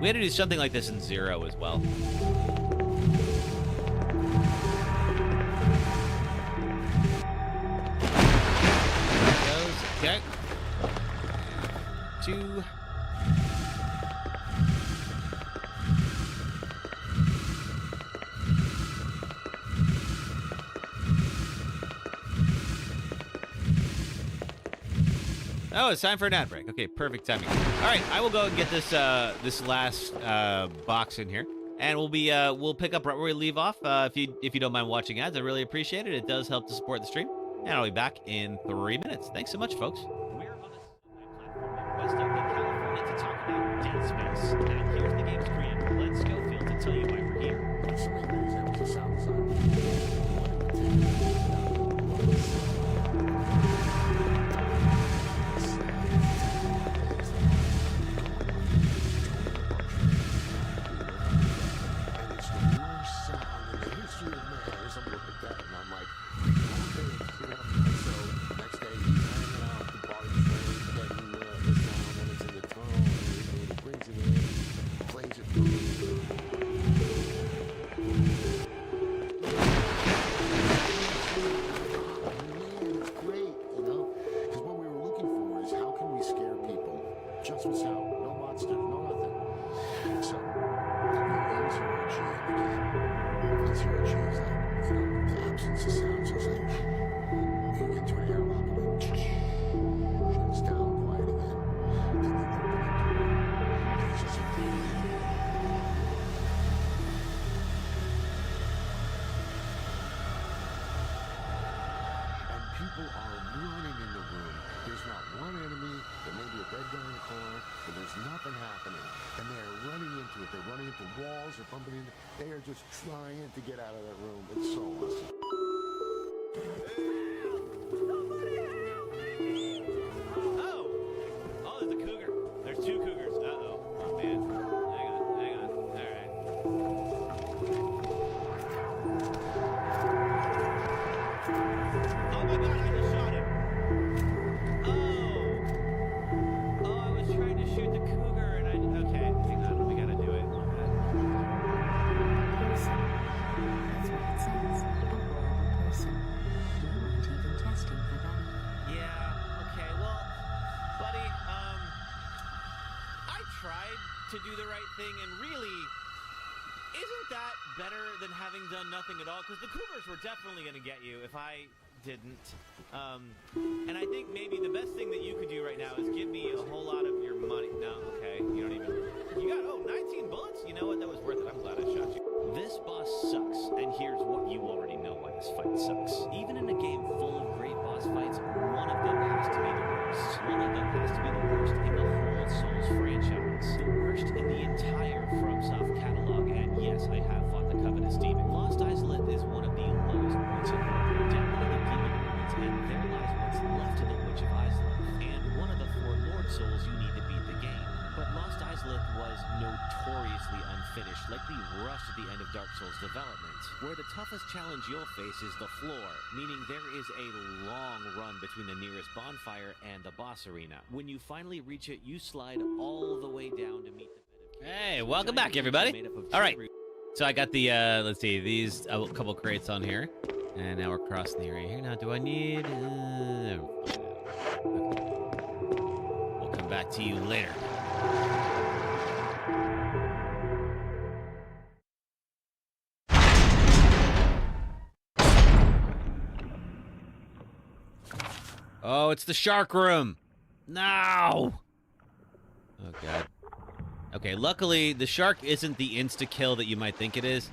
We had to do something like this in 0 as well. Okay. 2. Oh, it's time for an ad break. Okay, perfect timing. All right, I will go and get this this last box in here, and we'll pick up right where we leave off. If you don't mind watching ads, I really appreciate it. It does help to support the stream, and I'll be back in 3 minutes. Thanks so much, folks. We're on a platform in West Oakland, California, to talk about Dead Space. And here's the game's creator, Glenn Schofield, to tell you why we're here. Just was out. No monster. People are running in the room. There's not one enemy. There may be a dead guy in the corner, but there's nothing happening. And they are running into it. They're running into walls. They're bumping into. They are just trying to get out of that room. It's so awesome. Oh, there's a cougar. There's two cougars. Uh-oh. Oh, man. Hang on. All right. Oh, my God. I just shot him. Oh, I was trying to shoot the cougar, and okay. Hang on. We got to do it. Person. That's what it says. A horrible person. We weren't even testing for that. Yeah, okay, well, buddy, I tried to do the right thing, and really, isn't that better than having done nothing at all? Because the cougars were definitely going to get you if I didn't. And I think maybe the best thing that you could do right now is give me a whole lot of your money. No, okay, you don't even. You got, 19 bullets? You know what? That was worth it. I'm glad I shot you. This boss sucks, and here's what you already know why this fight sucks. Even in a game full of great boss fights, one of them has to be the worst. One of them has to be the worst in the whole Souls franchise. The worst in the entire FromSoft catalog, and yes, I have fought the Covetous Demon. Lost Islet is one of the lowest points in the down to the demon ruins, and there lies what's left of the Witch of Islet, and one of the 4 Lord Souls you need to beat the game. But Lost Islet was notoriously unfinished, likely rushed at the end of Dark Souls development, where the toughest challenge you'll face is the floor, meaning there is a long run between the nearest bonfire and the boss arena. When you finally reach it, you slide all the way down to meet the bed of... Hey, welcome back, everybody. All right, so I got the, let's see, these, a couple crates on here, and now we're crossing the area here. Now, do I need... okay. We'll come back to you later. Oh, it's the shark room. No. Oh, God. Okay, luckily, the shark isn't the insta-kill that you might think it is.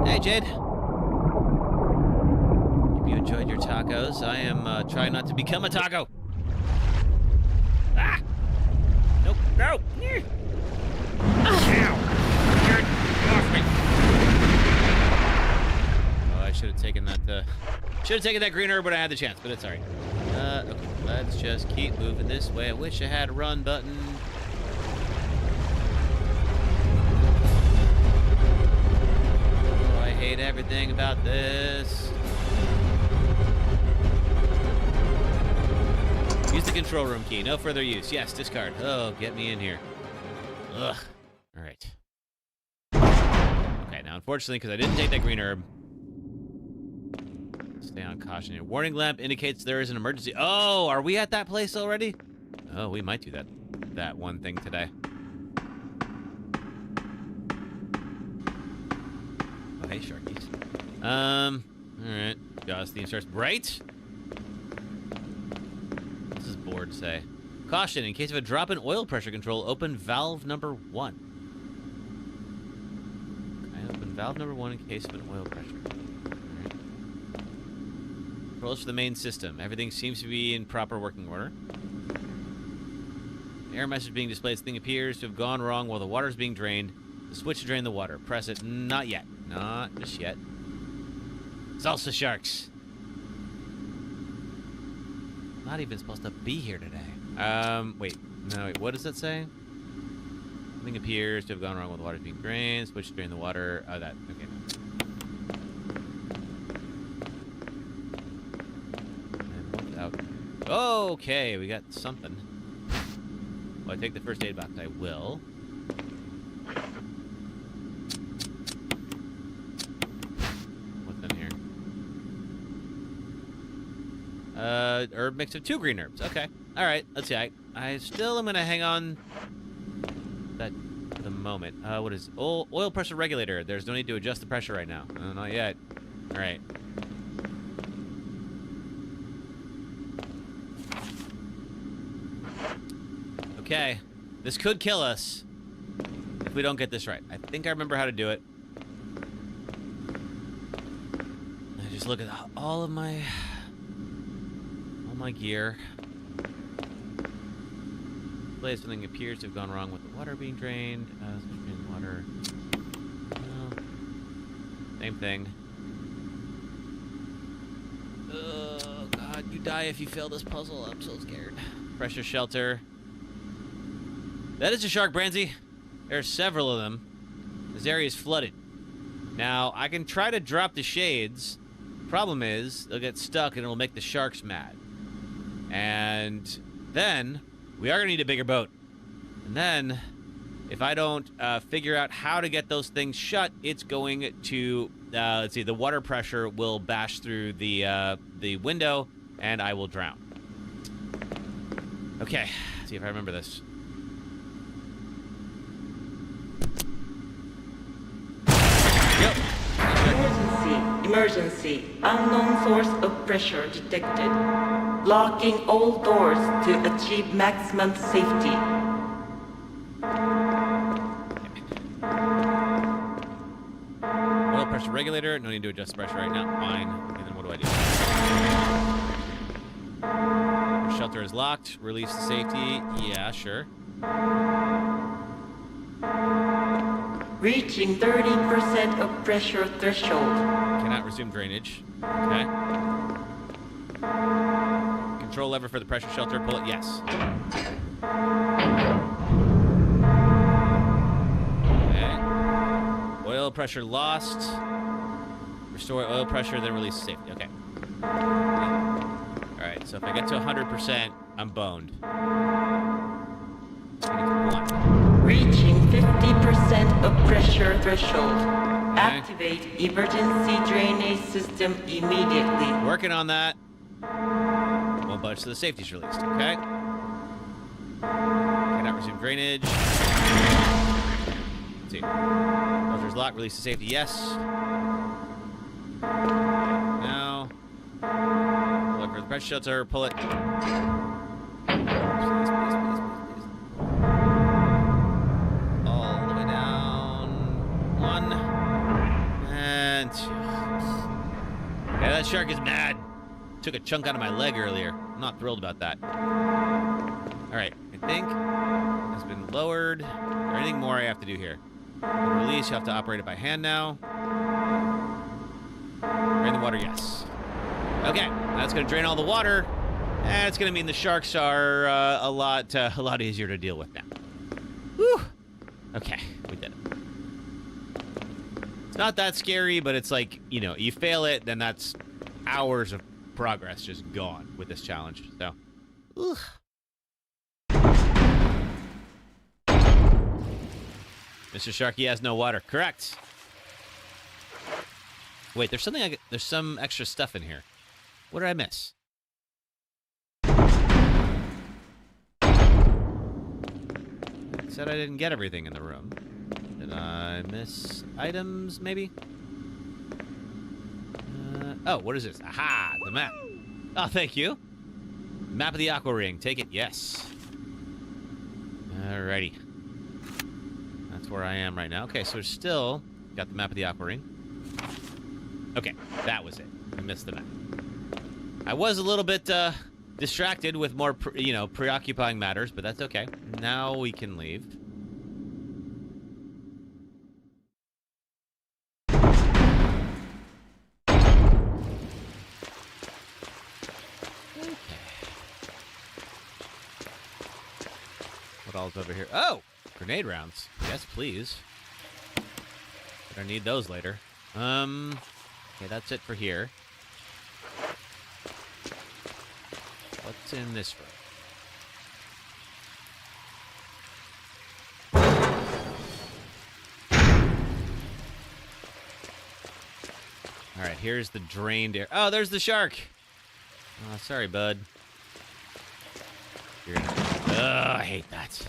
Hey, Jade. Hope you enjoyed your tacos. I am trying not to become a taco. Ah! Nope, no! Ow! Get off me! Oh, I should have taken that, should have taken that green herb when I had the chance, but it's alright. Okay, let's just keep moving this way. I wish I had a run button. Oh, I hate everything about this. Use the control room key. No further use. Yes, discard. Oh, get me in here. Ugh. Alright. Okay, now unfortunately, because I didn't take that green herb, stay on caution here. Warning lamp indicates there is an emergency. Oh, are we at that place already? Oh, we might do that one thing today. Oh, hey, sharkies. Alright. Jaws theme starts. Right? What does this board say? Caution, in case of a drop in oil pressure control, open valve number 1. Okay, open valve number 1 in case of an oil pressure. Controls for the main system. Everything seems to be in proper working order. Error message being displayed. This thing appears to have gone wrong while the water is being drained. The switch to drain the water. Press it. Not yet. Not just yet. Salsa sharks. Not even supposed to be here today. Wait. No, wait. What does that say? Something appears to have gone wrong while the water is being drained. Switch to drain the water. Oh, that. Okay. Okay, we got something. Well, I take the first aid box. I will. What's in here? Herb mix of 2 green herbs. Okay. All right. Let's see. I still am gonna hang on that for the moment. What is oil pressure regulator? There's no need to adjust the pressure right now. No, not yet. All right. Okay, this could kill us if we don't get this right. I think I remember how to do it. I just look at all of my All my gear. Something appears to have gone wrong with the water being drained. Water. No. Same thing. Oh, God. You die if you fail this puzzle. I'm so scared. Pressure shelter. That is a shark, Branzy. There are several of them. This area is flooded. Now, I can try to drop the shades. Problem is, they'll get stuck and it'll make the sharks mad. And then, we are going to need a bigger boat. And then, if I don't figure out how to get those things shut, it's going to, let's see, the water pressure will bash through the window, and I will drown. Okay, let's see if I remember this. Emergency. Unknown source of pressure detected. Locking all doors to achieve maximum safety. Oil pressure regulator. No need to adjust pressure right now. Fine. And then what do I do? The shelter is locked. Release the safety. Yeah, sure. Reaching 30% of pressure threshold. Cannot resume drainage. Okay. Control lever for the pressure shelter. Pull it. Yes. Okay. Oil pressure lost. Restore oil pressure, then release safety. Okay. Alright, so if I get to 100%, I'm boned. Reaching 50% of pressure threshold. Okay. Activate emergency drainage system immediately. Working on that. Won't budge so the safety's released. Okay. Cannot resume drainage. Let's see. Filter's locked. Release the safety. Yes. Now. Look for the pressure shelter. Pull it. All the way down. 1 and 2. Yeah, that shark is mad. Took a chunk out of my leg earlier. I'm not thrilled about that. Alright, I think it's been lowered. Is there anything more I have to do here? Release, you have to operate it by hand now. Drain the water, yes. Okay, that's going to drain all the water. And it's going to mean the sharks are a lot easier to deal with now. Whew. Okay, we did it. It's not that scary, but it's like, you know, you fail it, then that's hours of progress just gone with this challenge. So, ugh. Mr. Sharky has no water. Correct. Wait, there's something. There's some extra stuff in here. What did I miss? It said I didn't get everything in the room. Did I miss items, maybe? Oh, what is this? Aha! The map. Oh, thank you. Map of the Aqua Ring. Take it. Yes. Alrighty. That's where I am right now. Okay, so we're still got the map of the Aqua Ring. Okay, that was it. I missed the map. I was a little bit distracted with more, preoccupying matters, but that's okay. Now we can leave. What all's over here? Oh! Grenade rounds. Yes, please. Gonna need those later. Okay, that's it for here. What's in this room? Alright, here's the drained air. Oh, there's the shark! Oh, sorry, bud. You're gonna... Ugh, I hate that.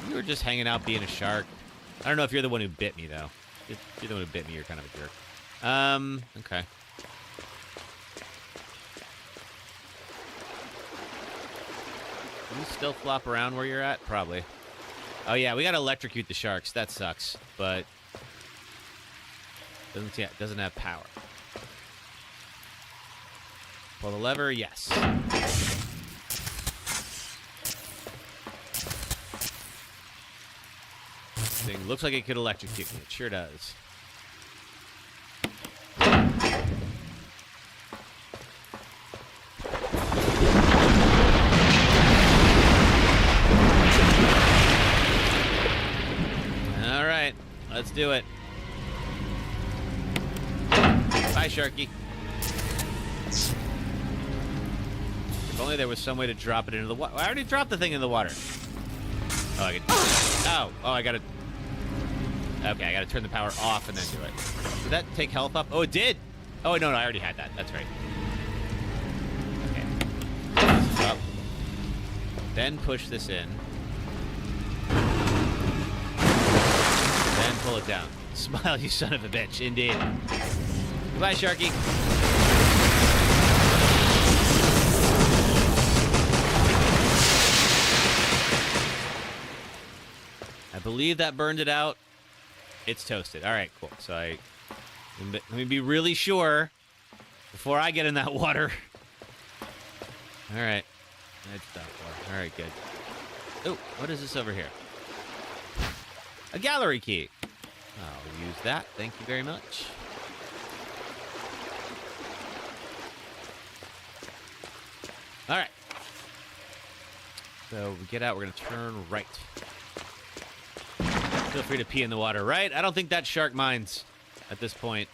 You were just hanging out being a shark. I don't know if you're the one who bit me, though. If you're the one who bit me, you're kind of a jerk. Okay. Can you still flop around where you're at? Probably. Oh, yeah, we gotta electrocute the sharks. That sucks, but... doesn't have power. Pull the lever, yes. Thing looks like it could electrocute me. It sure does. All right, let's do it. Bye, Sharky. If only there was some way to drop it into the water. I already dropped the thing in the water. Oh, I could. Oh, I gotta. Okay, I gotta turn the power off and then do it. Did that take health up? Oh, it did. Oh no, I already had that. That's right. Okay. Up. Then push this in. Then pull it down. Smile, you son of a bitch. Indeed. Goodbye, Sharky. I believe that burned it out. It's toasted. All right, cool. So let me be really sure before I get in that water. All right. That's that water. All right, good. Oh, what is this over here? A gallery key. I'll use that. Thank you very much. All right. So we get out. We're going to turn right. Feel free to pee in the water, right? I don't think that shark minds at this point.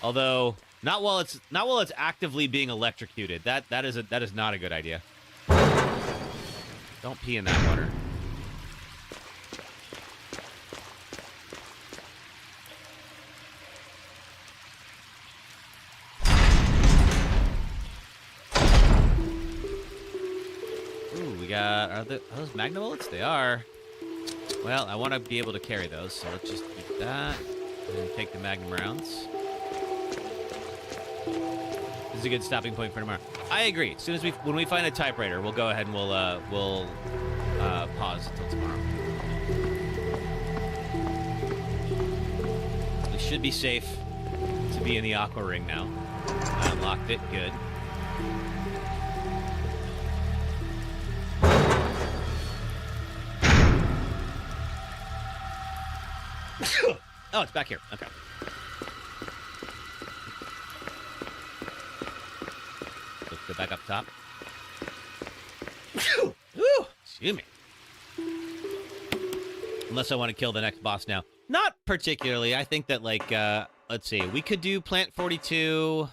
Although, not while it's actively being electrocuted. That is not a good idea. Don't pee in that water. Ooh, we got are those Magnum bullets? They are. Well, I want to be able to carry those, so let's just keep that and take the Magnum rounds. This is a good stopping point for tomorrow. I agree. As soon as when we find a typewriter, we'll go ahead and we'll pause until tomorrow. We should be safe to be in the aqua ring now. I unlocked it. Good. Oh, it's back here. Okay. Let's go back up top. Ooh, excuse me. Unless I want to kill the next boss now. Not particularly. I think that, like, let's see. We could do Plant 42.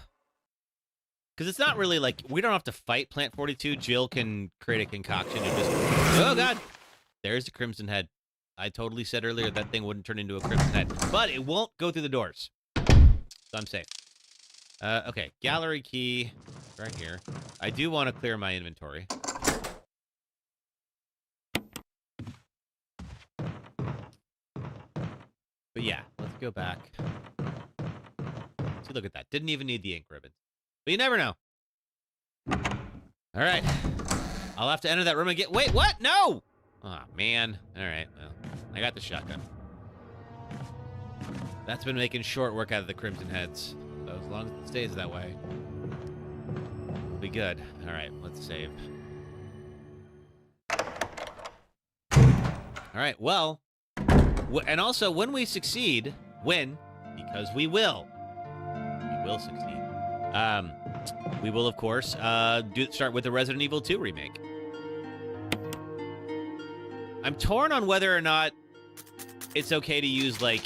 Because it's not really, like, we don't have to fight Plant 42. Jill can create a concoction and just... Oh, God. There's the Crimson Head. I totally said earlier that thing wouldn't turn into a Crimson Head. But it won't go through the doors. So I'm safe. Okay, gallery key right here. I do want to clear my inventory. But yeah, let's go back. See, look at that. Didn't even need the ink ribbon. But you never know. All right. I'll have to enter that room again. Wait, what? No! Oh, man. All right, well, I got the shotgun. That's been making short work out of the Crimson Heads. So as long as it stays that way, we'll be good. All right, let's save. All right, well, and also when we succeed, because we will succeed. We will, of course, start with the Resident Evil 2 remake. I'm torn on whether or not it's okay to use, like,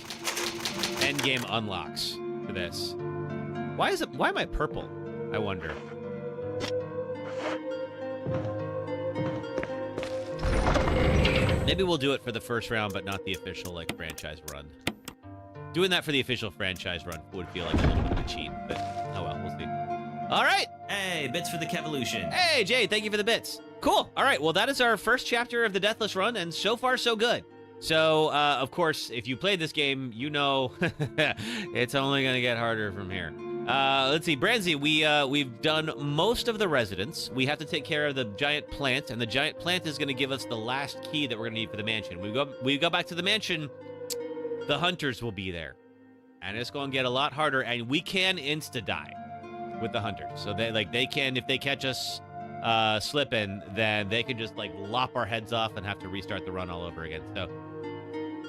endgame unlocks for this. Why am I purple? I wonder. Maybe we'll do it for the first round, but not the official, like, franchise run. Doing that for the official franchise run would feel like a little bit of a cheat, but oh well, we'll see. All right. Hey, bits for the Kevolution. Hey, Jay, thank you for the bits. Cool. All right, well, that is our first chapter of the Deathless run, and so far, so good. So, of course, if you played this game, you know it's only going to get harder from here. Let's see, Branzy, we've done most of the residents. We have to take care of the giant plant, and the giant plant is going to give us the last key that we're going to need for the mansion. We go back to the mansion, the hunters will be there. And it's going to get a lot harder, and we can insta-die. with the hunter. So they can, if they catch us slipping, then they can just like lop our heads off and have to restart the run all over again. So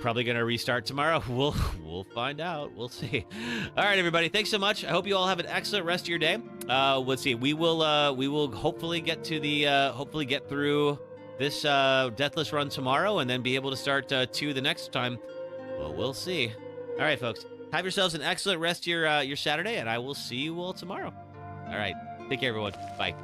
probably gonna restart tomorrow. We'll find out. We'll see. All right, everybody. Thanks so much. I hope you all have an excellent rest of your day. Let's see. We will hopefully get to the hopefully get through this Deathless run tomorrow, and then be able to start 2 the next time. Well, we'll see. All right, folks. Have yourselves an excellent rest of your Saturday, and I will see you all tomorrow. All right. Take care, everyone. Bye.